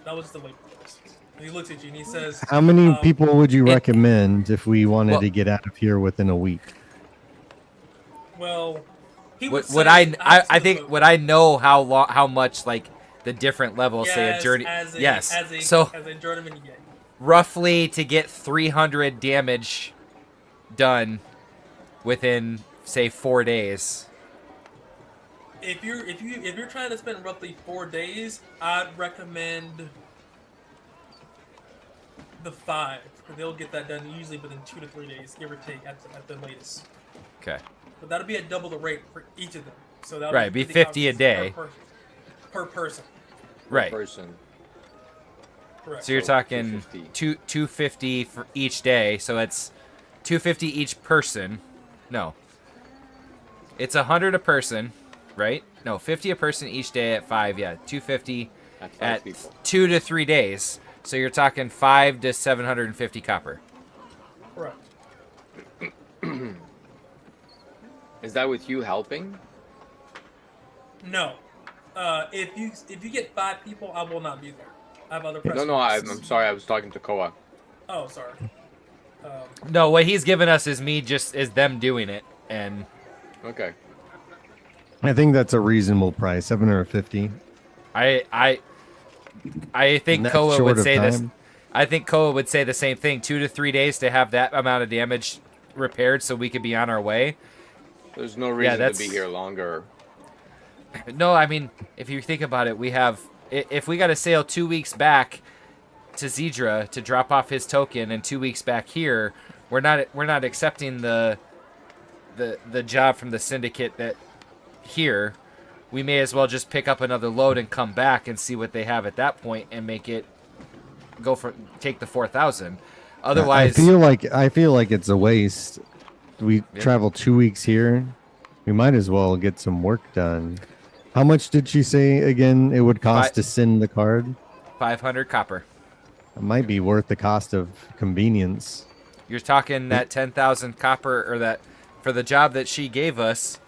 that was the labor price. And he looks at you and he says, How many um, people would you it- recommend if we wanted Well- to get out of here within a week? well, he would Would say I think would I know how much like the different levels say a yes, journey? as a, Yes. as a, So as a journeyman, you get. roughly to get 300 damage done within say 4 days. If you're trying to spend roughly 4 days, I'd recommend the 5. 'Cause they'll get that done usually within 2 to 3 days, give or take at the latest. Okay. But that'll be at double the rate for each of them. So that'll Right, be 50 a day. per person. Right. Person. Correct. So you're So talking 250. 250 for each day. So it's 250 each person. No. It's 100 a person, right? No, 50 a person each day at 5. Yeah, 250 At 5 at people. 2 to 3 days. So you're talking 5 to 750 copper. Correct. Is that with you helping? No. If you get 5 people, I will not be there. I have other No, pressing no, reasons. I'm sorry. I was talking to Koa. Oh, sorry. No, what he's given us is them doing it, and Okay. I think that's a reasonable price, 750. I think And that's Koa short would of say this. time. I think Koa would say the same thing. 2 to 3 days to have that amount of damage repaired, so we could be on our way. There's no reason to that's- be here longer. No, I mean, if you think about it, if we got to sail 2 weeks back to Dithra to drop off his token, and 2 weeks back here, we're not accepting the job from the syndicate that here. We may as well just pick up another load and come back and see what they have at that point and make it take the 4,000. Otherwise, I feel like it's a waste. We travel 2 weeks here. We might as well get some work done. How much did she say again it would cost to send the card? 500 copper. It might be worth the cost of convenience. You're talking that 10,000 copper, or that for the job that she gave us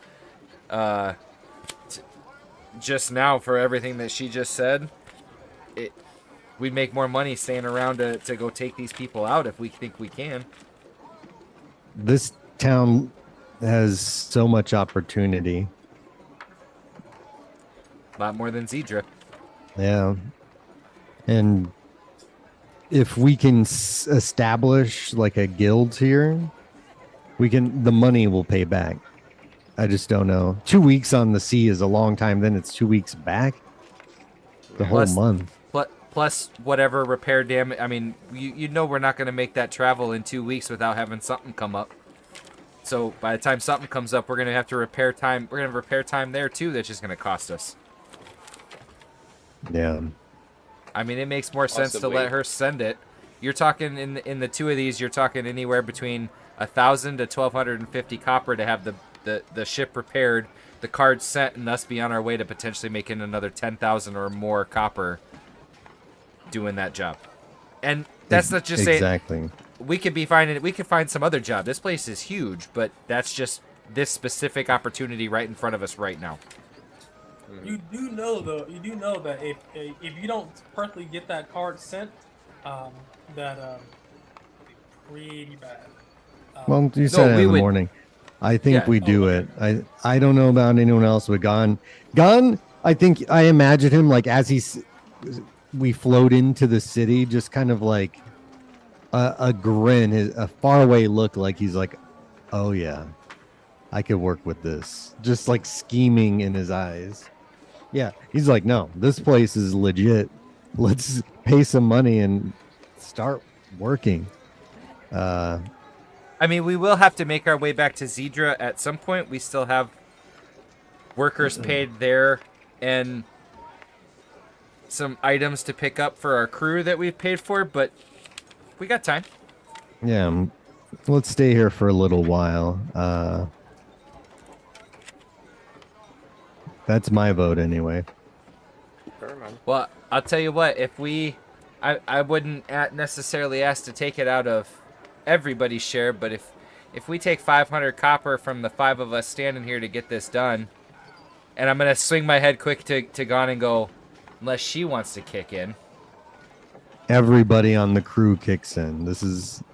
just now, for everything that she just said, we'd make more money staying around to go take these people out if we think we can. This town has so much opportunity. A lot more than Dithra. Yeah. And if we can establish like a guild here, the money will pay back. I just don't know. 2 weeks on the sea is a long time. Then it's 2 weeks back. The whole month. Plus whatever repair damage. I mean, you know we're not going to make that travel in 2 weeks without having something come up. So by the time something comes up, we're going to have to repair time. We're going to repair time there too. That's just going to cost us. Yeah. I mean, it makes more sense to let her send it. You're talking in the 2 of these. You're talking anywhere between 1,000 to 1,250 copper to have the ship repaired, the card sent, and thus be on our way to potentially making another 10,000 or more copper doing that job. And that's not just exactly. We could find some other job. This place is huge, but that's just this specific opportunity right in front of us right now. You do know that if you don't personally get that card sent, pretty bad. Well, you said it in the morning. I think we do it. I don't know about anyone else with Gon. Gon, I imagine him like as we float into the city, just kind of like a grin, a faraway look, like he's like, oh yeah, I could work with this. Just like scheming in his eyes. Yeah, he's like, no, this place is legit. Let's pay some money and start working. I mean, we will have to make our way back to Dithra at some point. We still have workers paid there and some items to pick up for our crew that we've paid for, but we got time. Yeah, let's stay here for a little while. That's my vote anyway. Sure, man. Well, I'll tell you what, I wouldn't necessarily ask to take it out of everybody's share, but if we take 500 copper from the 5 of us standing here to get this done, and I'm going to swing my head quick to Gon and go, unless she wants to kick in. Everybody on the crew kicks in. This is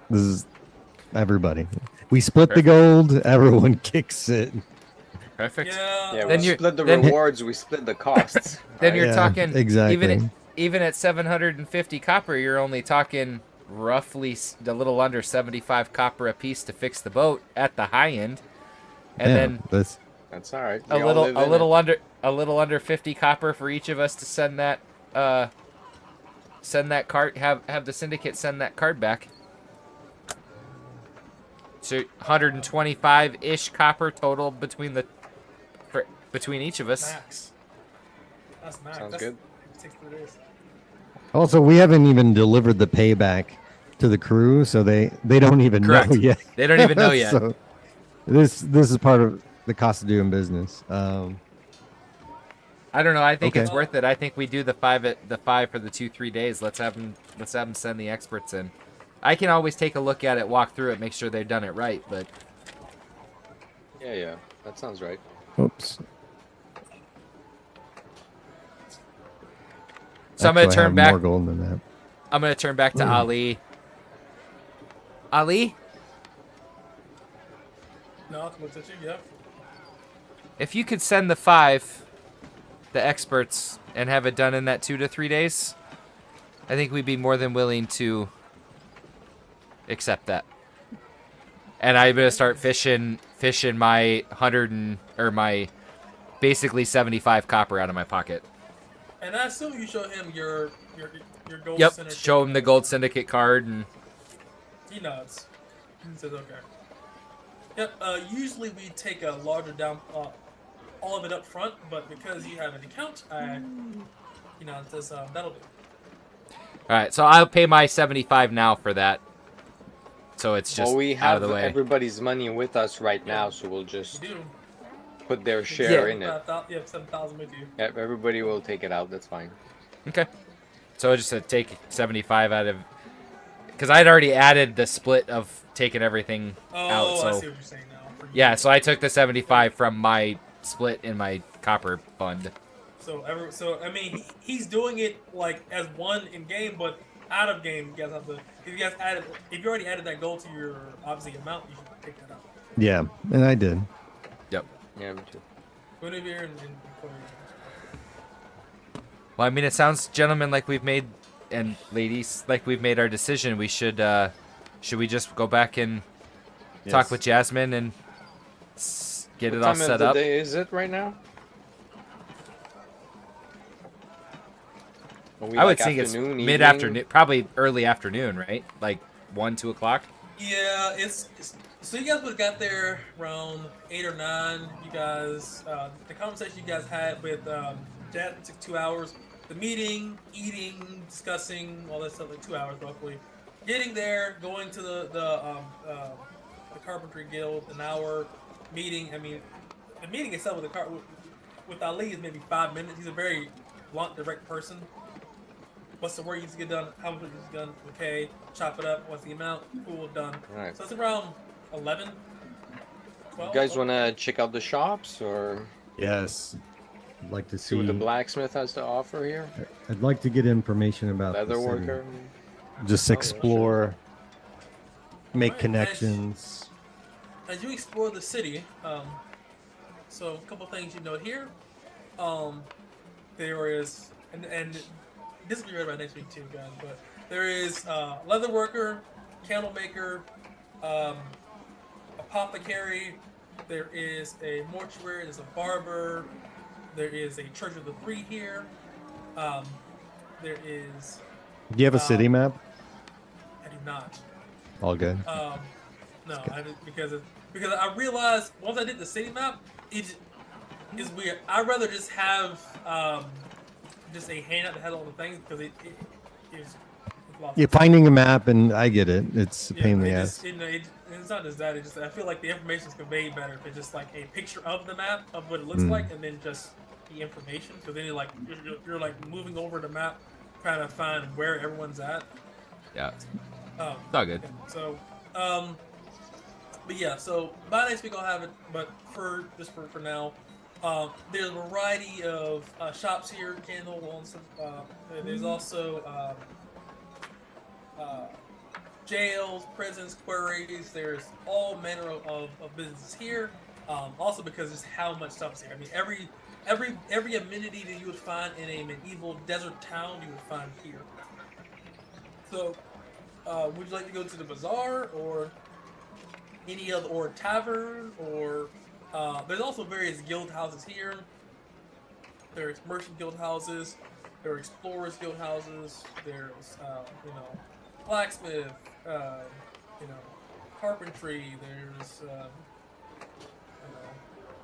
everybody. We split the gold, everyone kicks it. Perfect. Yeah, we split the rewards, we split the costs. Then you're talking, exactly. even at 750 copper, you're only talking roughly a little under 75 copper a piece to fix the boat at the high end, and then that's all right. A little under 50 copper for each of us to send that card. Have the syndicate send that card back. So 125-ish copper total between each of us. Max. That's max. Sounds good. 6 days. Also, we haven't even delivered the payback to the crew, so they don't even know yet. They don't even know yet. So this is part of the cost of doing business. I don't know. I think Okay. it's worth it. I think we do the 5 for the 2-3 days. Let's have them send the experts in. I can always take a look at it, walk through it, make sure they've done it right. But Yeah, that sounds right. Oops. So I'm gonna Actually, I turn have back. more gold than that. I'm gonna turn back to Ali. Ali, No, what's at you? Yeah. if you could send the 5, the experts, and have it done in that 2 to 3 days, I think we'd be more than willing to accept that. And I'm gonna start fishing my my basically 75 copper out of my pocket. And I assume you show him your gold. Yep, syndicate. show him the gold syndicate card and. He nods. He says, "Okay." Yep. Usually we take a larger down, all of it up front, but because you have an account, it says that'll do. All right, so I'll pay my 75 now for that. So it's just Well, we out have of the way. everybody's money with us right now, so we'll just You do. put their share Yeah. in it. You have 7,000 with you. Yep, everybody will take it out. That's fine. Okay. So I just said take 75 out of, because I'd already added the split of taking everything out. Oh, So I see what you're saying now. yeah, so I took the 75 from my split in my copper fund. So I mean, he's doing it like as one in game, but out of game, you guys have to. If you already added that gold to your obviously amount, you should take that out. Yeah, and I did. Yep. Yeah, me too. Go to here and Well, I mean, it sounds, gentlemen, like we've made, and ladies, like we've made our decision. We should we just go back and talk with Jasmine and get What it all time of set the up? day is it right now? Are we I would like think it's afternoon, mid-afternoon, evening? probably early afternoon, right? Like 1, 2 o'clock. yeah, it's so you guys would have got there around 8 or 9. You guys, the conversation you guys had with Jasmine took 2 hours. The meeting, eating, discussing, all that stuff like 2 hours roughly. Getting there, going to the Carpentry Guild, an hour meeting. I mean, the meeting itself with Ali is maybe 5 minutes. He's a very blunt, direct person. What's the work needs to get done? How much needs to get done? Okay, chop it up. What's the amount? Cool, done. Right. So it's around 11, 12. You guys want to check out the shops or Yes. I'd like to see see. what the blacksmith has to offer here? I'd like to get information about the Leather city. worker? Just Oh, yeah, explore, make Alright, connections. As you explore the city, so a couple things you note here. There is, and this will be read by next week too, guys. But there is leather worker, candle maker, apothecary. There is a mortuary. There's a barber. There is a Church of the Three here. There is. Do you have a city map? I do not. All good. No, because I realized once I did the city map, it is weird. I'd rather just have just a handout that has all the things because it is. You're finding a map, and I get it. It's a pain in the ass. It's not just that. It's just I feel like the information is conveyed better if it's just like a picture of the map of what it looks like, and then just the information. Because then you're like moving over the map, trying to find where everyone's at. Yeah. It's all good. So, but yeah, so by next week I'll have it. But for now, there's a variety of shops here. Candle, there's also jails, prisons, quarries. There's all manner of businesses here. Also because just how much stuff is here. I mean, every amenity that you would find in a medieval desert town, you would find here. So, would you like to go to the bazaar or any other, or a tavern, or there's also various guild houses here. There's merchant guild houses. There are explorers guild houses. There's blacksmith. Carpentry. There's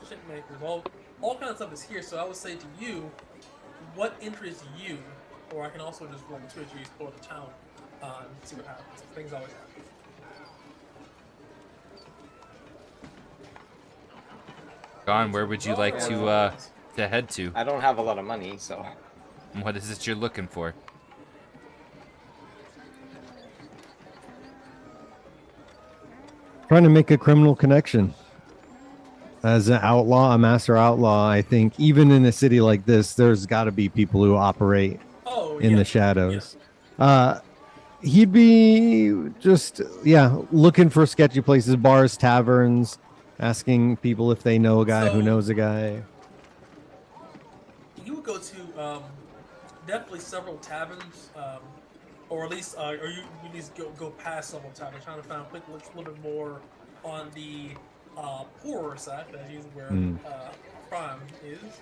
ship makers. All kinds of stuff is here. So I would say to you, what interests you, or I can also just roll to it. You explore the town and see what happens. Things always happen. Gone. Where would you like to to head to? I don't have a lot of money, so. What is it you're looking for? Trying to make a criminal connection. As an outlaw, a master outlaw, I think even in a city like this, there's got to be people who operate in the shadows. He'd be just, looking for sketchy places, bars, taverns, asking people if they know a guy who knows a guy. You would go to definitely several taverns, or at least, or you need to go past several taverns, trying to find a place that looks a little bit more on the poorer side. That's usually where crime is,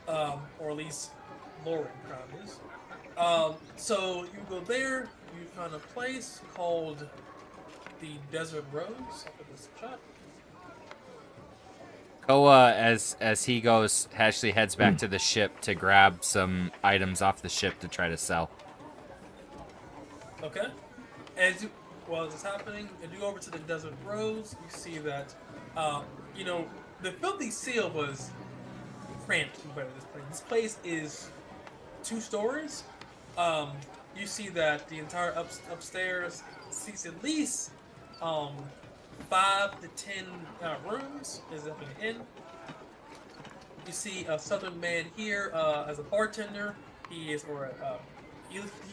or at least lowering crime is. So you go there, you find a place called the Desert Rose. I'll put this in chat. Koa, as he goes, actually heads back to the ship to grab some items off the ship to try to sell. Okay. While this is happening, and you go over to the Desert Rose, you see that, the Filthy Seal was cramped compared to this place. This place is 2 stories. You see that the entire upstairs seats at least 5 to 10 rooms. Is definitely an inn. You see a southern man here as a bartender. He's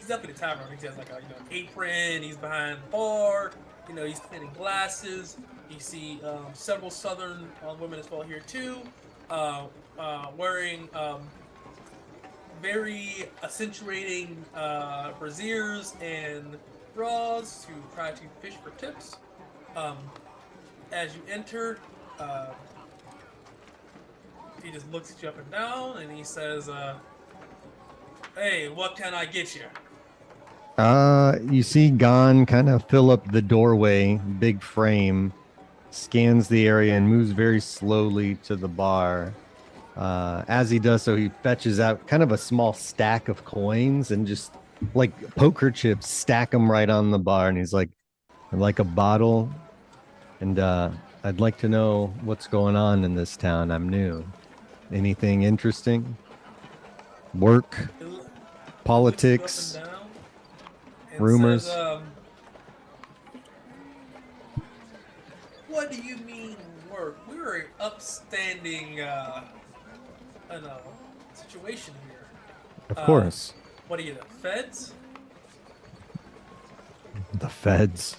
definitely a tavern. He has like a apron. He's behind the bar. He's cleaning glasses. You see several southern women as well here too, wearing very accentuating brassieres and bras to try to fish for tips. As you enter, he just looks at you up and down, and he says, "Hey, what can I get you?" You see Gon kind of fill up the doorway, big frame, scans the area, and moves very slowly to the bar. As he does so, he fetches out kind of a small stack of coins and just like poker chips, stack them right on the bar. And he's like, "I'd like a bottle, and I'd like to know what's going on in this town. I'm new. Anything interesting? Work, politics, rumors?" Says, what do you mean work? We're an upstanding situation here. Of course. What are you, the feds? The feds.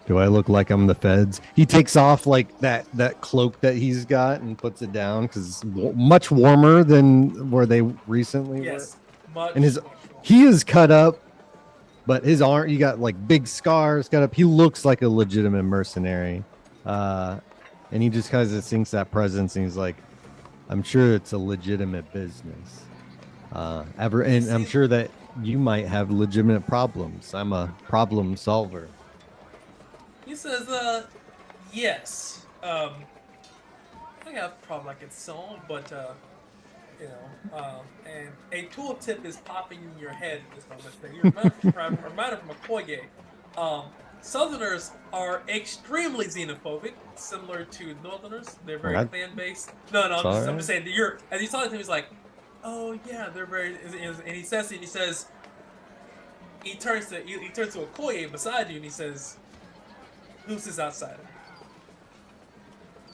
Do I look like I'm the feds? He takes off like that cloak that he's got and puts it down because it's much warmer than where they recently were. Much, and much he is cut up, but his arm, you got like big scars cut up. He looks like a legitimate mercenary. And he just kind of thinks that presence, and he's like, "I'm sure it's a legitimate business. And I'm sure that you might have legitimate problems. I'm a problem solver." He says, yes. I have a problem I can solve, but, and a tooltip is popping in your head at this moment. You reminded from Okoye. Southerners are extremely xenophobic, similar to Northerners. They're very clan-based. No, I'm just saying, as he's talking to him, he's like, "Oh, yeah, they're very," and he says, he turns to Okoye beside you, and he says, "Who's this outsider?"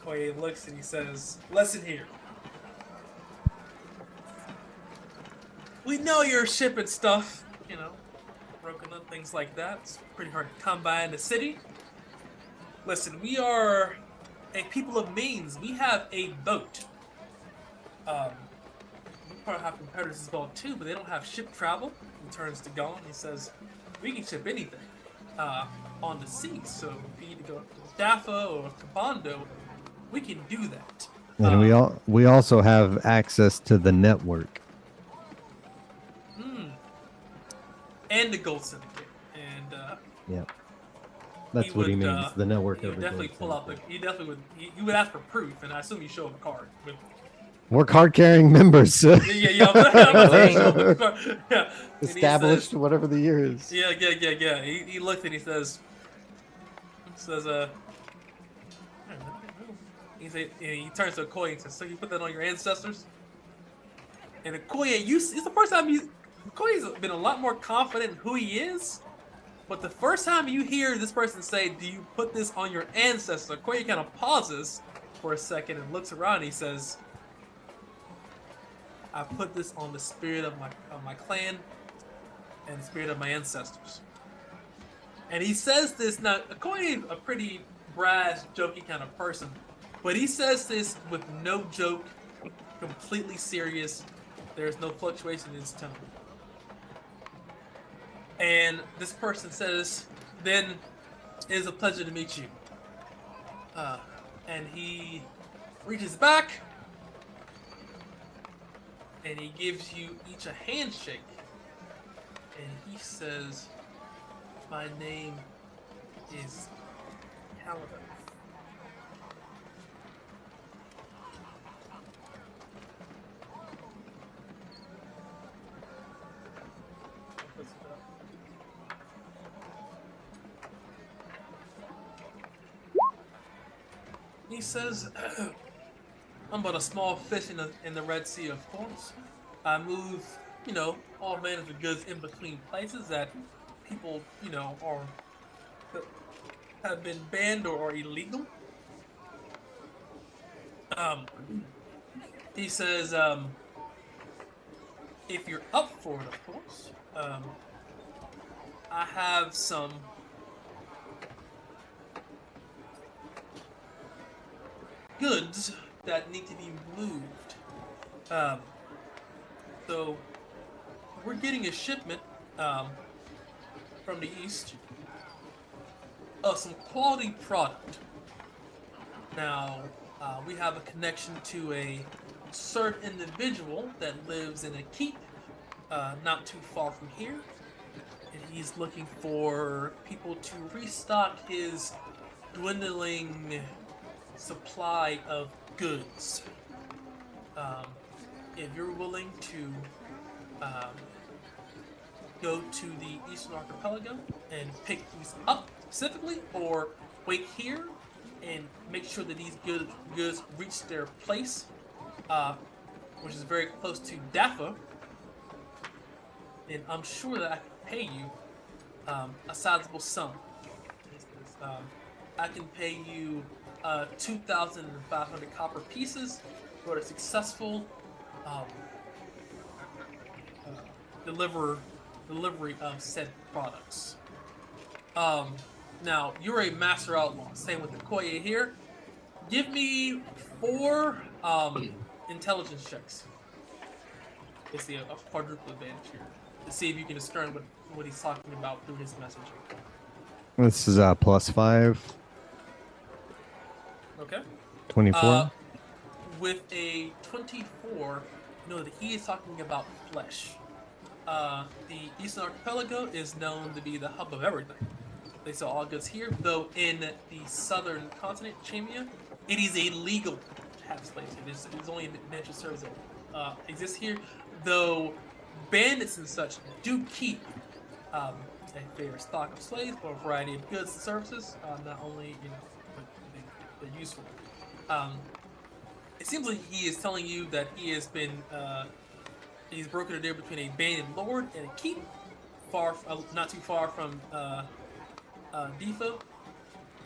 Okoye looks and he says, "Listen here. We know you're shipping stuff, broken up, things like that. It's pretty hard to come by in the city. Listen, we are a people of means. We have a boat. We probably have competitors as well too, but they don't have ship travel." He turns to Gon. He says, "We can ship anything on the sea. So if you need to go to Jaffa or Kabando, we can do that." And we also have access to the network. And the Gold Syndicate. And yeah, that's what he means. The network he of would the definitely Gold pull out Syndicate. he definitely would. You would ask for proof, and I assume you show him a card. We're card-carrying members. Yeah. Established, whatever the year is. Yeah. He looked and he says, He turns to Okoye and says, "So you put that on your ancestors?" And Okoye, it's the first time Okoye's been a lot more confident in who he is. But the first time you hear this person say, "Do you put this on your ancestors?" Okoye kind of pauses for a second and looks around. And he says, "I put this on the spirit of my clan and the spirit of my ancestors." And he says this now. Okoye is a pretty brash, jokey kind of person, but he says this with no joke, completely serious. There's no fluctuation in his tone. And this person says, "Then it is a pleasure to meet you." And he reaches back and he gives you each a handshake. And he says, "My name is Calvin." He says, "I'm but a small fish in the Red Sea, of course. I move, all manners of goods in between places that people, have been banned or illegal." He says, "If you're up for it, of course, I have some goods that need to be moved. So we're getting a shipment from the east of some quality product. Now, we have a connection to a certain individual that lives in a keep not too far from here, and he's looking for people to restock his dwindling supply of goods. If you're willing to go to the Eastern Archipelago and pick these up specifically, or wait here and make sure that these goods reach their place, which is very close to Dithra, then I'm sure that I can pay you a sizable sum. I can pay you 2,500 copper pieces for a successful delivery of said products. Now, you're a master outlaw. Same with Okoye here. Give me 4 intelligence checks. Let's see, a quadruple advantage here. To see if you can discern what he's talking about through his messaging. This is +5. Okay. 24. With a 24, you know that he is talking about flesh. The Eastern Archipelago is known to be the hub of everything. They sell all goods here, though in the southern continent, Chamia, it is illegal to have slaves. It is only natural service that exists here, though bandits and such do keep a fair stock of slaves for a variety of goods and services, not only, but they're useful. It seems like he is telling you that he has been, he's broken a deal between a bandit lord and a keep, not too far from Dithra,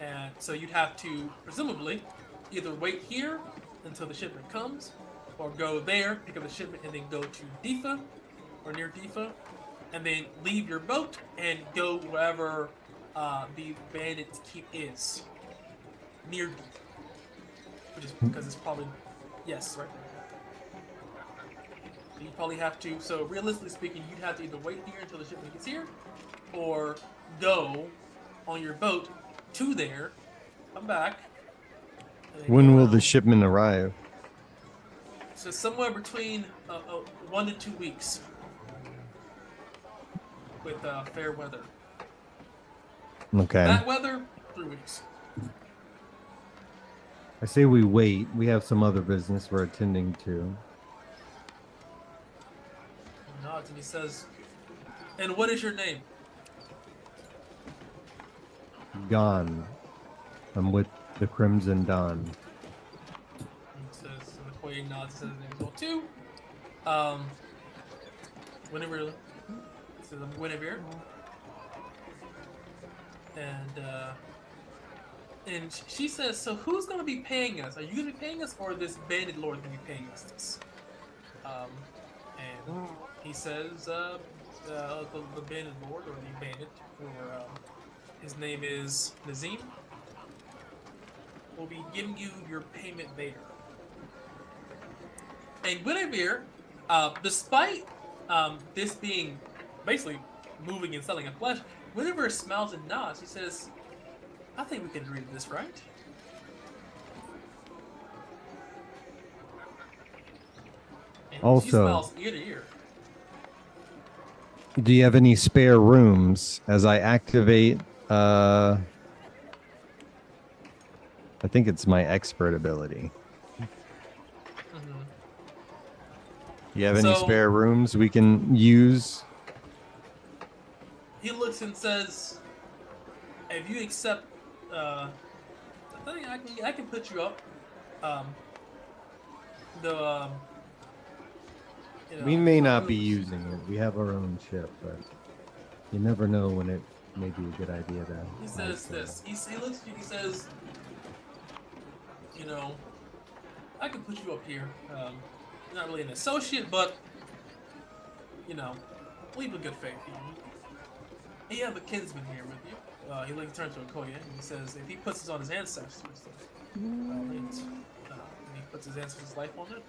and so you'd have to presumably either wait here until the shipment comes, or go there, pick up the shipment, and then go to Dithra or near Dithra, and then leave your boat and go wherever the bandit's keep is near Dithra, which is because it's probably right there. You probably have to. So realistically speaking, you'd have to either wait here until the shipment gets here, or go on your boat to there, come back. When will the shipment arrive? So somewhere between 1 to 2 weeks with fair weather. Okay. Bad weather, 3 weeks. I say we wait. We have some other business we're attending to. He nods and he says, "And what is your name?" Gone. I'm with the Crimson Dawn. Koye nods and says his name as well too. Guinevere says I'm Guinevere. And she says, so who's gonna be paying us? Are you gonna be paying us, or this bandit lord gonna be paying us this? And he says, the bandit lord, or the bandit, or his name is Nazim, will be giving you your payment there. And Guinevere, despite this being basically moving and selling a flesh, Guinevere smiles and nods. She says, I think we can agree to this, right? And she Also, smiles ear to ear. do you have any spare rooms as I activate? I think it's my expert ability. Mhm. You have any So- spare rooms we can use? He looks and says, if you accept, I think I can put you up. We may not be using it. We have our own ship, but you never know when it may be a good idea to. He says this. He looks at you. He says, I can put you up here. You're not really an associate, but leave a good faith. You have a kinsman here with you. He turns to Okoye and he says, if he puts this on his ancestors, and he puts his ancestors' life on it,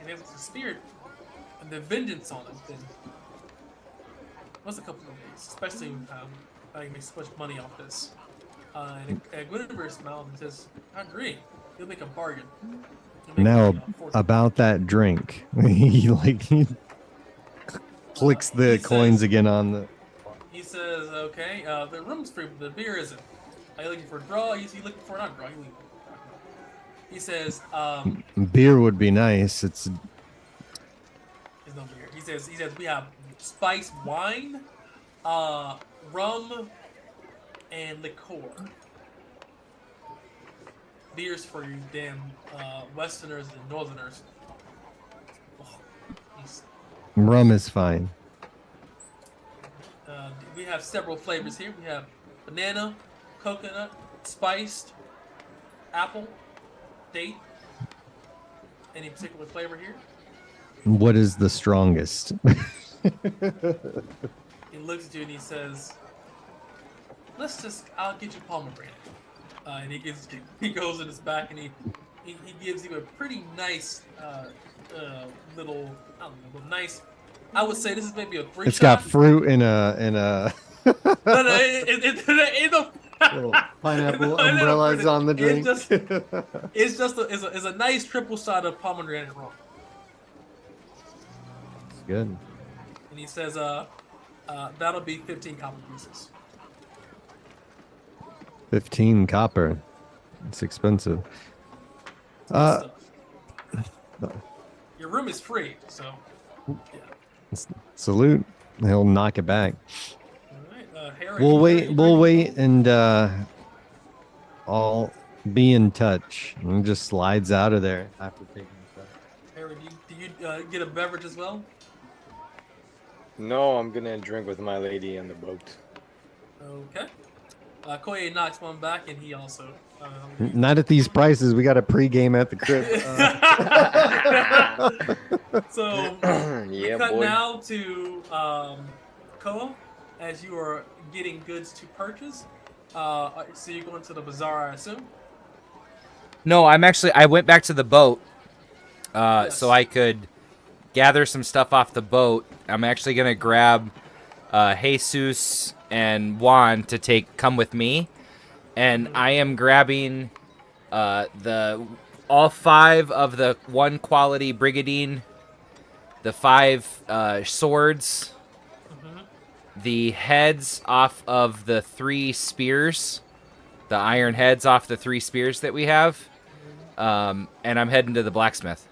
he has a spirit and the vengeance on it, then what's a couple of days, especially he makes so much money off this. And Guinevere smiles and says, I agree. You'll make a bargain. Now about that drink, he clicks the coins again on the. He says, okay, the room's free, but the beer isn't. Are you looking for a draw? He's looking for not a draw. He says, Beer would be nice. It's. there's no beer. He says we have spiced wine, rum, and liqueur. Beers for you damn Westerners and Northerners. Oh, Rum is fine. we have several flavors here. We have banana, coconut, spiced, apple, date. Any particular flavor here? What is the strongest? He looks at you and he says, I'll get you pomegranate. And he goes in his back and he gives you a pretty nice little, nice, I would say this is maybe a 3 It's shot. got fruit in a No, it's a little pineapple umbrellas on the drink. It's a nice triple shot of pomegranate rum. It's good. And he says, that'll be 15 copper pieces. 15 copper. It's expensive. Good stuff. Your room is free, so yeah. Salute. He'll knock it back. All right, Harry, We'll Harry, wait, and I'll be in touch. And just slides out of there after taking stuff. Harry, do you get a beverage as well? No, I'm gonna drink with my lady on the boat. Okay. Koye knocks one back, and he also. Not at these prices. We got a pregame at the crib. So we Yeah, cut boy. now to Koa, as you are getting goods to purchase. So you're going to the bazaar, I assume. No, I went back to the boat Yes. so I could gather some stuff off the boat. I'm actually going to grab Jesus and Juan to come with me. And I am grabbing all 5 of the 1 quality brigadine, the 5 swords, the heads off of the 3 spears, the iron heads off the 3 spears that we have. And I'm heading to the blacksmith.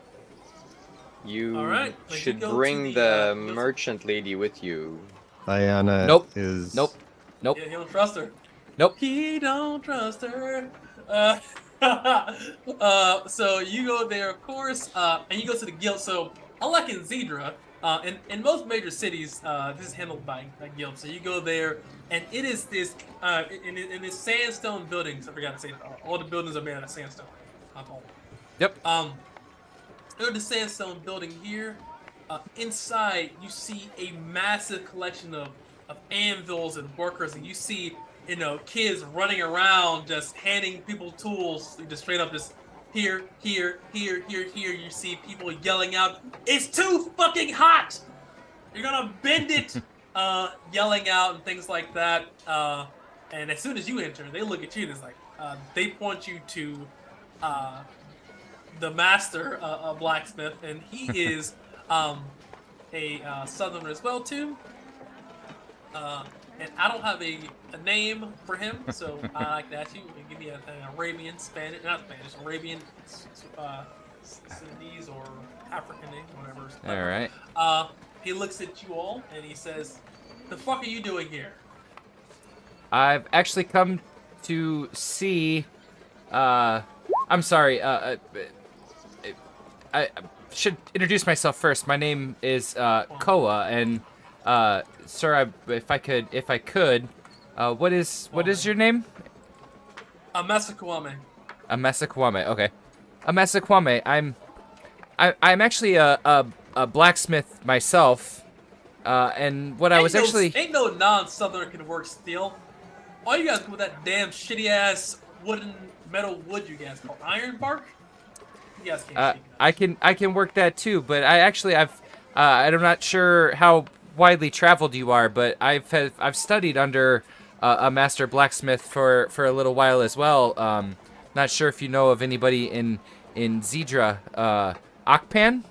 You All right, like should you go to bring the, the merchant lady with you. Diana Nope. is. Nope. Yeah, he don't trust her. Nope. He don't trust her. So you go there, of course, and you go to the guild. So unlike in Zedra, in most major cities, this is handled by a guild. So you go there, and it is this in this sandstone buildings. I forgot to say, all the buildings are made out of sandstone. Not all. Yep. There's the sandstone building here. Inside, you see a massive collection of anvils and workers, and you see, kids running around just handing people tools, just straight up just here. You see people yelling out, "It's too fucking hot! You're gonna bend it!" Yelling out and things like that. And as soon as you enter, they look at you and it's like, they point you to the master blacksmith, and he is a southerner as well too. And I don't have a name for him, so I like to ask you to give me an Arabian, Arabian, Sudanese, or African name, whatever. All right. He looks at you all and he says, "The fuck are you doing here?" I've actually come to see. I'm sorry. I should introduce myself first. My name is Koa, and sir, if I could, what is your name? Amasakwame. Amasakwame. Okay. Amasakwame. I'm actually a blacksmith myself, and what I was actually ain't no non-southerner can work steel. All you guys do with that damn shitty ass metal wood you guys call iron bark. You guys can't I can work that too, but I'm not sure how widely traveled you are, but I've studied under a master blacksmith for a little while as well. Not sure if you know of anybody in Zedra, Akpan.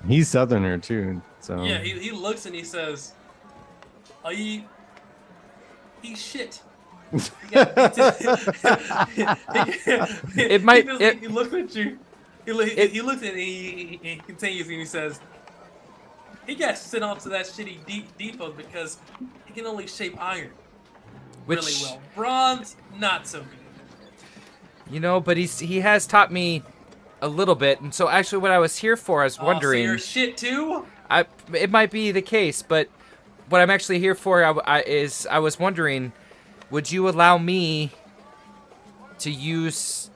He's southerner too, so yeah. He looks and he says, "He's shit." It might. He looks at you. He looks at you and he continues and he says, "He got sent off to that shitty depot because he can only shape iron really well. Bronze, not so good." But he has taught me a little bit, and so actually, what I was here for, I was wondering. So you're shit too? It might be the case, but what I'm actually here for is I was wondering, would you allow me to use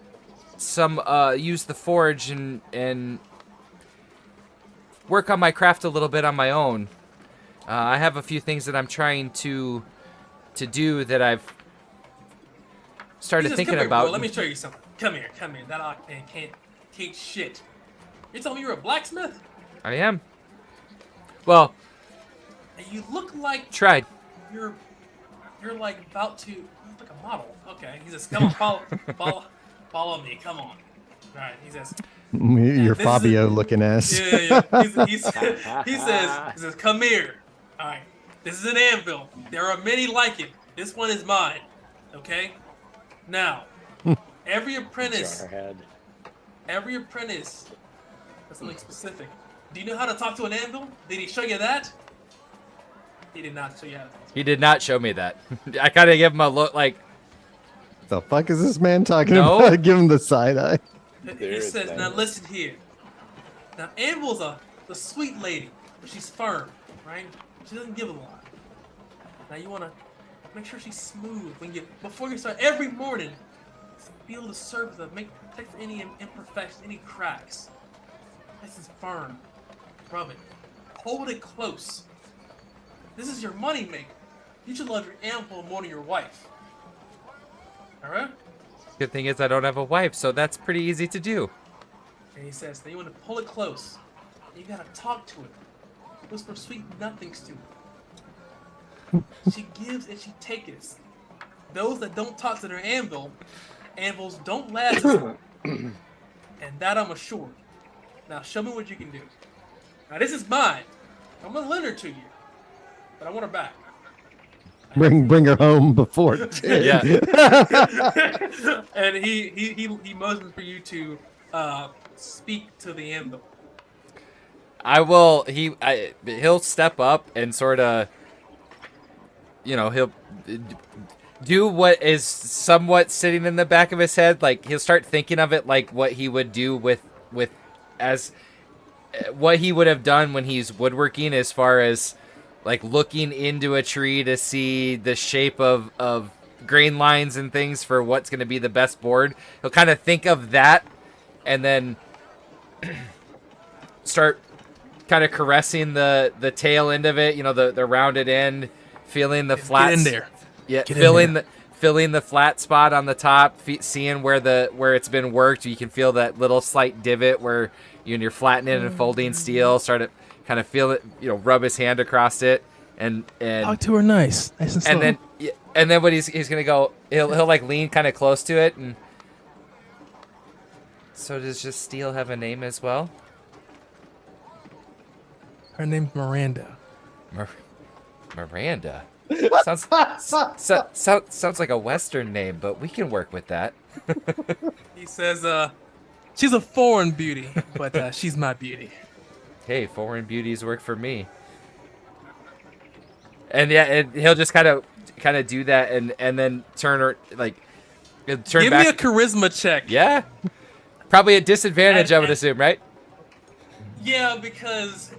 the forge and work on my craft a little bit on my own? I have a few things that I'm trying to do that I've started thinking about. Bro, let me show you something. Come here. That Octane can't shit. You're telling me you're a blacksmith? I am. Well, and you look like tried. You're like about to. You look like a model. Okay. He says, "Come on, follow me. Come on." All right. He says, your Fabio looking ass. Yeah. He says, "Come here. All right. This is an anvil. There are many like it. This one is mine. Okay. Now, every apprentice. That's something specific. Do you know how to talk to an anvil? Did he show you that? He did not show you how to talk to He did not show me that. I kind of give him a look like, the fuck is this man talking about? Give him the side eye. He says, "Now listen here. Now Anvil's the sweet lady, but she's firm, right? She doesn't give a lot. Now you want to make sure she's smooth before you start every morning. Feel the surface check for any imperfections, any cracks. This is firm. Rub it. Hold it close. This is your money maker. You should love your anvil more than your wife. Alright?" Good thing is I don't have a wife, so that's pretty easy to do. And he says, "Now you want to pull it close. You gotta talk to it. Whisper sweet nothings to it. She gives and she takes. Those that don't talk to their anvils don't last as long. And that I'm assured. Now show me what you can do. Now this is mine. I'm gonna lend her to you. But I want her back." Bring her home before 10. Yeah. And he motions for you to speak to the anvil. I will. He'll step up and sort of, he'll do what is somewhat sitting in the back of his head. Like he'll start thinking of it like what he would do with as what he would have done when he's woodworking, as far as like looking into a tree to see the shape of grain lines and things for what's going to be the best board. He'll kind of think of that and then start kind of caressing the tail end of it, the rounded end, feeling the flat. Get in there. Yeah, Get in there. filling the flat spot on the top, seeing where it's been worked. You can feel that little slight divot where you're flattening and folding steel. Start to kind of feel it, rub his hand across it, and Talk to her nice and slow. and then what he's gonna go, he'll like lean kind of close to it, and so does just steel have a name as well? Her name's Miranda. Miranda. Sounds like a Western name, but we can work with that. He says, she's a foreign beauty, but she's my beauty. Hey, foreign beauties work for me. And yeah, and he'll just kind of do that, and then turn Give back. me a charisma check. Yeah, probably a disadvantage, I would assume, right? Yeah, because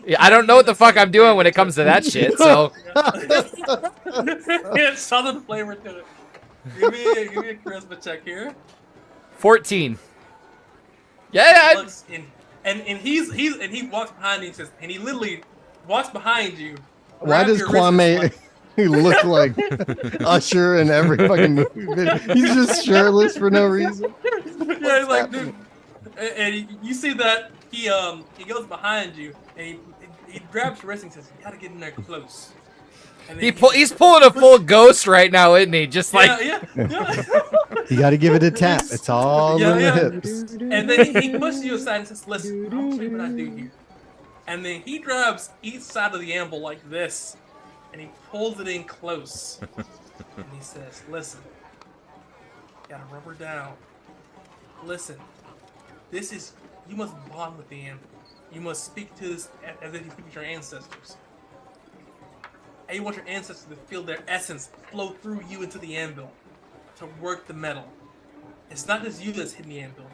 Yeah, I don't know what the fuck I'm doing when it comes to that shit. So it's southern flavor to it. Give me a charisma check here. 14. Yeah. And he walks behind you and says, and he literally walks behind you. Why does Kwame look like Usher in every fucking movie video? He's just shirtless for no reason. Yeah, he's like, dude. And you see that he goes behind you and he grabs your wrist and says, "You gotta get in there close." And then he's pulling a full ghost right now, isn't he? Just like yeah. You got to give it a tap. It's all in the hips. And then he pushes you aside and says, "Listen, I'll show you what I do here." And then he grabs each side of the anvil like this, and he pulls it in close. And he says, "Listen, gotta rub her down. Listen, you must bond with the anvil. You must speak to this as if you speak to your ancestors. And you want your ancestors to feel their essence flow through you into the anvil to work the metal. It's not just you that's hitting the anvil.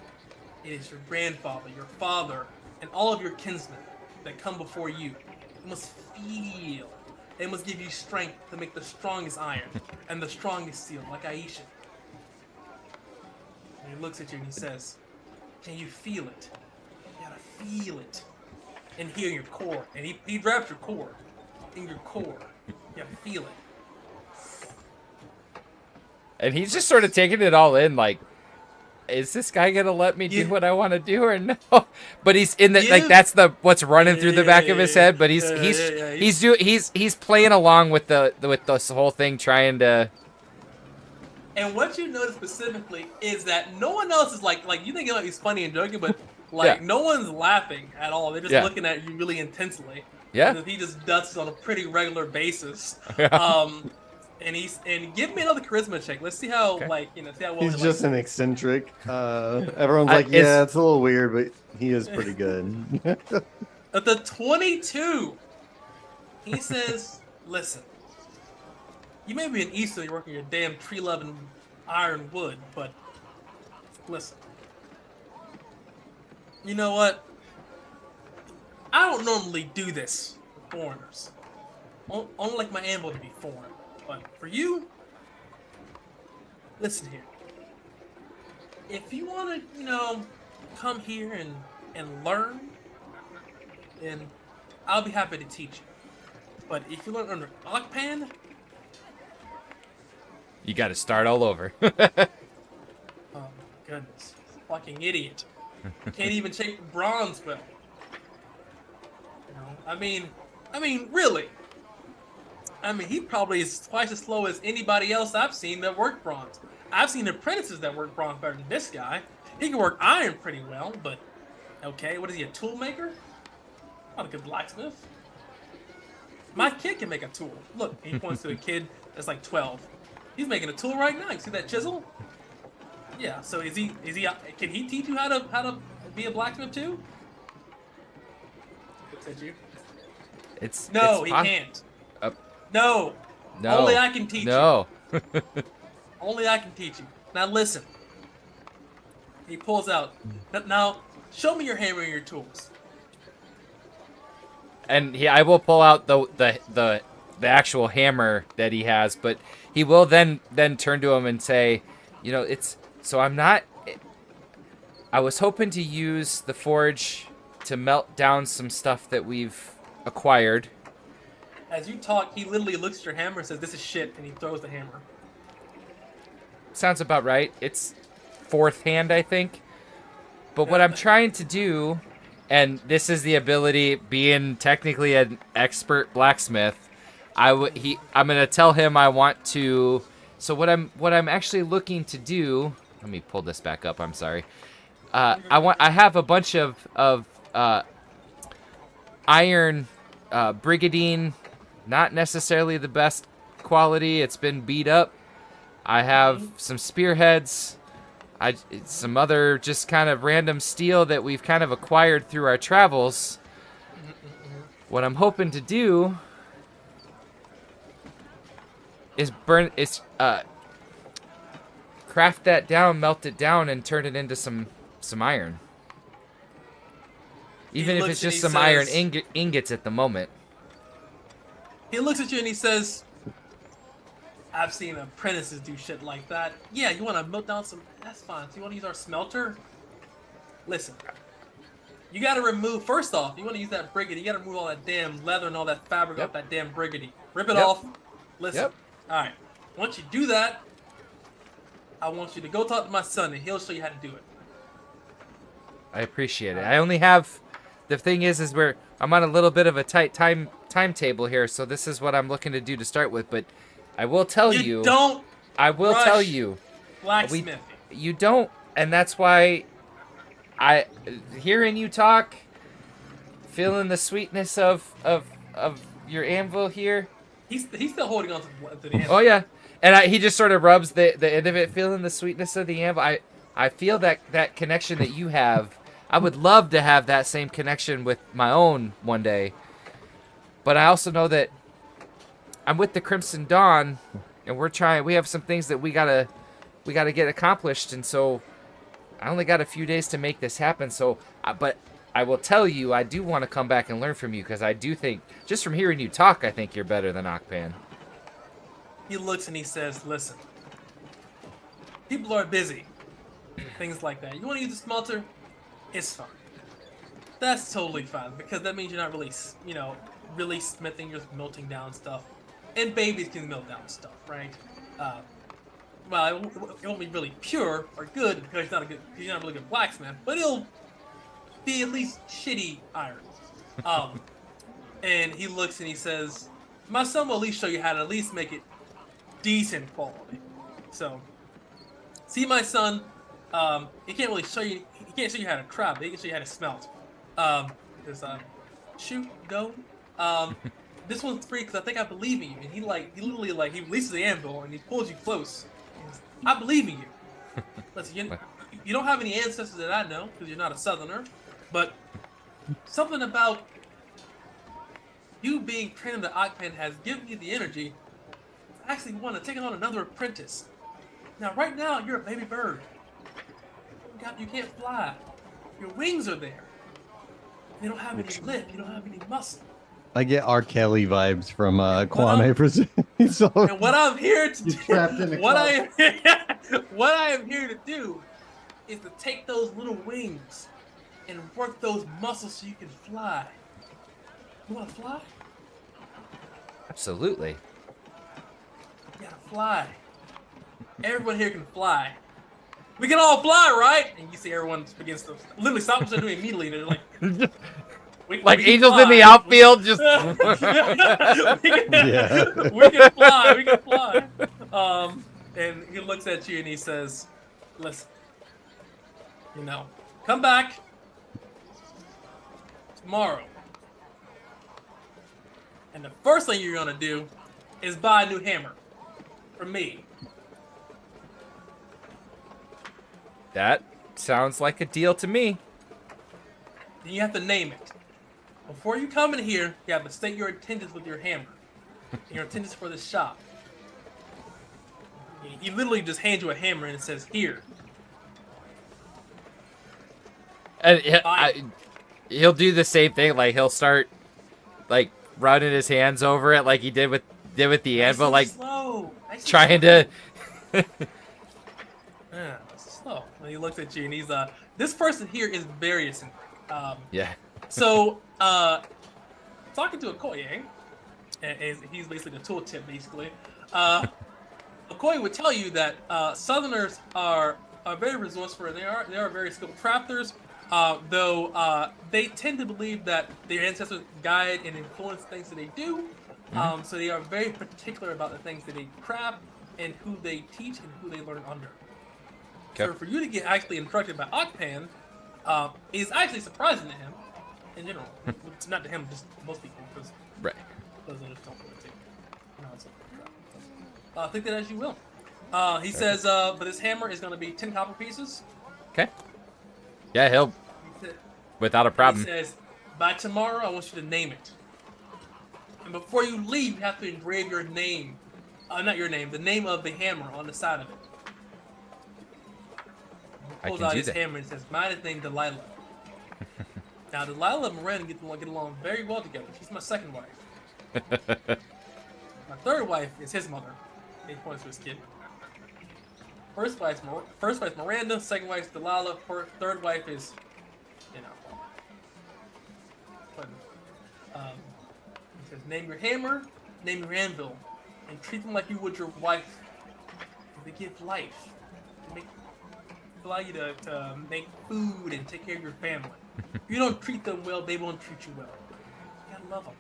It is your grandfather, your father, and all of your kinsmen that come before you. You must feel. They must give you strength to make the strongest iron and the strongest steel, like Aisha." And he looks at you and he says, "Can you feel it? You gotta feel it. And here in your core." And he grabs your core. In your core. You gotta feel it. and he's just sort of taking it all in, like, is this guy gonna let me do what I want to do or no? But he's in the like that's what's running through the back of his head. But he's playing along with this whole thing, trying to. And what you notice specifically is that no one else is like you think he's funny and joking, but like no one's laughing at all. They're just looking at you really intensely. Yeah. Because he just does this on a pretty regular basis. And give me another charisma check. Let's see how see how well He's he just likes an it. eccentric. Everyone's like, yeah, it's a little weird, but he is pretty good. At the 22, he says, "Listen, you may be an Easterly working your damn tree-loving iron wood, but listen. You know what? I don't normally do this with foreigners. I don't like my anvil to be foreign. But for you, listen here. If you want to, come here and learn, then I'll be happy to teach you. But if you learn under Alakpan, You got to start all over. oh my goodness, fucking idiot! Can't even shape the bronze well. I mean, really. I mean, he probably is twice as slow as anybody else I've seen that worked bronze. I've seen apprentices that work bronze better than this guy. He can work iron pretty well, but okay, what is he, a tool maker? Not a good blacksmith. My kid can make a tool. Look, he points to a kid that's like 12. He's making a tool right now. You see that chisel? Yeah. So is he? Can he teach you how to be a blacksmith too? Looks at you. It's he can't. No. No. Only I can teach you. No. Only I can teach you. Now listen. He pulls out. Now, show me your hammer and your tools. And I will pull out the actual hammer that he has, but he will then turn to him and say, you know, I was hoping to use the forge to melt down some stuff that we've acquired. As you talk, he literally looks at your hammer and says, "This is shit," and he throws the hammer. Sounds about right. It's fourth hand, I think. But what I'm trying to do, and this is the ability, being technically an expert blacksmith, I'm gonna tell him I want to. So what I'm actually looking to do. Let me pull this back up. I'm sorry. I have a bunch of iron brigadine, not necessarily the best quality. It's been beat up. I have some spearheads. Some other just kind of random steel that we've kind of acquired through our travels. What I'm hoping to do is craft that down, melt it down, and turn it into some iron. Even if it's just some iron ingots at the moment. He looks at you and he says, "I've seen apprentices do shit like that. Yeah, you want to melt down some? That's fine. So you want to use our smelter? Listen, you got to remove. First off, you want to use that brigady. You got to remove all that damn leather and all that fabric off that damn brigady. Rip it off. Listen. All right. Once you do that, I want you to go talk to my son, and he'll show you how to do it." I appreciate it. I only have. The thing is I'm on a little bit of a tight timetable here, so this is what I'm looking to do to start with. But I will tell you. Don't. I will tell you. Blacksmithing. You don't, and that's why hearing you talk, feeling the sweetness of your anvil here. He's still holding on to the anvil. Oh yeah, and he just sort of rubs the end of it, feeling the sweetness of the anvil. I feel that connection that you have. I would love to have that same connection with my own one day. But I also know that I'm with the Crimson Dawn, and we have some things that we gotta get accomplished, and so I only got a few days to make this happen. So, but I will tell you, I do want to come back and learn from you, because I do think, just from hearing you talk, I think you're better than Akpan. He looks and he says, "Listen, people are busy. Things like that. You want to use the smelter? It's fine. That's totally fine, because that means you're not really, really smithing, you're just melting down stuff. And babies can melt down stuff, right? Well, it won't be really pure or good because you're not a really good blacksmith, but it'll be at least shitty iron." And he looks and he says, "My son will at least show you how to at least make it decent quality. So, see my son, he can't really show you, he can't show you how to craft, but he can show you how to smelt. Shoot, go. This one's free because I think I believe in you." And he literally he releases the anvil and he pulls you close. He goes, "I believe in you. Listen, you don't have any ancestors that I know because you're not a southerner, but something about you being trained in the Akpan has given you the energy to actually want to take on another apprentice. Now, right now, you're a baby bird. You can't fly. Your wings are there. You don't have any lift. You don't have any muscle. I get R. Kelly vibes from Kwame Presents. So And what I'm here to do, trapped in a what I am here to do, is to take those little wings and work those muscles so you can fly. You want to fly? Absolutely. You gotta fly. Everyone here can fly. We can all fly, right?" And you see everyone begins to literally stop what they're doing immediately. And they're like, we Like can angels fly. in the outfield, just. We can fly. We can fly. And he looks at you and he says, "Listen, come back tomorrow. And the first thing you're gonna do is buy a new hammer from me." That sounds like a deal to me. Then you have to name it. Before you come in here, you have to state your intentions with your hammer. And your intentions for this shop. He literally just hands you a hammer and it says here. And he'll do the same thing. Like he'll start like running his hands over it, like he did with the anvil, like slow. trying to. Yeah, slow. And he looks at you and he's this person here is very eccentric. Yeah. So talking to Okoye, and he's basically the tooltip basically. Okoye would tell you that Southerners are very resourceful and they are very skilled crafters. Though they tend to believe that their ancestors guide and influence things that they do. So they are very particular about the things that they craft and who they teach and who they learn under. Okay. So for you to get actually instructed by Okpan is actually surprising to him in general. It's not to him, just most people, because Right. those others don't really take it. No, it's okay. Think that as you will. He says, but this hammer is going to be 10 copper pieces. Okay. Yeah, he'll without a problem. He says, by tomorrow, I want you to name it. And before you leave, you have to engrave your name. Not your name, the name of the hammer on the side of it. He pulls out his hammer and says, mine is named Delilah. Now, Delilah and Miranda get along very well together. She's my second wife. My third wife is his mother. He points to his kid. First wife's Miranda, second wife's Delilah, third wife is, you know. But, he says, name your hammer, name your anvil, and treat them like you would your wife. They give life. They allow you to make food and take care of your family. If you don't treat them well, they won't treat you well. You gotta love them.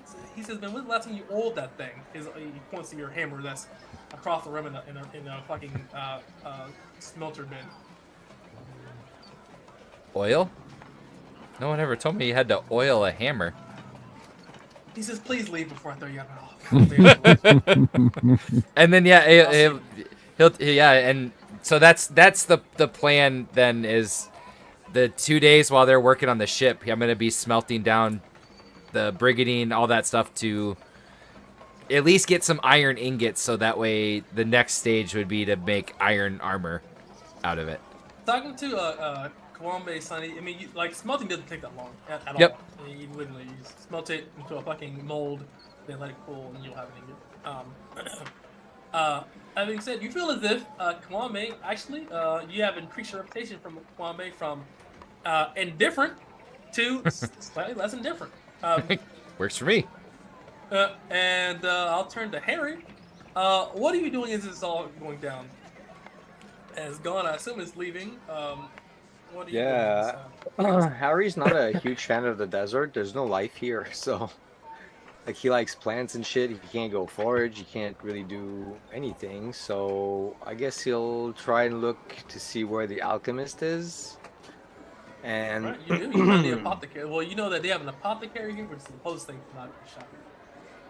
So he says, man, when's the last time you oiled that thing? He points to your hammer that's across the rim in a fucking smelter bin. Oil? No one ever told me you had to oil a hammer. He says, please leave before I throw you out. And then he'll and so that's the plan then is the 2 days while they're working on the ship, I'm going to be smelting down the brigadine, all that stuff to at least get some iron ingots so that way the next stage would be to make iron armor out of it. Talking to Kawambe, Sonny, I mean, smelting doesn't take that long at all. Yep. I mean, you literally just smelt it into a fucking mold, then let it cool, and you'll have an ingot. That being said, you feel as if Kawambe, actually, you have increased your reputation from Kawambe from indifferent to slightly less indifferent. Works for me. And I'll turn to Harry. What are you doing as this is all going down? As Gon, I assume, is leaving. What are you doing? Harry's not a huge fan of the desert. There's no life here, so he likes plants and shit. He can't go forage. He can't really do anything. So I guess he'll try and look to see where the alchemist is. And right, you do. You know the apothecary. Well, you know that they have an apothecary here, which is the closest thing to not a shop.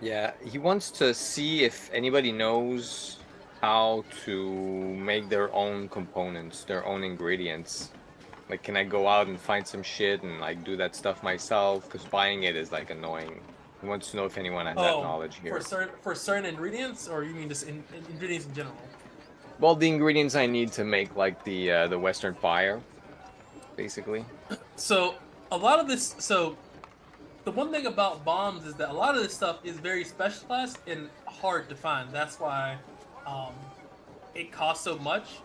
Yeah, he wants to see if anybody knows how to make their own components, their own ingredients. Can I go out and find some shit and do that stuff myself? Because buying it is annoying. He wants to know if anyone has that knowledge here. For certain ingredients, or you mean just ingredients in general? Well, the ingredients I need to make the Western Fire, basically. So a lot of this. So the one thing about bombs is that a lot of this stuff is very specialized and hard to find. That's why it costs so much.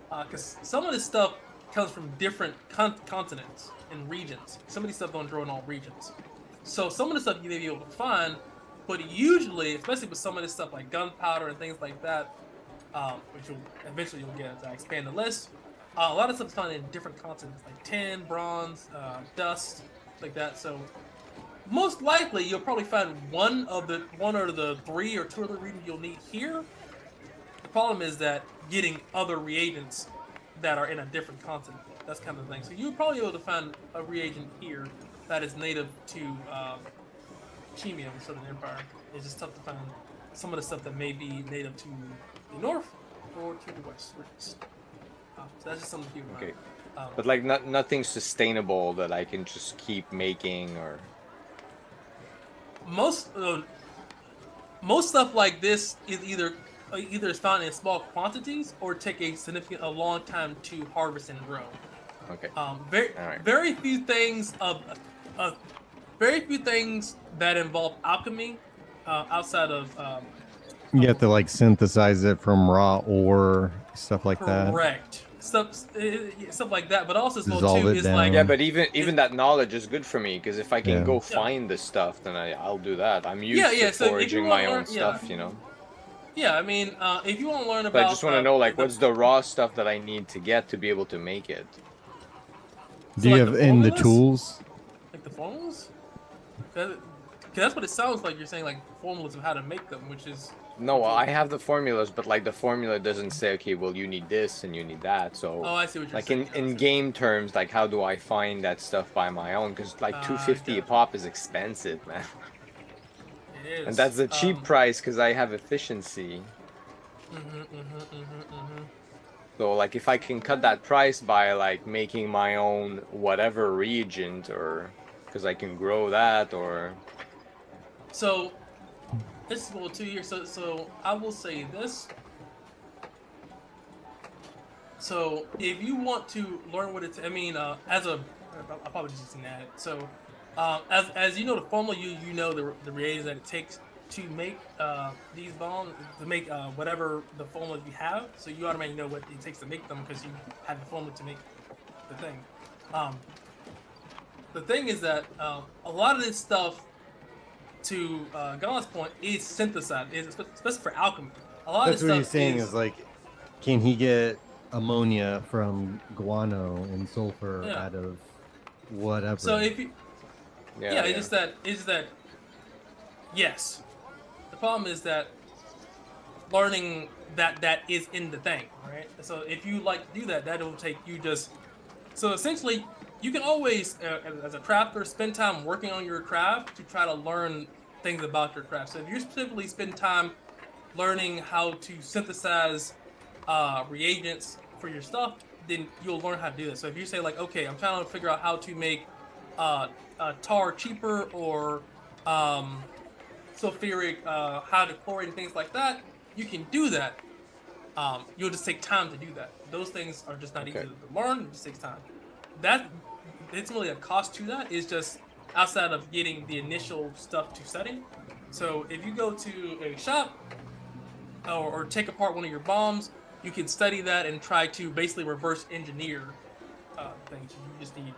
Because some of this stuff comes from different continents and regions. Some of these stuff don't grow in all regions. So some of the stuff you may be able to find, but usually, especially with some of this stuff like gunpowder and things like that, which eventually you'll get as I expand the list, a lot of stuff is found in different continents, like tin, bronze, dust, like that. So most likely you'll probably find one or the three or two other regions you'll need here. The problem is that getting other reagents that are in a different continent. That's kind of the thing. So you'll probably be able to find a reagent here that is native to Chemia, the Southern Empire. It's just tough to find some of the stuff that may be native to the north or to the west. So that's just something to keep in mind. Okay. But nothing sustainable that I can just keep making or... Most stuff like this is either either is found in small quantities or take a long time to harvest and grow. Okay. Very All right. very few things very few things that involve alchemy outside of You have to like synthesize it from raw ore, stuff like that. correct stuff like that. But also as well Dissolve too it is down. like Yeah, but even that knowledge is good for me because if I can Yeah. go find the stuff, then I'll do that. I'm used Yeah, to so if you foraging wanna my own learn- stuff, you know. yeah. I mean, if you want to learn So about, I just want to know like what's the raw stuff that I need to get to be able to make it. Do you like, have the in the formulas? tools? Like the formulas? Cause that's what it sounds like. You're saying like formulas of how to make them, which is No, I have the formulas, but like the formula doesn't say, okay, well you need this and you need that. So oh, I see what you're like saying. in game terms, like how do I find that stuff by my own? Because like 250 a gotcha. pop is expensive, man. It is, And that's the cheap price because I have efficiency. So like if I can cut that price by like making my own whatever reagent or because I can grow that or So this is well 2 years. So I will say this. So if you want to learn what it's, I mean, I'll probably just add it. So as you know the formula, you know the reagents that it takes to make these bombs, to make whatever the formula you have. So you automatically know what it takes to make them because you have the formula to make the thing. The thing is that a lot of this stuff, to God's point, is synthesized, especially for alchemy. A lot That's of what this he's stuff saying is like, can he get ammonia from guano and sulfur Yeah. out of whatever? So if you, yeah, yeah, it's that yes. The problem is that learning that is in the thing, right? So if you like to do that, that'll take you just. So essentially, you can always, as a crafter, spend time working on your craft to try to learn things about your craft. So if you specifically spend time learning how to synthesize reagents for your stuff, then you'll learn how to do this. So if you say like, okay, I'm trying to figure out how to make tar cheaper or sulfuric hydrochloride and things like that, you can do that. You'll just take time to do that. Those things are just not easy to learn. It just takes time. That it's really a cost to that. Is just outside of getting the initial stuff to study. So if you go to a shop or take apart one of your bombs, you can study that and try to basically reverse engineer things. You just need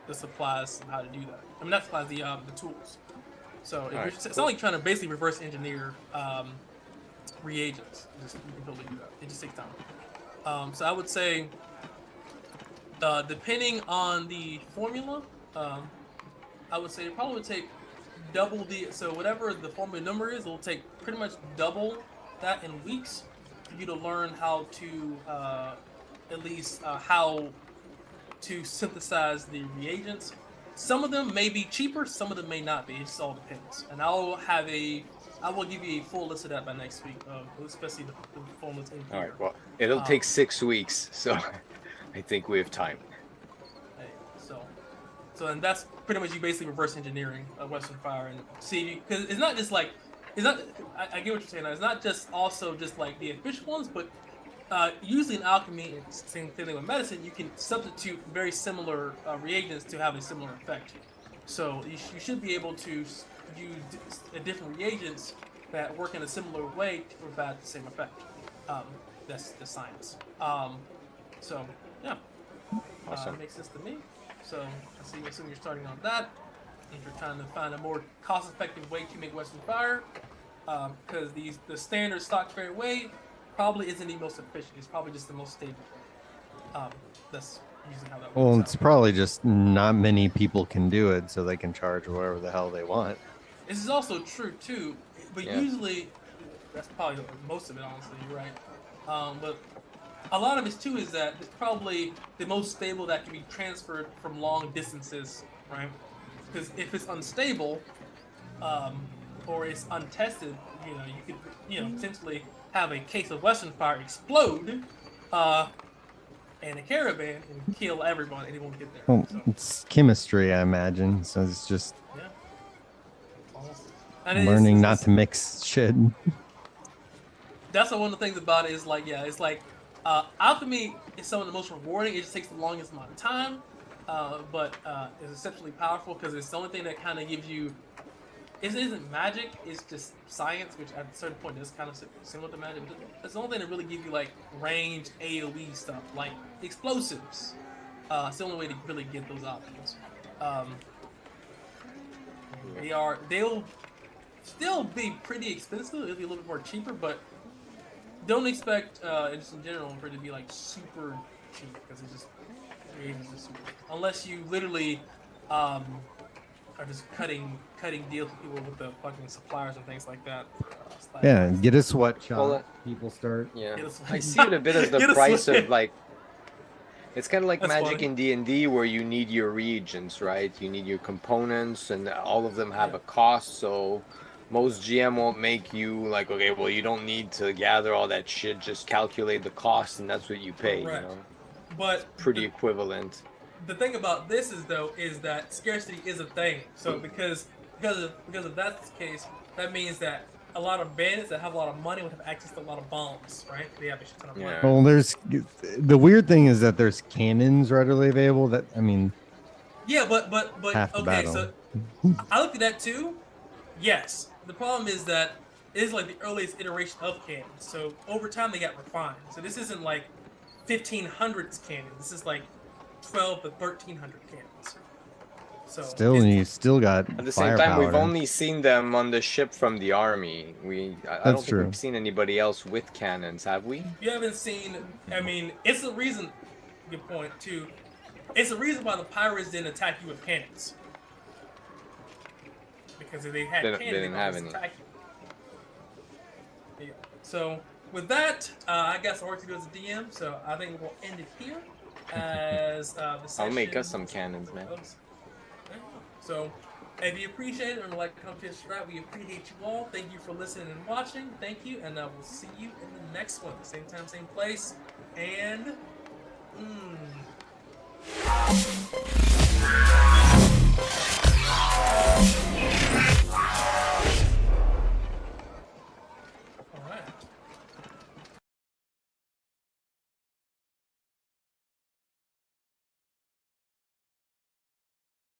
the supplies and how to do that. I mean, not supplies, the tools. So it's not like trying to basically reverse engineer reagents. You can totally do that. It just takes time. So I would say, depending on the formula, I would say it probably would take double the. So whatever the formula number is, it'll take pretty much double that in weeks for you to learn how to at least how to synthesize the reagents. Some of them may be cheaper, some of them may not be. It just all depends. And I will give you a full list of that by next week, especially the formulas in here. All right. Well, it'll take 6 weeks, so I think we have time. Hey, so and that's pretty much you basically reverse engineering Western Fire and see, because it's not just like it's not. I get what you're saying. Now. It's not just also just like the official ones, but usually in alchemy, and same thing with medicine, you can substitute very similar reagents to have a similar effect. So you should be able to use different reagents that work in a similar way to provide the same effect. That's the science. So yeah, Awesome. makes sense to me. So I assume you're starting on that. If you're trying to find a more cost-effective way to make Western Fire, because the standard stock fair way probably isn't the most efficient. It's probably just the most stable. That's usually how that works. Well, it's probably just not many people can do it, so they can charge whatever the hell they want. This is also true too, but usually that's probably most of it. Honestly, you're right. But a lot of it too is that it's probably the most stable that can be transferred from long distances, right? Because if it's unstable, or it's untested, you could, potentially have a case of Western Fire explode, in a caravan and kill everyone. Anyone get there. Well, So, it's chemistry, I imagine. So it's just yeah. And learning not to mix shit. that's one of the things about it is like, yeah, it's like alchemy is some of the most rewarding. It just takes the longest amount of time, but it's exceptionally powerful because it's the only thing that kind of gives you. It isn't magic. It's just science, which at a certain point is kind of similar to magic. But it's the only thing that really gives you like range AOE stuff, like explosives. It's the only way to really get those options. They'll still be pretty expensive. It'll be a little bit more cheaper, but don't expect just in general for it to be like super cheap because it's just super, unless you literally are just cutting deals with people with the fucking suppliers and things like that. Yeah, get a sweatshop. Well, people start. Yeah, I see it a bit as the price of like. It's kind of like That's Magic funny. in D&D where you need your reagents, right? You need your components, and all of them have a cost. So most GM won't make you like, okay, well, you don't need to gather all that shit. Just calculate the cost, and that's what you pay. Correct. You know, But pretty equivalent. the thing about this is that scarcity is a thing. So because if that's the case, that means that a lot of bandits that have a lot of money would have access to a lot of bombs, right? They have a shit ton of money. Yeah. Well, the weird thing is that there's cannons readily available. That I mean, Yeah, but half the okay, battle. so I looked at that too. Yes, the problem is that it is like the earliest iteration of cannons. So over time they got refined. So this isn't like 1500s cannons. This is like 12 to 1300 cannons. So still, and you still got At the same time, we've firepower. only seen them on the ship from the army. I don't think true. we've seen anybody else with cannons, have we? you haven't seen. I mean, it's the reason. Good point too. It's the reason why the pirates didn't attack you with cannons. Because if they had They cannons, didn't they have would any. attack you. Yeah. So with that, I got some work to do as a DM. So I think we'll end it here. As the I'll make session- us some cannons, man. So, if you appreciate it and like, come to subscribe, we appreciate you all. Thank you for listening and watching. Thank you, and we'll see you in the next one. Same time, same place, and